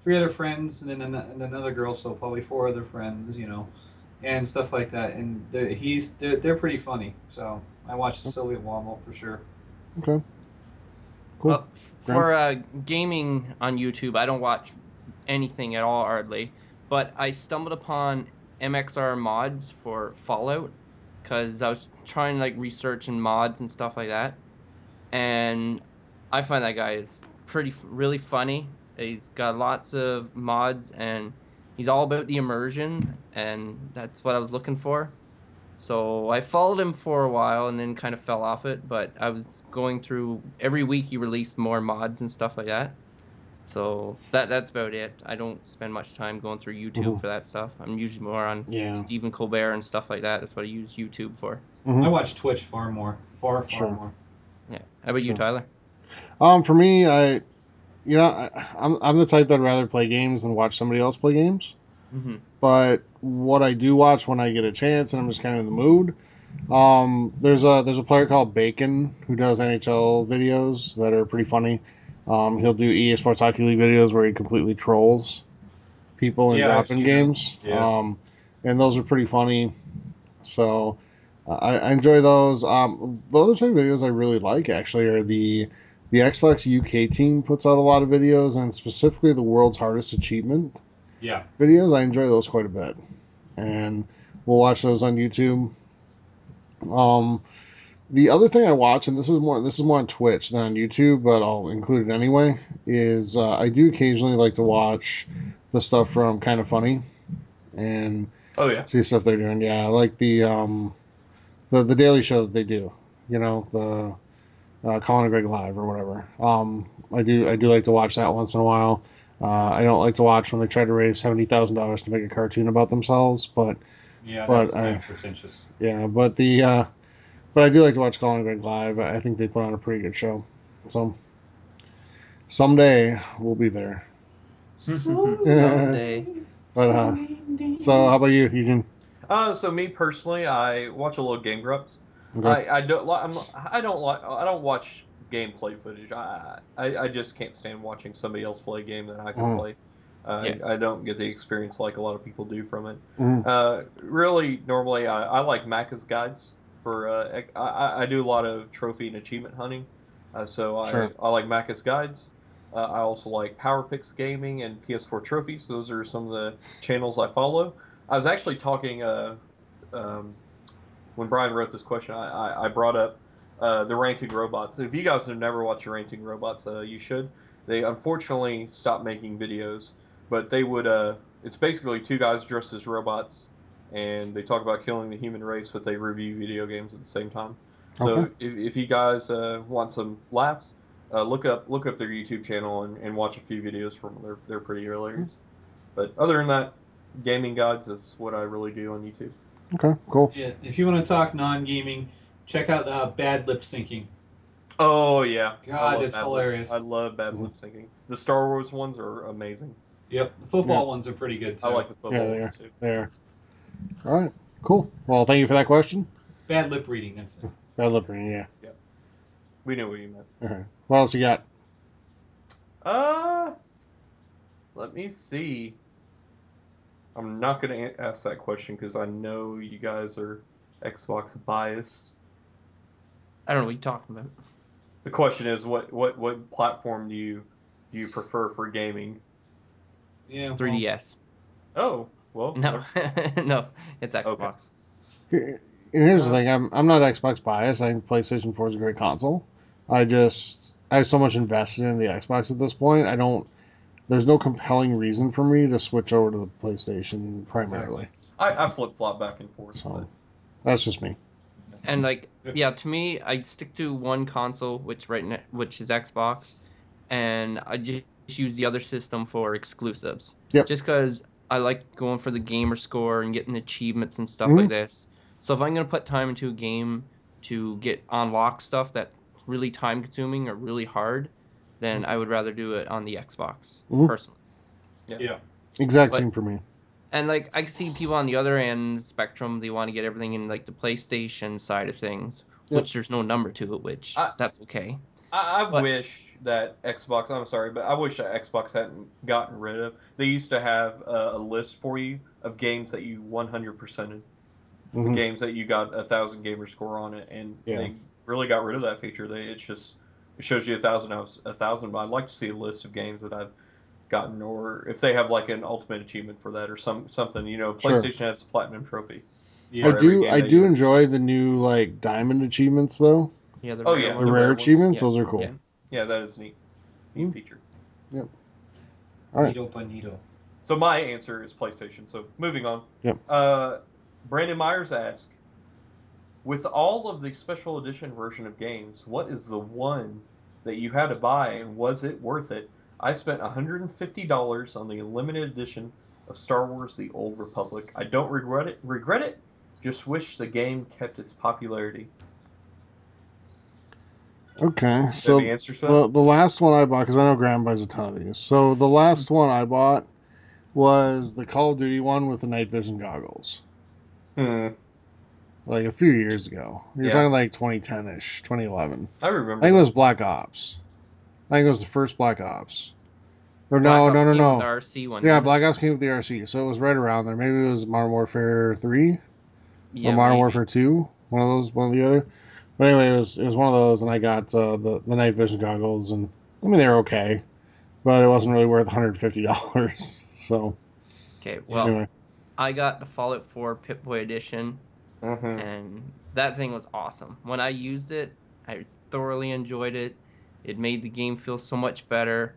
[SPEAKER 2] 3 other friends and then and another girl, so probably 4 other friends, and stuff like that. And they're pretty funny. So I watch Soviet Womble for sure.
[SPEAKER 1] Okay. Cool.
[SPEAKER 3] Well,
[SPEAKER 1] Graham?
[SPEAKER 3] for gaming on YouTube, I don't watch anything at all hardly, but I stumbled upon MXR mods for Fallout because I was trying to like research and mods and stuff like that, and I find that guy is really funny. He's got lots of mods and he's all about the immersion, and that's what I was looking for. So I followed him for a while and then kind of fell off it, but I was going through every week he released more mods and stuff like that. So that's about it. I don't spend much time going through YouTube
[SPEAKER 1] Mm-hmm.
[SPEAKER 3] for that stuff. I'm usually more on
[SPEAKER 1] Yeah.
[SPEAKER 3] Stephen Colbert and stuff like that. That's what I use YouTube for.
[SPEAKER 2] I
[SPEAKER 1] Mm-hmm.
[SPEAKER 2] watch Twitch far more, far
[SPEAKER 1] Sure.
[SPEAKER 2] more.
[SPEAKER 3] Yeah. How about you,
[SPEAKER 1] Sure.
[SPEAKER 3] Tyler?
[SPEAKER 1] For me, I'm the type that'd rather play games than watch somebody else play games.
[SPEAKER 3] Mm-hmm.
[SPEAKER 1] But what I do watch when I get a chance and I'm just kind of in the mood, there's a player called Bacon who does NHL videos that are pretty funny. He'll do EA Sports Hockey League videos where he completely trolls people and
[SPEAKER 2] Yeah, I've
[SPEAKER 1] drop in
[SPEAKER 2] seen those.
[SPEAKER 1] games.
[SPEAKER 2] Yeah.
[SPEAKER 1] And those are pretty funny. So I enjoy those. The other two videos I really like actually are the Xbox UK team puts out a lot of videos, and specifically the world's hardest achievement
[SPEAKER 2] Yeah.
[SPEAKER 1] videos. I enjoy those quite a bit, and we'll watch those on YouTube. Um, the other thing I watch, and this is more on Twitch than on YouTube, but I'll include it anyway. Is I do occasionally like to watch the stuff from Kind of Funny and
[SPEAKER 4] Oh yeah.
[SPEAKER 1] see stuff they're doing. Yeah, I like the Daily Show that they do. The Colin and Greg Live or whatever. I do like to watch that once in a while. I don't like to watch when they try to raise $70,000 to make a cartoon about themselves,
[SPEAKER 2] Yeah, that
[SPEAKER 1] but
[SPEAKER 2] was kind
[SPEAKER 1] I
[SPEAKER 2] of pretentious.
[SPEAKER 1] yeah, but I do like to watch Colin and Greg Live. I think they put on a pretty good show. So someday we'll be there.
[SPEAKER 3] Someday.
[SPEAKER 1] But so how about you, Eugene?
[SPEAKER 4] So me personally, I watch a little Game Grumps.
[SPEAKER 1] Okay.
[SPEAKER 4] I don't watch gameplay footage. I just can't stand watching somebody else play a game that I can
[SPEAKER 1] Mm-hmm.
[SPEAKER 4] play.
[SPEAKER 3] Yeah.
[SPEAKER 4] I don't get the experience like a lot of people do from it.
[SPEAKER 1] Mm-hmm.
[SPEAKER 4] Really, normally I like Macca's guides for. I do a lot of trophy and achievement hunting, so
[SPEAKER 1] Sure.
[SPEAKER 4] I like Macca's guides. I also like Power Picks Gaming and PS4 Trophies. Those are some of the channels I follow. I was actually talking um, when Brian wrote this question. I brought up the ranting robots. If you guys have never watched the ranting robots, you should. They unfortunately stopped making videos, but they would. It's basically two guys dressed as robots, and they talk about killing the human race, but they review video games at the same time.
[SPEAKER 1] Okay.
[SPEAKER 4] So if you guys want some laughs, look up their YouTube channel and watch a few videos from them. They're pretty hilarious. But other than that, gaming guides is what I really do on YouTube.
[SPEAKER 1] Okay. Cool.
[SPEAKER 2] Yeah, if you want to talk non-gaming, check out Bad Lip Syncing.
[SPEAKER 4] Oh yeah, I
[SPEAKER 2] God,
[SPEAKER 4] love
[SPEAKER 2] that's
[SPEAKER 4] bad lips.
[SPEAKER 2] hilarious.
[SPEAKER 4] I love bad lip syncing. The Star Wars ones are amazing.
[SPEAKER 2] Yep, the football ones are pretty good too.
[SPEAKER 4] I like the football
[SPEAKER 1] Yeah,
[SPEAKER 4] ones too.
[SPEAKER 1] they are. All right, cool. Well, thank you for that question.
[SPEAKER 2] Bad lip reading, that's it.
[SPEAKER 1] Bad lip reading, yeah.
[SPEAKER 4] Yeah, we knew what you meant.
[SPEAKER 1] Okay. What else you got?
[SPEAKER 4] Let me see. I'm not going to ask that question because I know you guys are Xbox biased.
[SPEAKER 3] I don't know what you're talking about.
[SPEAKER 4] The question is, what platform do you prefer for gaming?
[SPEAKER 2] Yeah,
[SPEAKER 3] 3DS.
[SPEAKER 4] Oh, well,
[SPEAKER 3] No, no, it's
[SPEAKER 4] Okay.
[SPEAKER 3] Xbox.
[SPEAKER 1] Here's the thing. I'm not Xbox biased. I think PlayStation 4 is a great console. I have so much invested in the Xbox at this point. I don't. There's no compelling reason for me to switch over to the PlayStation primarily.
[SPEAKER 4] I flip flop back and forth.
[SPEAKER 1] So
[SPEAKER 4] But
[SPEAKER 1] that's just me.
[SPEAKER 3] And like, yeah, to me, I stick to one console, which is Xbox, and I just use the other system for exclusives.
[SPEAKER 1] Yep.
[SPEAKER 3] Just because I like going for the gamer score and getting achievements and stuff
[SPEAKER 1] Mhm.
[SPEAKER 3] like this. So if I'm gonna put time into a game to get unlock stuff that's really time consuming or really hard, then I would rather do it on the Xbox
[SPEAKER 1] Mhm.
[SPEAKER 3] personally.
[SPEAKER 2] Yeah.
[SPEAKER 1] Exact
[SPEAKER 3] But
[SPEAKER 1] same for me.
[SPEAKER 3] and like I see people on the other end spectrum, they want to get everything in like the PlayStation side of things,
[SPEAKER 1] Yep.
[SPEAKER 3] which there's no number to it, which
[SPEAKER 4] I-
[SPEAKER 3] that's okay.
[SPEAKER 4] I
[SPEAKER 3] But
[SPEAKER 4] wish that Xbox. I'm sorry, but I wish that Xbox hadn't gotten rid of. They used to have a list for you of games that you 100%ed,
[SPEAKER 1] Mhm.
[SPEAKER 4] games that you got 1,000 gamer score on it, and
[SPEAKER 1] Yeah.
[SPEAKER 4] they really got rid of that feature. It shows you 1,000 out of 1,000. But I'd like to see a list of games that I've gotten, or if they have like an ultimate achievement for that, or something. You know,
[SPEAKER 1] Sure.
[SPEAKER 4] PlayStation has a platinum trophy.
[SPEAKER 2] Yeah.
[SPEAKER 1] I
[SPEAKER 4] for every
[SPEAKER 1] do.
[SPEAKER 4] game
[SPEAKER 1] I
[SPEAKER 4] that
[SPEAKER 1] do
[SPEAKER 4] you
[SPEAKER 1] enjoy the new like diamond achievements though.
[SPEAKER 3] yeah, the
[SPEAKER 4] Oh
[SPEAKER 3] rare
[SPEAKER 4] yeah,
[SPEAKER 1] The
[SPEAKER 3] ones.
[SPEAKER 1] rare
[SPEAKER 4] ones.
[SPEAKER 1] achievements.
[SPEAKER 3] Yeah.
[SPEAKER 1] Those are cool.
[SPEAKER 3] Yeah.
[SPEAKER 4] Yeah, that is neat. Neat
[SPEAKER 1] Mm.
[SPEAKER 4] feature.
[SPEAKER 1] Yep. All right.
[SPEAKER 2] Neato bonito.
[SPEAKER 4] So my answer is PlayStation. So moving on.
[SPEAKER 1] Yep.
[SPEAKER 4] Brandon Myers asks, with all of the special edition version of games, what is the one that you had to buy and was it worth it? I spent $150 on the limited edition of Star Wars: The Old Republic. I don't regret it. Regret it. Just wish the game kept its popularity.
[SPEAKER 1] Okay.
[SPEAKER 4] Do you have
[SPEAKER 1] So
[SPEAKER 4] any answers for that?
[SPEAKER 1] the last one I bought, because I know Graham buys a ton of these. So the last one I bought was the Call of Duty one with the night vision goggles,
[SPEAKER 4] Hmm.
[SPEAKER 1] like a few years ago. You're
[SPEAKER 4] Yeah.
[SPEAKER 1] talking like 2010 ish, 2011.
[SPEAKER 4] I
[SPEAKER 1] I
[SPEAKER 4] remember
[SPEAKER 1] think it
[SPEAKER 4] that.
[SPEAKER 1] was Black Ops. I think it was the first Black Ops. Or
[SPEAKER 3] Black
[SPEAKER 1] no,
[SPEAKER 3] Ops
[SPEAKER 1] no, no,
[SPEAKER 3] came with the
[SPEAKER 1] no.
[SPEAKER 3] RC one.
[SPEAKER 1] Yeah,
[SPEAKER 3] didn't it?
[SPEAKER 1] Black Ops came with the RC, so it was right around there. Maybe it was Modern Warfare 3 or
[SPEAKER 3] Yeah,
[SPEAKER 1] Modern
[SPEAKER 3] maybe.
[SPEAKER 1] Warfare 2. One of those, one or the other. But anyway, it was one of those, and I got the night vision goggles, and I mean they were okay, but it wasn't really worth $150. So
[SPEAKER 3] Okay, well,
[SPEAKER 1] anyway,
[SPEAKER 3] I got the Fallout 4 Pip-Boy edition,
[SPEAKER 4] Mm-hmm.
[SPEAKER 3] and that thing was awesome. When I used it, I thoroughly enjoyed it. It made the game feel so much better,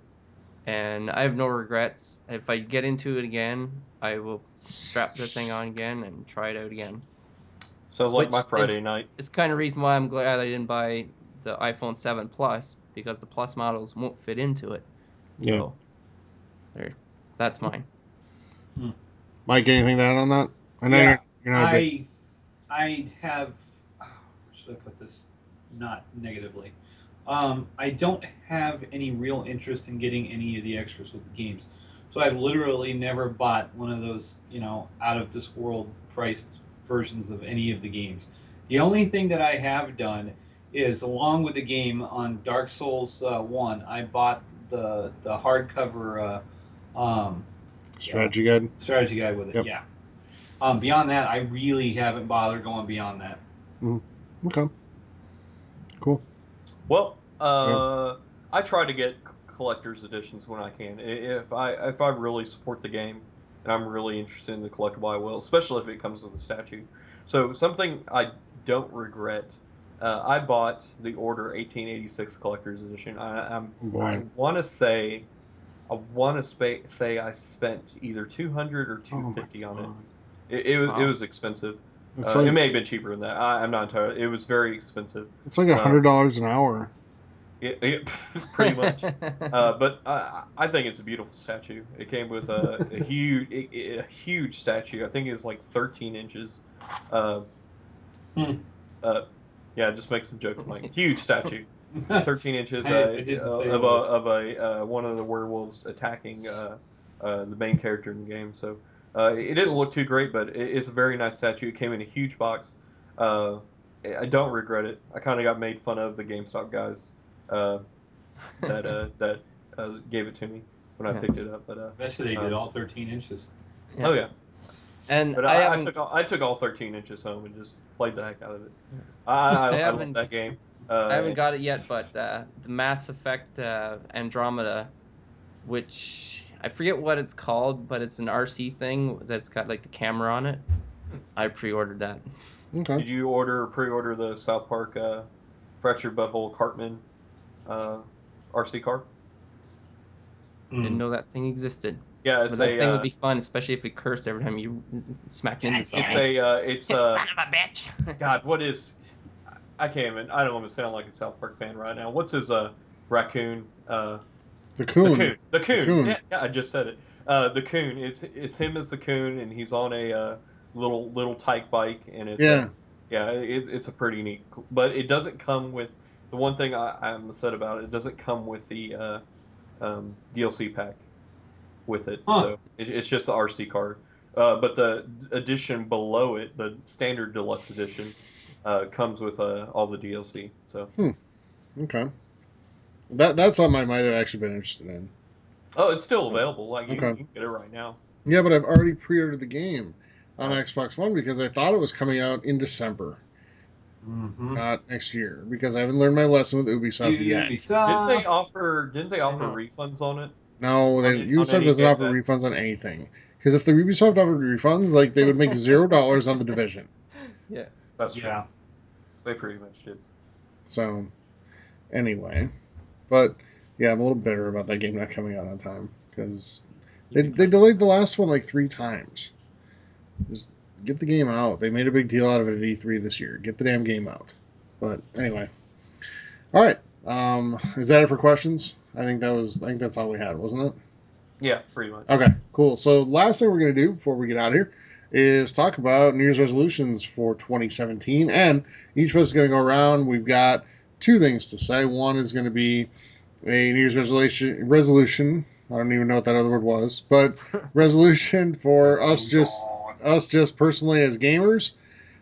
[SPEAKER 3] and I have no regrets. If I get into it again, I will strap the thing on again and try it out again.
[SPEAKER 4] Sounds like my
[SPEAKER 3] Which
[SPEAKER 4] Friday night.
[SPEAKER 3] is kind of reason why I'm glad I didn't buy the iPhone 7 Plus, because the Plus models won't fit into it.
[SPEAKER 1] yeah.
[SPEAKER 3] So there, that's mine.
[SPEAKER 1] Mike, anything to add on that? I know
[SPEAKER 2] Yeah,
[SPEAKER 1] you're not a big.
[SPEAKER 2] I have. How should I put this? Not negatively. I don't have any real interest in getting any of the extras with the games, so I've literally never bought one of those, out of this world priced versions of any of the games. The only thing that I have done is, along with the game on Dark Souls 1, I bought the hardcover
[SPEAKER 1] Strategy guide.
[SPEAKER 2] strategy guide with it.
[SPEAKER 1] Yep.
[SPEAKER 2] Yeah. Beyond that, I really haven't bothered going beyond that.
[SPEAKER 1] Okay. Cool.
[SPEAKER 4] Well,
[SPEAKER 1] Yeah.
[SPEAKER 4] I try to get collector's editions when I can. If I really support the game and I'm really interested in the collectible, I will, especially if it comes with a statue. So something I don't regret. I bought the Order 1886 collector's edition.
[SPEAKER 1] Oh
[SPEAKER 4] I
[SPEAKER 1] boy.
[SPEAKER 4] want to say say I spent either 200 or
[SPEAKER 1] Oh my
[SPEAKER 4] 250 on it.
[SPEAKER 1] god.
[SPEAKER 4] It
[SPEAKER 3] Wow.
[SPEAKER 4] was expensive.
[SPEAKER 1] It's
[SPEAKER 4] It
[SPEAKER 1] like
[SPEAKER 4] may have been cheaper than that. I'm not entirely. It was very expensive.
[SPEAKER 1] it's like
[SPEAKER 4] Uh,
[SPEAKER 1] $100 an hour.
[SPEAKER 4] pretty much. But I think it's a beautiful statue. It came with a huge statue. I think it's like 13 inches. Uh,
[SPEAKER 2] Hmm.
[SPEAKER 4] yeah, just make some jokes, Mike. Huge statue, 13 inches
[SPEAKER 2] I didn't say a
[SPEAKER 4] of
[SPEAKER 2] word.
[SPEAKER 4] a one of the werewolves attacking the main character in the game. So it didn't look too great, but it's a very nice statue. It came in a huge box. I don't regret it. I kind of got made fun of the GameStop guys that gave it to me when I picked it up. But
[SPEAKER 2] Eventually, they did all 13 inches.
[SPEAKER 3] Yeah.
[SPEAKER 4] oh yeah,
[SPEAKER 3] And
[SPEAKER 4] but
[SPEAKER 3] I
[SPEAKER 4] I took all 13 inches home and just played the heck out of it. I love that game.
[SPEAKER 3] I haven't got it yet, but the Mass Effect Andromeda, which I forget what it's called, but it's an RC thing that's got like the camera on it. I pre-ordered that.
[SPEAKER 1] Okay.
[SPEAKER 4] Did you pre-order the South Park Fractured Butthole Cartman RC car?
[SPEAKER 3] Didn't know that thing existed.
[SPEAKER 4] Yeah,
[SPEAKER 3] But that thing would be fun, especially if we cursed every time you smacked into something.
[SPEAKER 4] It's
[SPEAKER 3] son of a bitch.
[SPEAKER 4] God, what is? I can't even. I don't want to sound like a South Park fan right now. What's his raccoon?
[SPEAKER 1] The coon.
[SPEAKER 4] The coon. Yeah, I just said it. The coon. It's him as the coon, and he's on a little tyke bike, and it's it's a pretty neat. But it doesn't come with the one thing I'm upset about. It doesn't come with the DLC pack with it, so it's just the RC car. But the edition below it, the standard deluxe edition, comes with all the DLC. So
[SPEAKER 1] Okay. That's something I might have actually been interested in.
[SPEAKER 4] oh, it's still available. Like you
[SPEAKER 1] Okay.
[SPEAKER 4] can get it right now.
[SPEAKER 1] Yeah, but I've already pre-ordered the game on Xbox One because I thought it was coming out in December, not next year. Because I haven't learned my lesson with Ubisoft yet.
[SPEAKER 4] Didn't they offer refunds on it?
[SPEAKER 1] No, Ubisoft doesn't offer refunds on anything. Because if the Ubisoft offered refunds, like they would make $0 on the Division.
[SPEAKER 3] Yeah,
[SPEAKER 4] that's true. Yeah. They pretty much did.
[SPEAKER 1] So, anyway, but yeah, I'm a little bitter about that game not coming out on time because they delayed the last one like 3 times. Just get the game out. They made a big deal out of it at E3 this year. Get the damn game out. But anyway, all right. Is that it for questions? I think that's all we had, wasn't it?
[SPEAKER 4] Yeah, pretty much.
[SPEAKER 1] Okay, cool. So last thing we're gonna do before we get out of here is talk about New Year's resolutions for 2017, and each of us is gonna go around. We've got 2 things to say. One is going to be a New Year's resolution. I don't even know what that other word was, but resolution for us just personally as gamers.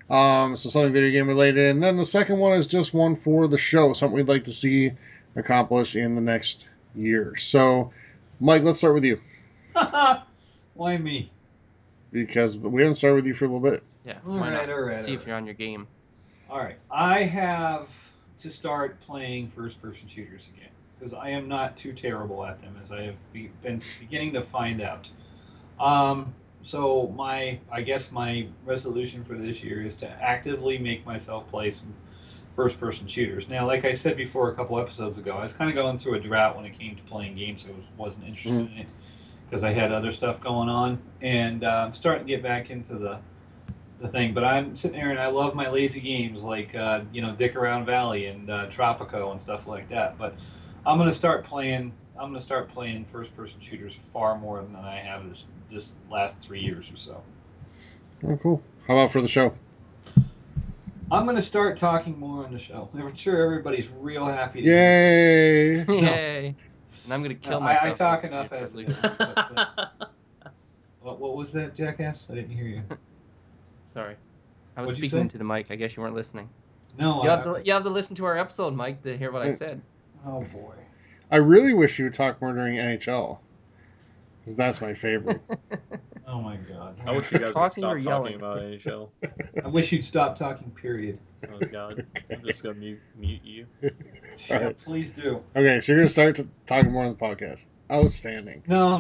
[SPEAKER 1] So something video game related. And then the second one is just one for the show, something we'd like to see accomplished in the next year. So, Mike, let's start with you.
[SPEAKER 2] Why me?
[SPEAKER 1] Because we haven't started with you for a little bit.
[SPEAKER 3] Yeah.
[SPEAKER 2] All right.
[SPEAKER 3] See if you're on your game.
[SPEAKER 2] All right. I have to start playing first-person shooters again because I am not too terrible at them, as I have been beginning to find out. So I guess my resolution for this year is to actively make myself play some first-person shooters. Now, like I said before a couple episodes ago, I was kind of going through a drought when it came to playing games, so I wasn't interested in it because I had other stuff going on, and I'm starting to get back into the thing. But I'm sitting there and I love my lazy games like Dick Around Valley and Tropico and stuff like that. But I'm gonna start playing first-person shooters far more than I have this last 3 years or so.
[SPEAKER 1] Oh, cool. How about for the show?
[SPEAKER 2] I'm going to start talking more on the show. I'm sure everybody's real happy.
[SPEAKER 1] Yay!
[SPEAKER 3] Yay! And I'm going to kill myself.
[SPEAKER 2] I talk enough as it is. What was that, jackass? I didn't hear you.
[SPEAKER 3] Sorry. I was speaking to the mic. I guess you weren't listening.
[SPEAKER 2] No.
[SPEAKER 3] You have to listen to our episode, Mike, to hear what I said.
[SPEAKER 2] Oh, boy.
[SPEAKER 1] I really wish you would talk more during NHL. Because that's my favorite.
[SPEAKER 2] Oh my god.
[SPEAKER 4] I wish you guys would stop talking about NHL.
[SPEAKER 2] I wish you'd stop talking, period.
[SPEAKER 4] Oh god. I'm just going to mute you.
[SPEAKER 2] Yeah, right. Please do.
[SPEAKER 1] Okay, so you're going to start talking more on the podcast. Outstanding.
[SPEAKER 2] No.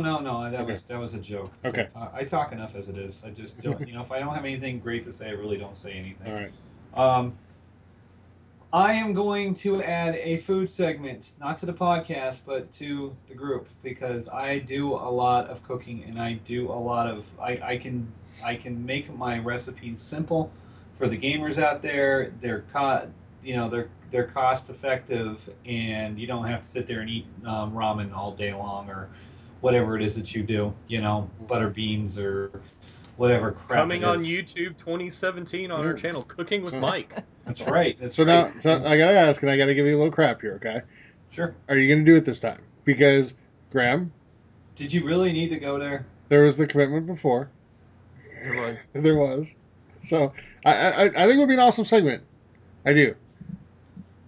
[SPEAKER 2] That was a joke.
[SPEAKER 1] Okay.
[SPEAKER 2] I talk enough as it is. I just don't, if I don't have anything great to say, I really don't say anything.
[SPEAKER 1] All right.
[SPEAKER 2] I am going to add a food segment, not to the podcast, but to the group, because I do a lot of cooking and I do a lot of I can make my recipes simple for the gamers out there. They're cost effective, and you don't have to sit there and eat ramen all day long or whatever it is that you do. Butter beans or whatever crap.
[SPEAKER 4] Coming on YouTube 2017 on our channel, Cooking with Mike.
[SPEAKER 2] That's right.
[SPEAKER 1] So I gotta ask, and I gotta give you a little crap here, okay?
[SPEAKER 2] Sure.
[SPEAKER 1] Are you gonna do it this time? Because Graham,
[SPEAKER 2] Did you really need to go there?
[SPEAKER 1] There was the commitment before.
[SPEAKER 3] There was.
[SPEAKER 1] There was. So I think it would be an awesome segment. I do.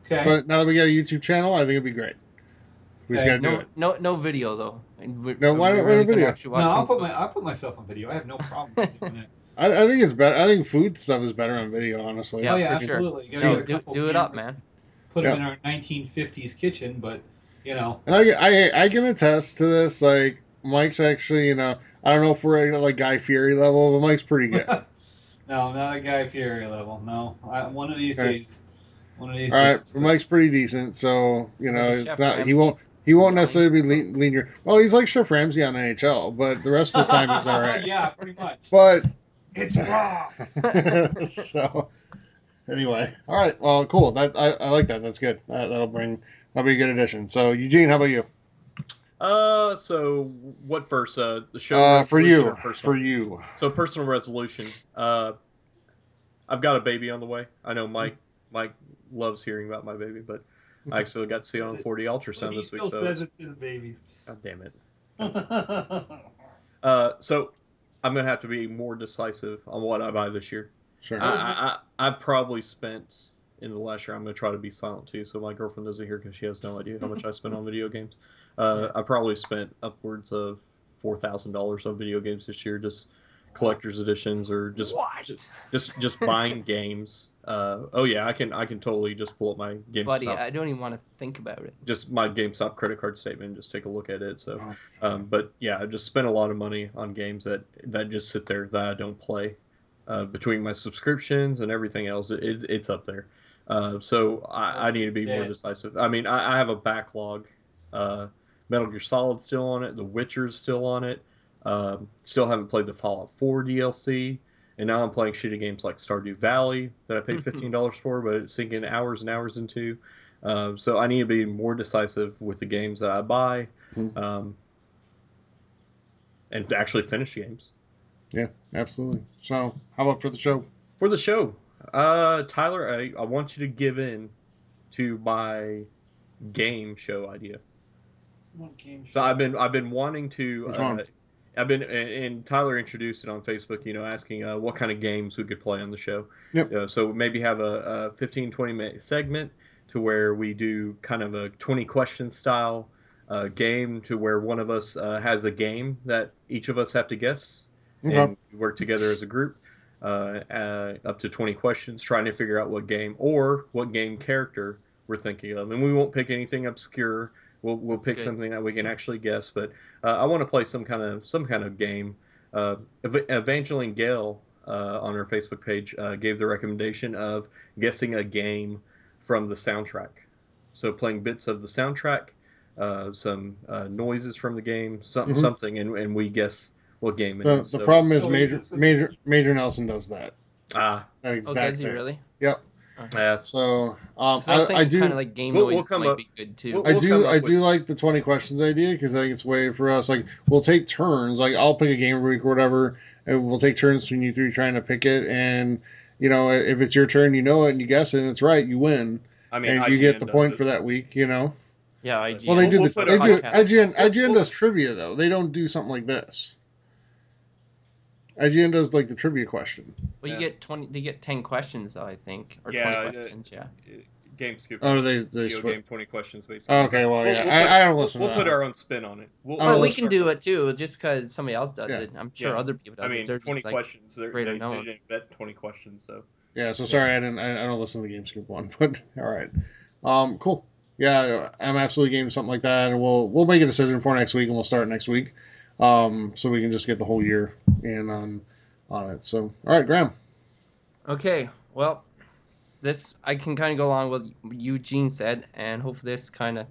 [SPEAKER 2] Okay.
[SPEAKER 1] But now that we got a YouTube channel, I think it'd be great. We just
[SPEAKER 2] Okay.
[SPEAKER 1] got to do it.
[SPEAKER 3] No video though. And
[SPEAKER 1] No, why
[SPEAKER 3] are we
[SPEAKER 1] not
[SPEAKER 3] really
[SPEAKER 1] a
[SPEAKER 3] gonna
[SPEAKER 1] video?
[SPEAKER 3] actually
[SPEAKER 2] No,
[SPEAKER 3] watch
[SPEAKER 2] I'll put myself on video. I have no problem with doing it.
[SPEAKER 1] I think it's better. I think food stuff is better on video, honestly.
[SPEAKER 3] Yeah,
[SPEAKER 2] Oh yeah,
[SPEAKER 3] for sure.
[SPEAKER 2] absolutely. You
[SPEAKER 3] No,
[SPEAKER 2] get a couple
[SPEAKER 3] do it up,
[SPEAKER 2] cameras,
[SPEAKER 3] man.
[SPEAKER 2] Put them
[SPEAKER 1] Yep.
[SPEAKER 2] in our 1950s kitchen, but you know.
[SPEAKER 1] And I can attest to this. Like Mike's actually, I don't know if we're at like Guy Fieri level, but Mike's pretty good.
[SPEAKER 2] No, not a Guy Fieri level. No, one of these
[SPEAKER 1] Okay.
[SPEAKER 2] days. One of these
[SPEAKER 1] All right,
[SPEAKER 2] days.
[SPEAKER 1] but Mike's pretty decent, so
[SPEAKER 3] So the
[SPEAKER 1] it's
[SPEAKER 3] Chef
[SPEAKER 1] not he
[SPEAKER 3] Ramsay's
[SPEAKER 1] won't
[SPEAKER 3] design.
[SPEAKER 1] necessarily be linear. Well, he's like Chef Ramsay on NHL, but the rest of the time he's all right.
[SPEAKER 2] Yeah, pretty much.
[SPEAKER 1] But
[SPEAKER 2] It's raw.
[SPEAKER 1] so anyway, all right. Well, cool. That I like that. That's good. That'll be a good addition. So Eugene, how about you?
[SPEAKER 4] So what first? The show
[SPEAKER 1] For
[SPEAKER 4] resolution
[SPEAKER 1] you,
[SPEAKER 4] or personal?
[SPEAKER 1] for you.
[SPEAKER 4] So personal resolution. I've got a baby on the way. I know Mike loves hearing about my baby, but I actually got to see it on 4D ultrasound this week.
[SPEAKER 2] He still
[SPEAKER 4] So
[SPEAKER 2] says it's his baby's.
[SPEAKER 4] God damn it. So I'm gonna have to be more decisive on what I buy this year.
[SPEAKER 1] Sure.
[SPEAKER 4] I probably spent in the last year. I'm gonna try to be silent too, so my girlfriend doesn't hear because she has no idea how much I spend on video games. I probably spent upwards of $4,000 on video games this year, just collector's editions or just just buying games. Oh yeah, I can totally just pull up my GameStop.
[SPEAKER 3] Buddy, I don't even want to think about it.
[SPEAKER 4] Just my GameStop credit card statement and just take a look at it. So, but yeah, I just spent a lot of money on games that just sit there that I don't play. Between my subscriptions and everything else, it's up there. So I need to be more decisive. I mean, I have a backlog. Metal Gear Solid's still on it. The Witcher's still on it. Still haven't played the Fallout 4 DLC. And now I'm playing shitty games like Stardew Valley that I paid $15 for, but it's sinking hours and hours into. So I need to be more decisive with the games that I buy, and to actually finish games.
[SPEAKER 1] Yeah, absolutely. So, how about for the show?
[SPEAKER 4] For the show, Tyler, I want you to give in to my game show idea.
[SPEAKER 2] What game show?
[SPEAKER 4] So I've been wanting to.
[SPEAKER 1] Which one?
[SPEAKER 4] And Tyler introduced it on Facebook, asking what kind of games we could play on the show.
[SPEAKER 1] Yep.
[SPEAKER 4] So maybe have a 15, 20-minute segment to where we do kind of a 20 question style game to where one of us has a game that each of us have to guess.
[SPEAKER 1] Okay.
[SPEAKER 4] And we work together as a group up to 20 questions trying to figure out what game or what game character we're thinking of. And we won't pick anything obscure. We'll pick something that we can actually guess, but I want to play some kind of game. Evangeline Gale on her Facebook page gave the recommendation of guessing a game from the soundtrack. So playing bits of the soundtrack, some noises from the game, something, and we guess what game it is.
[SPEAKER 1] The problem is Major Nelson does that. That exact
[SPEAKER 3] does he
[SPEAKER 1] thing.
[SPEAKER 3] really?
[SPEAKER 1] Yep.
[SPEAKER 4] Yeah.
[SPEAKER 1] So
[SPEAKER 3] I do kind of like game noises might be good too.
[SPEAKER 1] I do like the 20 questions idea because I think it's a way for us. Like we'll take turns. Like I'll pick a game every week or whatever, and we'll take turns between you three trying to pick it. And if it's your turn, it and you guess it, and it's right, you win.
[SPEAKER 4] I mean,
[SPEAKER 1] and you get the point for that week.
[SPEAKER 3] Yeah, IGN.
[SPEAKER 1] Well, they do IGN does trivia though. They don't do something like this. IGN does like the trivia question.
[SPEAKER 3] Well, you get 20. They get 10 questions, though, I think, or 20 questions.
[SPEAKER 4] Game scoop.
[SPEAKER 1] Oh, they
[SPEAKER 4] video game 20 questions basically.
[SPEAKER 1] Okay, well, yeah, I don't listen.
[SPEAKER 4] We'll
[SPEAKER 1] to
[SPEAKER 4] put
[SPEAKER 1] that.
[SPEAKER 4] our own spin on it.
[SPEAKER 3] We can do it too, just because somebody else does it. I'm sure other people.
[SPEAKER 4] I mean, 20
[SPEAKER 3] just,
[SPEAKER 4] questions. They
[SPEAKER 3] known.
[SPEAKER 4] didn't vet 20 questions, so.
[SPEAKER 1] Yeah, so sorry, I don't listen to the Game Scoop one, but all right, cool. Yeah, I'm absolutely game something like that, and we'll make a decision for next week, and we'll start next week, so we can just get the whole year in on it. So, all right, Graham.
[SPEAKER 3] Okay, well, this I can kind of go along with what Eugene said, and hopefully this kind of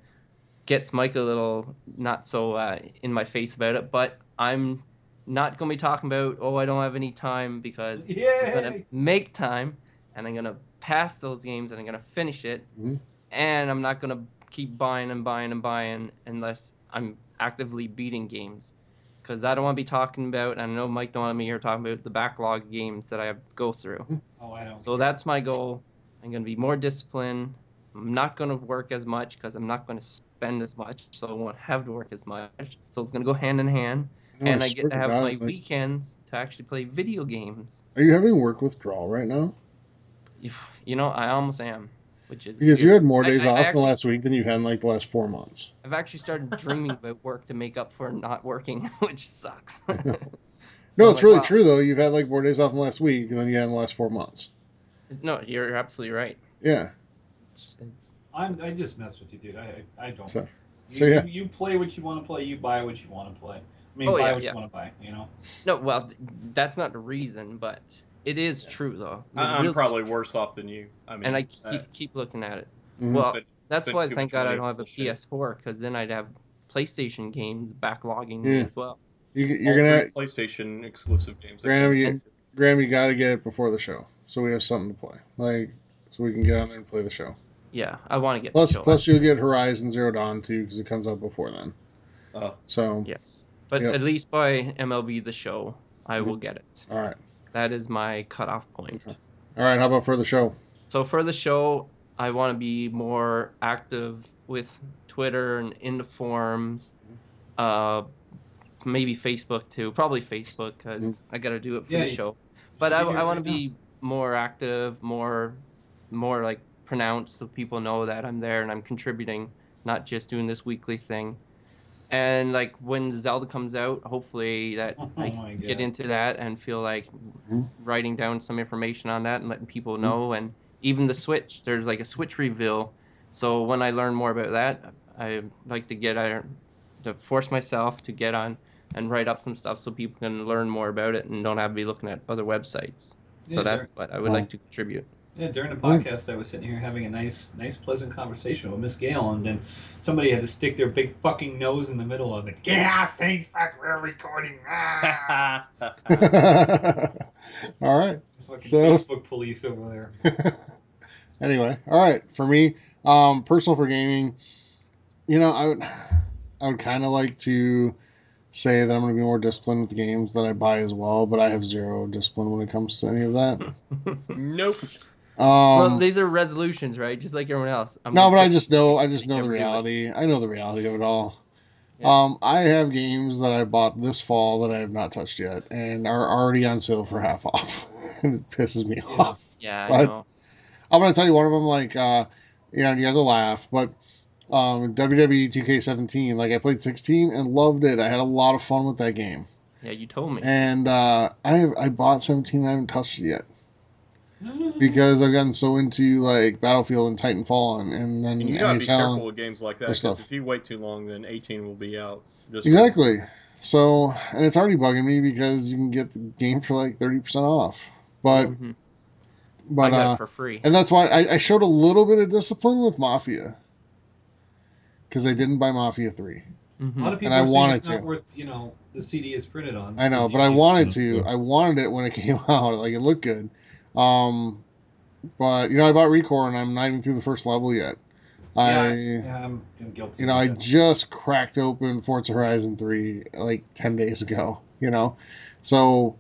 [SPEAKER 3] gets Mike a little not so in my face about it. But I'm not going to be talking about I don't have any time, because I'm going to make time, and I'm going to pass those games, and I'm going to finish it, and I'm not going to keep buying and buying and buying unless I'm actively beating games. Because I don't want to be talking about, and I know Mike don't want me here talking about the backlog games that I have to go through.
[SPEAKER 2] Oh, I don't.
[SPEAKER 3] So that's my goal. I'm going to be more disciplined, I'm not going to work as much because I'm not going to spend as much, so I won't have to work as much. So it's going to go hand in hand,
[SPEAKER 1] No, I
[SPEAKER 3] and I get
[SPEAKER 1] swear
[SPEAKER 3] to
[SPEAKER 1] to
[SPEAKER 3] have
[SPEAKER 1] God,
[SPEAKER 3] my
[SPEAKER 1] like,
[SPEAKER 3] weekends to actually play video games.
[SPEAKER 1] are you having work withdrawal right now?
[SPEAKER 3] You know, I almost am, which is
[SPEAKER 1] Because you
[SPEAKER 3] weird.
[SPEAKER 1] had more days
[SPEAKER 3] I
[SPEAKER 1] off in the
[SPEAKER 3] actually
[SPEAKER 1] last week than you've had in like the last 4 months.
[SPEAKER 3] I've actually started dreaming about work to make up for not working, which sucks. So
[SPEAKER 1] No,
[SPEAKER 3] I'm
[SPEAKER 1] it's
[SPEAKER 3] like,
[SPEAKER 1] really
[SPEAKER 3] wow.
[SPEAKER 1] true though. You've had like more days off in the last week than you had in the last 4 months.
[SPEAKER 3] No, you're absolutely right.
[SPEAKER 1] Yeah.
[SPEAKER 3] It's
[SPEAKER 2] I just mess with you, dude. I don't.
[SPEAKER 1] So,
[SPEAKER 2] You,
[SPEAKER 1] so yeah.
[SPEAKER 2] you you play what you want to play. You buy what you want to play. I mean,
[SPEAKER 3] oh
[SPEAKER 2] buy
[SPEAKER 3] yeah,
[SPEAKER 2] what
[SPEAKER 3] yeah.
[SPEAKER 2] you want to buy. You know.
[SPEAKER 3] No, well, that's not the reason, but it is
[SPEAKER 2] Yeah.
[SPEAKER 3] true though. It
[SPEAKER 4] I'm
[SPEAKER 3] really is
[SPEAKER 4] probably
[SPEAKER 3] true,
[SPEAKER 4] worse off than you. I
[SPEAKER 3] and I
[SPEAKER 4] mean,
[SPEAKER 3] keep looking at it.
[SPEAKER 1] Mhm.
[SPEAKER 3] Well,
[SPEAKER 4] spend
[SPEAKER 3] that's
[SPEAKER 4] spend
[SPEAKER 3] why
[SPEAKER 4] too
[SPEAKER 3] thank
[SPEAKER 4] much
[SPEAKER 3] God I
[SPEAKER 4] money
[SPEAKER 3] don't
[SPEAKER 4] on
[SPEAKER 3] have a
[SPEAKER 4] bullshit.
[SPEAKER 3] PS4 because then I'd have PlayStation games backlogging me
[SPEAKER 1] Yeah.
[SPEAKER 3] as well.
[SPEAKER 1] You're
[SPEAKER 4] All three
[SPEAKER 1] gonna
[SPEAKER 4] PlayStation exclusive games that come
[SPEAKER 1] Graham.
[SPEAKER 4] out.
[SPEAKER 1] You
[SPEAKER 3] And
[SPEAKER 1] Graham, you got to get it before the show, so we have something to play. Like, so we can get on there and play the show.
[SPEAKER 3] yeah, I want to get the
[SPEAKER 1] Plus,
[SPEAKER 3] show
[SPEAKER 1] plus
[SPEAKER 3] actually.
[SPEAKER 1] you'll get Horizon Zero Dawn too because it comes out before then.
[SPEAKER 4] Oh,
[SPEAKER 1] So,
[SPEAKER 3] Yes, but
[SPEAKER 1] yep.
[SPEAKER 3] at least by MLB the show, I
[SPEAKER 1] Mhm.
[SPEAKER 3] will get it.
[SPEAKER 1] All right.
[SPEAKER 3] That is my cutoff
[SPEAKER 1] Okay.
[SPEAKER 3] point.
[SPEAKER 1] All right. How about for the show?
[SPEAKER 3] So for the show, I want to be more active with Twitter and in the forums. Uh, maybe Facebook too. Probably Facebook
[SPEAKER 1] Mhm.
[SPEAKER 3] because I got to do it for
[SPEAKER 2] Yeah,
[SPEAKER 3] the
[SPEAKER 2] you
[SPEAKER 3] show. But
[SPEAKER 2] should be
[SPEAKER 3] I
[SPEAKER 2] doing it
[SPEAKER 3] want to
[SPEAKER 2] right now.
[SPEAKER 3] be more active, more like pronounced, so people know that I'm there and I'm contributing, not just doing this weekly thing. And like when Zelda comes out, hopefully that
[SPEAKER 2] Oh
[SPEAKER 3] I
[SPEAKER 2] my
[SPEAKER 3] get
[SPEAKER 2] god.
[SPEAKER 3] into that and feel like
[SPEAKER 1] Mhm.
[SPEAKER 3] writing down some information on that and letting people
[SPEAKER 1] Mhm.
[SPEAKER 3] know. And even the Switch, there's like a Switch reveal. So when I learn more about that, I like to to force myself to get on and write up some stuff so people can learn more about it and don't have to be looking at other websites. So
[SPEAKER 2] Yeah,
[SPEAKER 3] that's what I would
[SPEAKER 1] Oh.
[SPEAKER 3] like to contribute.
[SPEAKER 2] yeah. During the
[SPEAKER 1] Oh.
[SPEAKER 2] podcast, I was sitting here having a nice, pleasant conversation with Miss Gale, and then somebody had to stick their big fucking nose in the middle of it. Yeah, Facebook, we're recording. Ah,
[SPEAKER 1] All right.
[SPEAKER 2] fucking
[SPEAKER 1] So,
[SPEAKER 2] Facebook police over there.
[SPEAKER 1] anyway, all right. For me, personal for gaming, I would kind of like to say that I'm going to be more disciplined with the games that I buy as well, but I have zero discipline when it comes to any of that.
[SPEAKER 4] nope.
[SPEAKER 3] Well,
[SPEAKER 1] Um,
[SPEAKER 3] these are resolutions, right? Just like everyone else. I'm
[SPEAKER 1] no,
[SPEAKER 3] gonna
[SPEAKER 1] but I
[SPEAKER 3] quit
[SPEAKER 1] just
[SPEAKER 3] playing
[SPEAKER 1] know, I
[SPEAKER 3] and
[SPEAKER 1] just
[SPEAKER 3] they
[SPEAKER 1] know the
[SPEAKER 3] never do it.
[SPEAKER 1] reality. I know the reality of it all.
[SPEAKER 3] Yeah.
[SPEAKER 1] I have games that I bought this fall that I have not touched yet and are already on sale for half off. And it pisses me
[SPEAKER 2] Yeah.
[SPEAKER 1] off.
[SPEAKER 3] Yeah, I
[SPEAKER 1] But
[SPEAKER 3] know.
[SPEAKER 1] I'm gonna tell you one of them. Like, you guys will laugh, but WWE 2K17. Like, I played 16 and loved it. I had a lot of fun with that game.
[SPEAKER 3] Yeah, you told me.
[SPEAKER 1] And I bought 17. And I haven't touched it yet because I've gotten so into like Battlefield and Titanfall and
[SPEAKER 4] And
[SPEAKER 1] then
[SPEAKER 4] you gotta be
[SPEAKER 1] NHL and
[SPEAKER 4] careful with games like that
[SPEAKER 1] other
[SPEAKER 4] because
[SPEAKER 1] stuff.
[SPEAKER 4] if you wait too long, then 18 will be out. Just for
[SPEAKER 1] Exactly. So, and it's already bugging me because you can get the game for like 30% off. But,
[SPEAKER 3] Hmm. I
[SPEAKER 1] but,
[SPEAKER 3] got it for free.
[SPEAKER 1] and that's why I showed a little bit of discipline with Mafia because I didn't buy Mafia 3.
[SPEAKER 2] A lot
[SPEAKER 3] Hmm.
[SPEAKER 2] of
[SPEAKER 1] And
[SPEAKER 2] people
[SPEAKER 1] I
[SPEAKER 2] are saying
[SPEAKER 1] wanted
[SPEAKER 2] it's not
[SPEAKER 1] to.
[SPEAKER 2] worth, the CD is printed on,
[SPEAKER 1] I
[SPEAKER 2] the
[SPEAKER 1] know, but I
[SPEAKER 2] DVD is printed
[SPEAKER 1] wanted
[SPEAKER 2] on.
[SPEAKER 1] to.
[SPEAKER 2] So.
[SPEAKER 1] I wanted it when it came out. Like, it looked good. Um, but, I bought Recore and I'm not even through the first level yet.
[SPEAKER 2] Yeah,
[SPEAKER 1] I,
[SPEAKER 2] yeah, I'm guilty of
[SPEAKER 1] I
[SPEAKER 2] that.
[SPEAKER 1] just cracked open Forza Horizon 3 like 10 days ago. So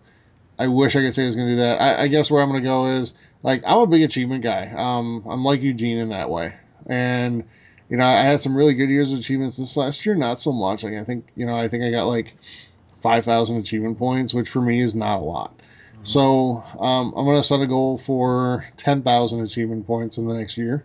[SPEAKER 1] I wish I could say I was going to do that. I guess where I'm going to go is like I'm a big achievement guy. I'm like Eugene in that way, and I had some really good years of achievements this last year. Not so much. Like I think I got like 5,000 achievement points, which for me is not a lot.
[SPEAKER 2] Mhm.
[SPEAKER 1] So I'm going to set a goal for 10,000 achievement points in the next year.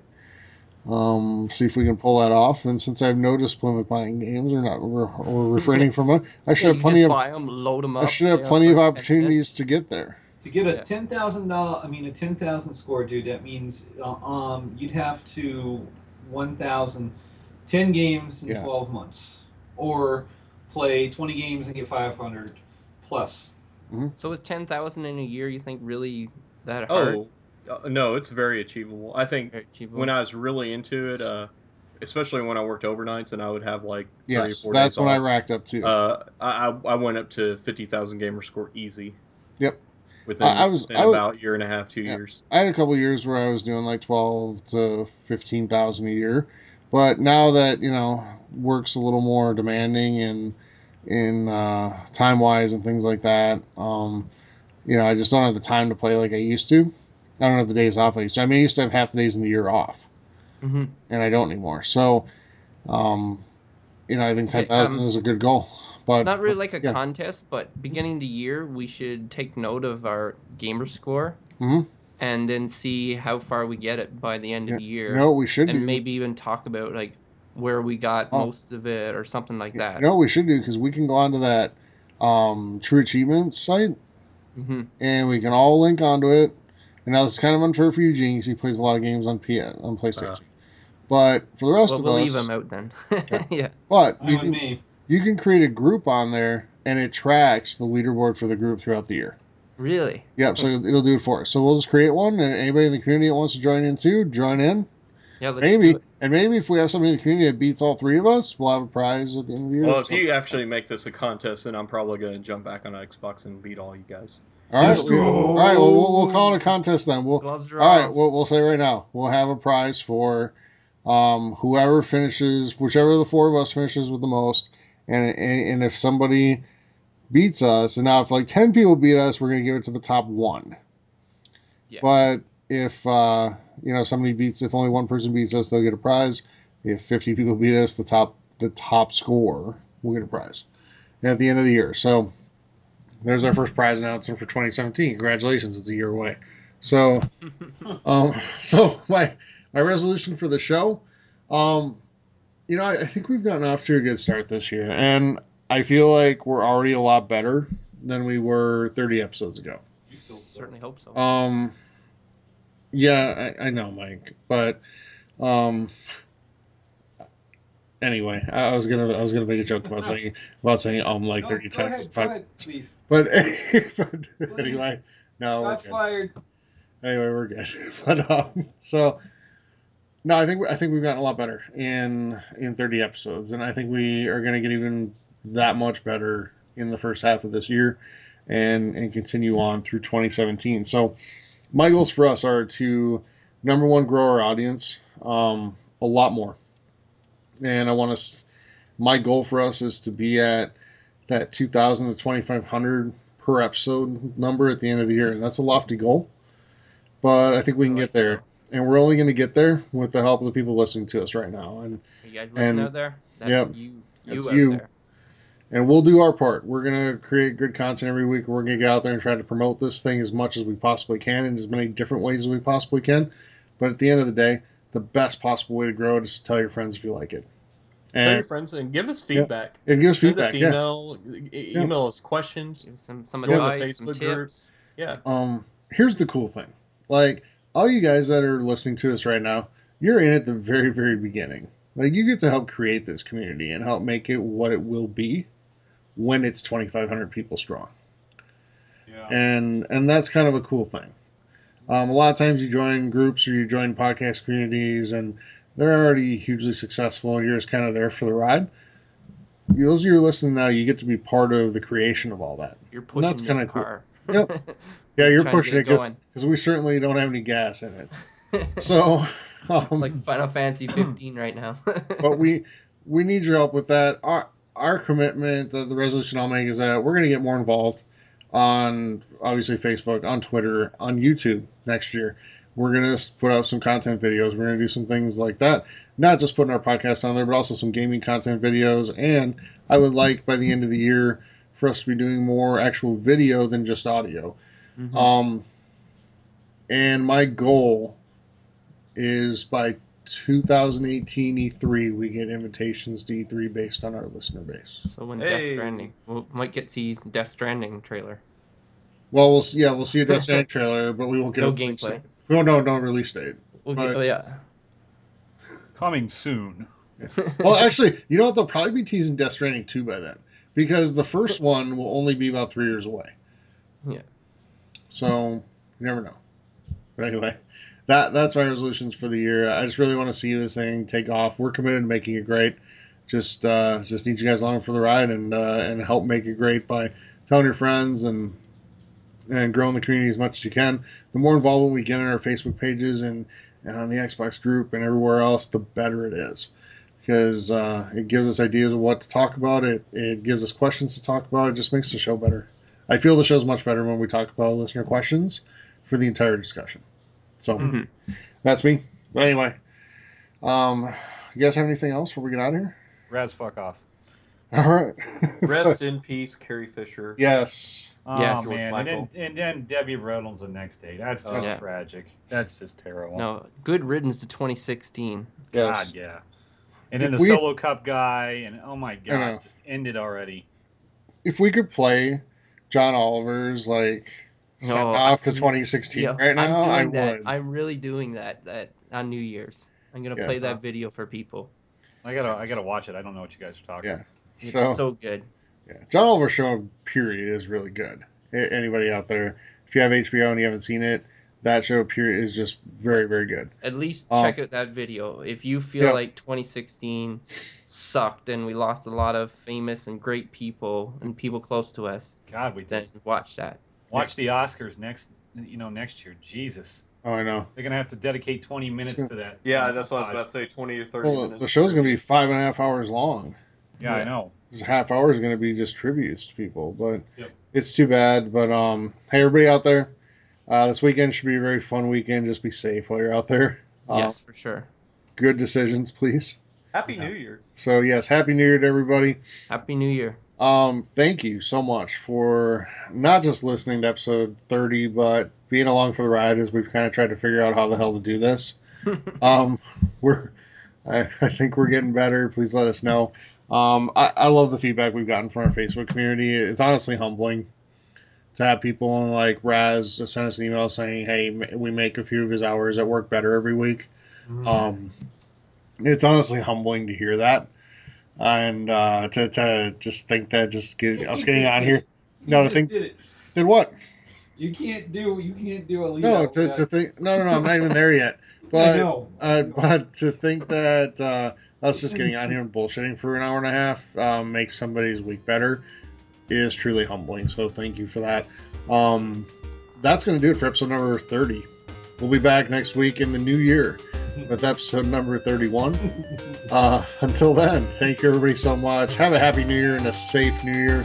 [SPEAKER 1] See if we can pull that off. And since I have no discipline with buying games or refraining from it, I
[SPEAKER 3] Yeah,
[SPEAKER 1] should have
[SPEAKER 3] you
[SPEAKER 1] plenty
[SPEAKER 3] just
[SPEAKER 1] of
[SPEAKER 3] buy them, load them
[SPEAKER 1] I
[SPEAKER 3] up.
[SPEAKER 1] should have
[SPEAKER 3] They are
[SPEAKER 1] plenty of
[SPEAKER 3] for 10
[SPEAKER 1] opportunities
[SPEAKER 3] minutes.
[SPEAKER 1] to get there.
[SPEAKER 2] To get a
[SPEAKER 3] Yeah.
[SPEAKER 2] $10,000, a 10,000 score, dude, that means you'd have to 1,000 10 games in
[SPEAKER 1] Yeah.
[SPEAKER 2] 12 months, or play 20 games and get 500 plus.
[SPEAKER 1] Hmm.
[SPEAKER 3] So is 10,000 in a year, you think, really that hard?
[SPEAKER 4] Oh, no, it's very achievable. I think
[SPEAKER 3] Very
[SPEAKER 4] when
[SPEAKER 3] achievable.
[SPEAKER 4] I was really into it, especially when I worked overnights and I would have like 3 or 4
[SPEAKER 1] Yes,
[SPEAKER 4] days
[SPEAKER 1] that's when I
[SPEAKER 4] off,
[SPEAKER 1] racked up too.
[SPEAKER 4] I went up to 50,000 gamer score easy
[SPEAKER 1] Yep.
[SPEAKER 4] within
[SPEAKER 1] I was
[SPEAKER 4] about year and a half, 2
[SPEAKER 1] yeah.
[SPEAKER 4] years.
[SPEAKER 1] I had a couple years where I was doing like 12 to 15,000 a year, but now that work's a little more demanding and in time wise and things like that, I just don't have the time to play like I used to. I don't have the days off I used to. I mean, I used to have half the days in the year off.
[SPEAKER 3] Mm-hmm.
[SPEAKER 1] and I don't anymore. So, I think
[SPEAKER 3] Okay,
[SPEAKER 1] 10,000 is a good goal. But
[SPEAKER 3] not really like a
[SPEAKER 1] yeah,
[SPEAKER 3] contest, but beginning of the year, we should take note of our gamer score
[SPEAKER 1] hmm
[SPEAKER 3] and then see how far we get it by the end of
[SPEAKER 1] yeah.
[SPEAKER 3] the
[SPEAKER 1] You
[SPEAKER 3] year,
[SPEAKER 1] know what we should
[SPEAKER 3] and
[SPEAKER 1] do?
[SPEAKER 3] maybe even talk about like where we got
[SPEAKER 1] Oh,
[SPEAKER 3] most of it or something like
[SPEAKER 1] you
[SPEAKER 3] that.
[SPEAKER 1] know what we should do, because we can go onto that True Achievements site,
[SPEAKER 3] Mm-hmm.
[SPEAKER 1] and we can all link onto it. And now it's kind of unfair for Eugene because he plays a lot of games on PlayStation. But for the rest
[SPEAKER 3] Well,
[SPEAKER 1] of
[SPEAKER 3] we'll leave him
[SPEAKER 1] us,
[SPEAKER 3] out then.
[SPEAKER 1] yeah.
[SPEAKER 3] Yeah.
[SPEAKER 1] But
[SPEAKER 2] Fine with me.
[SPEAKER 1] you can create a group on there, and it tracks the leaderboard for the group throughout the year.
[SPEAKER 3] Really?
[SPEAKER 1] Yep, so it'll do it for us. So we'll just create one, and anybody in the community that wants to join in too, join in.
[SPEAKER 3] Yeah, let's do
[SPEAKER 1] Maybe,
[SPEAKER 3] it.
[SPEAKER 1] and maybe if we have somebody in the community that beats all three of us, we'll have a prize at the end of the year.
[SPEAKER 4] Well, if
[SPEAKER 1] So,
[SPEAKER 4] you actually make this a contest, then I'm probably going to jump back on Xbox and beat all you guys.
[SPEAKER 1] all right,
[SPEAKER 2] Let's
[SPEAKER 1] all right. Well, we'll call it a
[SPEAKER 2] go.
[SPEAKER 1] contest then.
[SPEAKER 3] Gloves are
[SPEAKER 1] All right.
[SPEAKER 3] off.
[SPEAKER 1] We'll say right now we'll have a prize for whoever finishes, whichever of the four of us finishes with the most, and if somebody beats us, and now if like 10 people beat us, we're gonna give it to the top one.
[SPEAKER 3] Yeah.
[SPEAKER 1] But if somebody beats, if only one person beats us, they'll get a prize. If 50 people beat us, the top score will get a prize at the end of the year. So there's our first prize announcement for 2017. Congratulations, it's a year away. So so my resolution for the show, um, I think we've gotten off to a good start this year, and I feel like we're already a lot better than we were 30 episodes ago.
[SPEAKER 2] You still suck.
[SPEAKER 3] Certainly hope so.
[SPEAKER 1] Yeah, I know, Mike, but um, anyway, I was gonna make a joke about saying like
[SPEAKER 2] No,
[SPEAKER 1] 30
[SPEAKER 2] go
[SPEAKER 1] times,
[SPEAKER 2] ahead, go ahead, please.
[SPEAKER 1] but,
[SPEAKER 2] Please.
[SPEAKER 1] anyway, no, we're
[SPEAKER 2] Shots
[SPEAKER 1] good.
[SPEAKER 2] fired.
[SPEAKER 1] Anyway, we're good. But so no, I think we've gotten a lot better in 30 episodes, and I think we are gonna get even that much better in the first half of this year, and continue on through 2017. So my goals for us are to, number one, grow our audience a lot more, and I want to. My goal for us is to be at that 2,000 to 2,500 per episode number at the end of the year, and that's a lofty goal, but I think we can get there. And we're only going to get there with the help of the people listening to us right now. And
[SPEAKER 3] You guys listen
[SPEAKER 1] and
[SPEAKER 3] out there? That's
[SPEAKER 1] yep,
[SPEAKER 3] you
[SPEAKER 1] that's
[SPEAKER 3] out
[SPEAKER 1] you.
[SPEAKER 3] there.
[SPEAKER 1] And we'll do our part. We're going to create good content every week. We're going to get out there and try to promote this thing as much as we possibly can in as many different ways as we possibly can. But at the end of the day, the best possible way to grow it is to tell your friends if you like it.
[SPEAKER 4] Tell your
[SPEAKER 1] And
[SPEAKER 4] friends and give us
[SPEAKER 1] yeah,
[SPEAKER 4] feedback.
[SPEAKER 1] it gives
[SPEAKER 4] Send us
[SPEAKER 1] feedback. Yeah,
[SPEAKER 4] email,
[SPEAKER 1] yeah.
[SPEAKER 4] email us questions.
[SPEAKER 3] Give some
[SPEAKER 4] Join the
[SPEAKER 3] advice, some
[SPEAKER 4] Facebook group.
[SPEAKER 3] tips.
[SPEAKER 4] Yeah.
[SPEAKER 1] Here's the cool thing. Like, all you guys that are listening to us right now, you're in at the very, very beginning. Like, you get to help create this community and help make it what it will be when it's 2,500 people strong.
[SPEAKER 2] Yeah.
[SPEAKER 1] And that's kind of a cool thing. A lot of times you join groups or you join podcast communities and they're already hugely successful and you're just kind of there for the ride. Those of you who are listening now, you get to be part of the creation of all that.
[SPEAKER 3] You're
[SPEAKER 1] And that's
[SPEAKER 3] pushing
[SPEAKER 1] kind
[SPEAKER 3] this
[SPEAKER 1] of cool.
[SPEAKER 3] car.
[SPEAKER 1] Yep. Yeah, you're
[SPEAKER 3] Trying to
[SPEAKER 1] pushing
[SPEAKER 3] get
[SPEAKER 1] it because we certainly don't have any gas in it. So,
[SPEAKER 3] like Final Fantasy 15 right now.
[SPEAKER 1] but we need your help with that. Our commitment, the resolution I'll make is that we're going to get more involved on obviously Facebook, on Twitter, on YouTube next year. We're going to put out some content videos. We're going to do some things like that. Not just putting our podcast on there, but also some gaming content videos. And I would like by the end of the year for us to be doing more actual video than just audio.
[SPEAKER 3] Mhm.
[SPEAKER 1] And my goal is by 2018 E3 we get invitations to E3 based on our listener base.
[SPEAKER 3] So when
[SPEAKER 2] Hey.
[SPEAKER 3] Death Stranding, we might get to see Death Stranding trailer.
[SPEAKER 1] Well, we'll see a Death Stranding trailer, but we won't get
[SPEAKER 3] No
[SPEAKER 1] a release
[SPEAKER 3] gameplay.
[SPEAKER 1] date. No release date.
[SPEAKER 3] Okay.
[SPEAKER 1] But-
[SPEAKER 3] Oh yeah.
[SPEAKER 2] Coming soon.
[SPEAKER 1] Well, actually, you know what? They'll probably be teasing Death Stranding 2 by then, because the first one will only be about 3 years away.
[SPEAKER 3] Yeah.
[SPEAKER 1] So you never know. But anyway, that's my resolutions for the year. I just really want to see this thing take off. We're committed to making it great. Just need you guys along for the ride and help make it great by telling your friends and growing the community as much as you can. The more involvement we get in our Facebook pages and on the Xbox group and everywhere else, the better it is. Because it gives us ideas of what to talk about. It gives us questions to talk about. It just makes the show better. I feel the show's much better when we talk about listener questions for the entire discussion. So
[SPEAKER 3] Mhm.
[SPEAKER 1] that's me. But anyway, You guys have anything else before we get out of here?
[SPEAKER 2] Raz, fuck off.
[SPEAKER 1] All right.
[SPEAKER 4] Rest in peace, Carrie Fisher.
[SPEAKER 1] Yes.
[SPEAKER 2] Oh
[SPEAKER 3] Yes.
[SPEAKER 4] George
[SPEAKER 2] man,
[SPEAKER 4] Michael.
[SPEAKER 2] and then Debbie Reynolds the next day. That's just
[SPEAKER 3] Yeah.
[SPEAKER 2] tragic. That's just terrible.
[SPEAKER 3] No, good riddance to 2016.
[SPEAKER 1] Yes.
[SPEAKER 2] God, yeah. And then
[SPEAKER 1] If
[SPEAKER 2] the
[SPEAKER 1] we-
[SPEAKER 2] solo cup guy, and oh my
[SPEAKER 1] know.
[SPEAKER 2] god, just ended already.
[SPEAKER 1] If we could play John Oliver's like send
[SPEAKER 3] No,
[SPEAKER 1] off to 2016
[SPEAKER 3] Yeah,
[SPEAKER 1] right now, I
[SPEAKER 3] I'm doing that.
[SPEAKER 1] would.
[SPEAKER 3] I'm really doing that on New Year's. I'm gonna play
[SPEAKER 1] Yes.
[SPEAKER 3] that video for people.
[SPEAKER 2] I gotta watch it. I don't know what you guys are talking.
[SPEAKER 1] Yeah.
[SPEAKER 3] It's
[SPEAKER 1] So,
[SPEAKER 3] so good.
[SPEAKER 1] yeah. John Oliver's show period is really good. Anybody out there, if you have HBO and you haven't seen it, that show period is just very, very good.
[SPEAKER 3] At least check out that video. If you feel like 2016 sucked and we lost a lot of famous and great people and people close to us,
[SPEAKER 2] God, we
[SPEAKER 3] then
[SPEAKER 2] did.
[SPEAKER 3] watch that.
[SPEAKER 2] Watch the Oscars next year. Jesus.
[SPEAKER 1] Oh, I know.
[SPEAKER 2] They're gonna have to dedicate 20 minutes to that.
[SPEAKER 4] Yeah, that's what I was about to say. 20 to 30
[SPEAKER 1] Well,
[SPEAKER 4] minutes.
[SPEAKER 1] the show's going to be 5.5 hours long.
[SPEAKER 2] Yeah, I know.
[SPEAKER 1] This half hour is going to be just tributes to people, but
[SPEAKER 2] Yep.
[SPEAKER 1] it's too bad. But hey, everybody out there, this weekend should be a very fun weekend. Just be safe while you're out there.
[SPEAKER 3] Yes, for sure.
[SPEAKER 1] Good decisions, please.
[SPEAKER 4] Happy New Year.
[SPEAKER 1] So yes, Happy New Year to everybody.
[SPEAKER 3] Happy New Year.
[SPEAKER 1] Thank you so much for not just listening to episode 30, but being along for the ride as we've kind of tried to figure out how the hell to do this. I think we're getting better. Please let us know. I love the feedback we've gotten from our Facebook community. It's honestly humbling to have people like Raz send us an email saying, "Hey, we make a few of his hours at work better every week." It's honestly humbling to hear that, and to just think that us getting on here. No, to think did what?
[SPEAKER 5] You can't do a lead
[SPEAKER 1] No,
[SPEAKER 5] out
[SPEAKER 1] to
[SPEAKER 5] without-
[SPEAKER 1] think. No, I'm not even there yet.
[SPEAKER 5] I
[SPEAKER 1] But
[SPEAKER 5] know.
[SPEAKER 1] but to think that us just getting on here and bullshitting for an hour and a half makes somebody's week better is truly humbling. So thank you for that. That's going to do it for episode number 30. We'll be back next week in the new year with episode number 31. Until then, thank you everybody so much. Have a happy new year and a safe new year.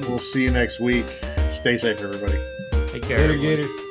[SPEAKER 1] We'll see you next week. Stay safe, everybody.
[SPEAKER 3] Take care.
[SPEAKER 2] Later,
[SPEAKER 3] everyone.
[SPEAKER 2] Gators.